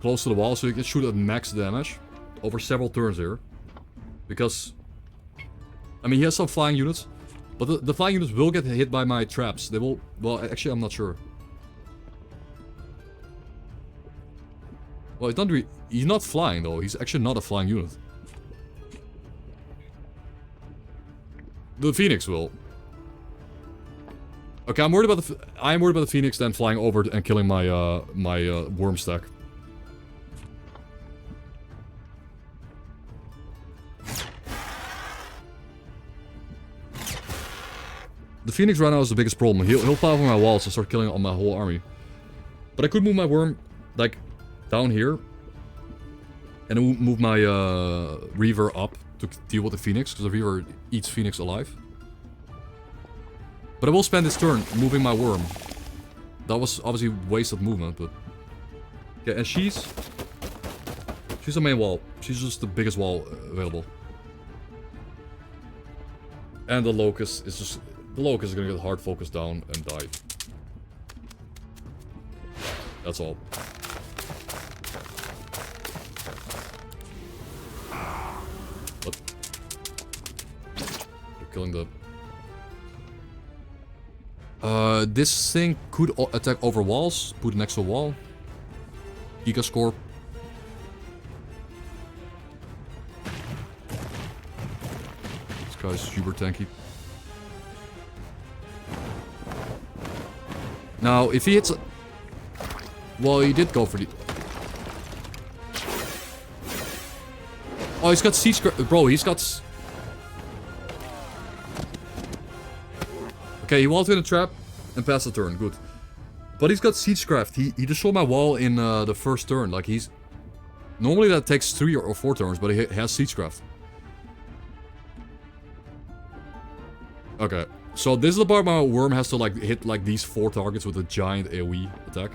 close to the wall so you can shoot at max damage over several turns here. Because, I mean, he has some flying units. But the flying units will get hit by my traps. They will... Well, actually, I'm not sure. Well, he's not flying, though. He's actually not a flying unit. The Phoenix will. Okay, I'm worried about the Phoenix then flying over and killing my worm stack. The Phoenix right now is the biggest problem. He'll fly over my walls and start killing on my whole army. But I could move my worm, like, down here. And then move my Reaver up to deal with the Phoenix, because the Reaver eats Phoenix alive. But I will spend this turn moving my worm. That was obviously wasted movement, but... Yeah, and she's the main wall. She's just the biggest wall available. And the Locust is just... The locust is gonna get hard focus down and die. That's all. What? They're killing the... this thing could attack over walls. Put it next to a wall. Giga score. This guy's super tanky. Now, if he hits... Well, he did go for the... Oh, he's got Siegecraft. Bro, he's got... Okay, he walled in a trap and passed the turn. Good. But he's got Siegecraft. He destroyed my wall in the first turn. Like, he's... Normally that takes 3 or 4 turns, but he has Siegecraft. Okay. So this is the part where my worm has to like hit like these 4 targets with a giant AoE attack.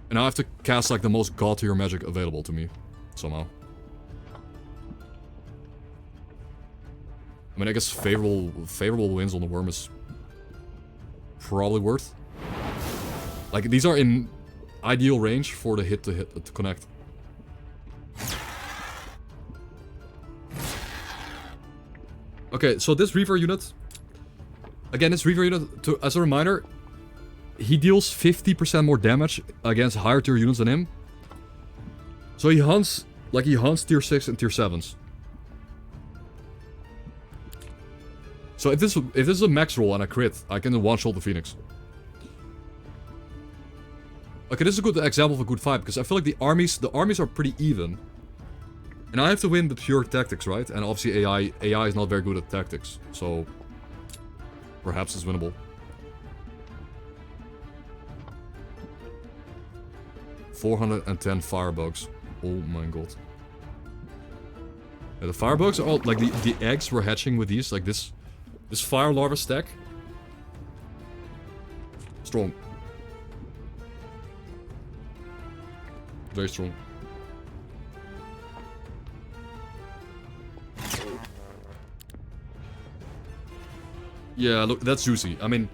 And I have to cast like the most god tier magic available to me. Somehow. I mean, I guess favorable wins on the worm is probably worth. Like, these are in ideal range for the hit to connect. Okay, so this Reaver unit... Again, this Reaver unit, as a reminder... He deals 50% more damage against higher tier units than him. So he hunts... Like, he hunts tier 6 and tier 7s. So if this is a max roll and I crit, I can one-shot the Phoenix. Okay, this is a good example of a good fight, because I feel like the armies are pretty even. And I have to win with pure tactics, right? And obviously AI is not very good at tactics, so perhaps it's winnable. $410 firebugs. Oh my god. Yeah, the firebugs are all like the eggs we're hatching with these, like this fire larva stack. Strong. Very strong. Yeah, look, that's juicy. I mean,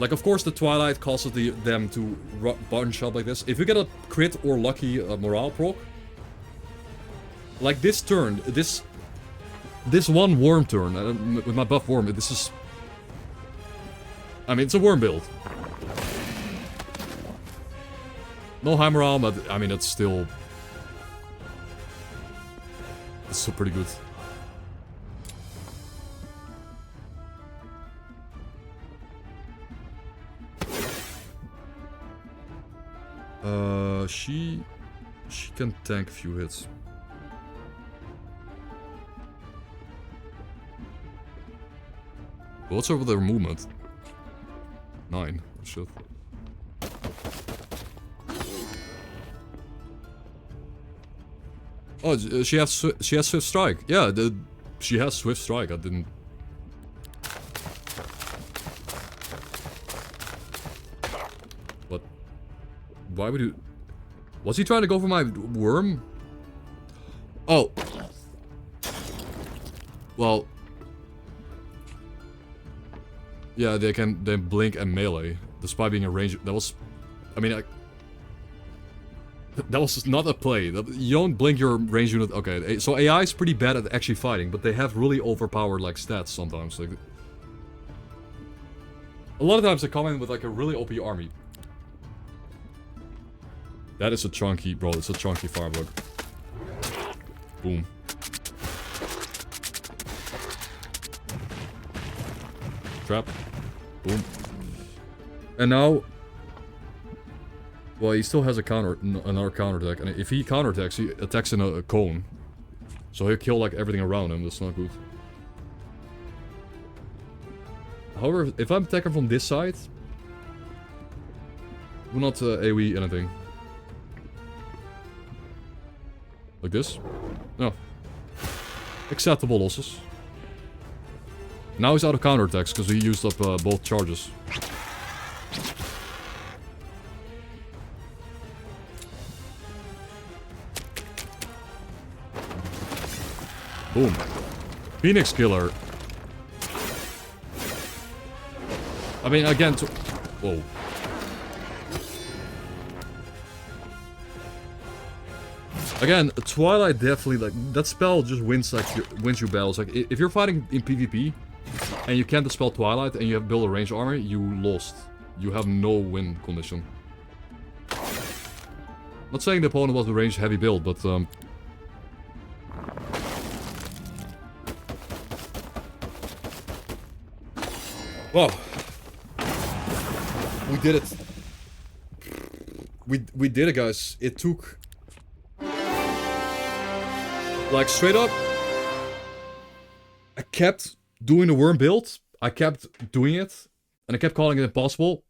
like, of course the Twilight causes them to bunch up like this. If you get a crit or lucky morale proc, like this turn, this one worm turn, with my buff worm, this is... I mean, it's a worm build. No high morale, but, I mean, it's still... It's still pretty good. She can tank a few hits. What's up with her movement? 9. Shit. Oh, she has Swift Strike. Yeah, she has Swift Strike. I didn't. What? Why would you? Was he trying to go for my worm? Oh. Well. Yeah, they blink and melee, despite being a range. That was, I mean, that was not a play. You don't blink your range unit. Okay, so AI is pretty bad at actually fighting, but they have really overpowered like stats sometimes. Like, a lot of times they come in with like a really OP army. That is a chunky, bro. It's a chunky firebug. Boom. Trap. Boom. And now... Well, he still has another counterattack. And if he counterattacks, he attacks in a cone. So he'll kill like everything around him. That's not good. However, if I'm attacking from this side... will not AoE anything. Like this? No. Acceptable losses. Now he's out of counterattacks because he used up both charges. Boom. Phoenix Killer. I mean, again, whoa. Again, Twilight definitely, like, that spell just wins, like, wins you battles. Like, if you're fighting in PvP, and you can't dispel Twilight, and you have built a range armor, you lost. You have no win condition. Not saying the opponent was a range heavy build, but, wow. We did it. We did it, guys. It took... Like, straight up, I kept doing the worm build. I kept doing it. And I kept calling it impossible.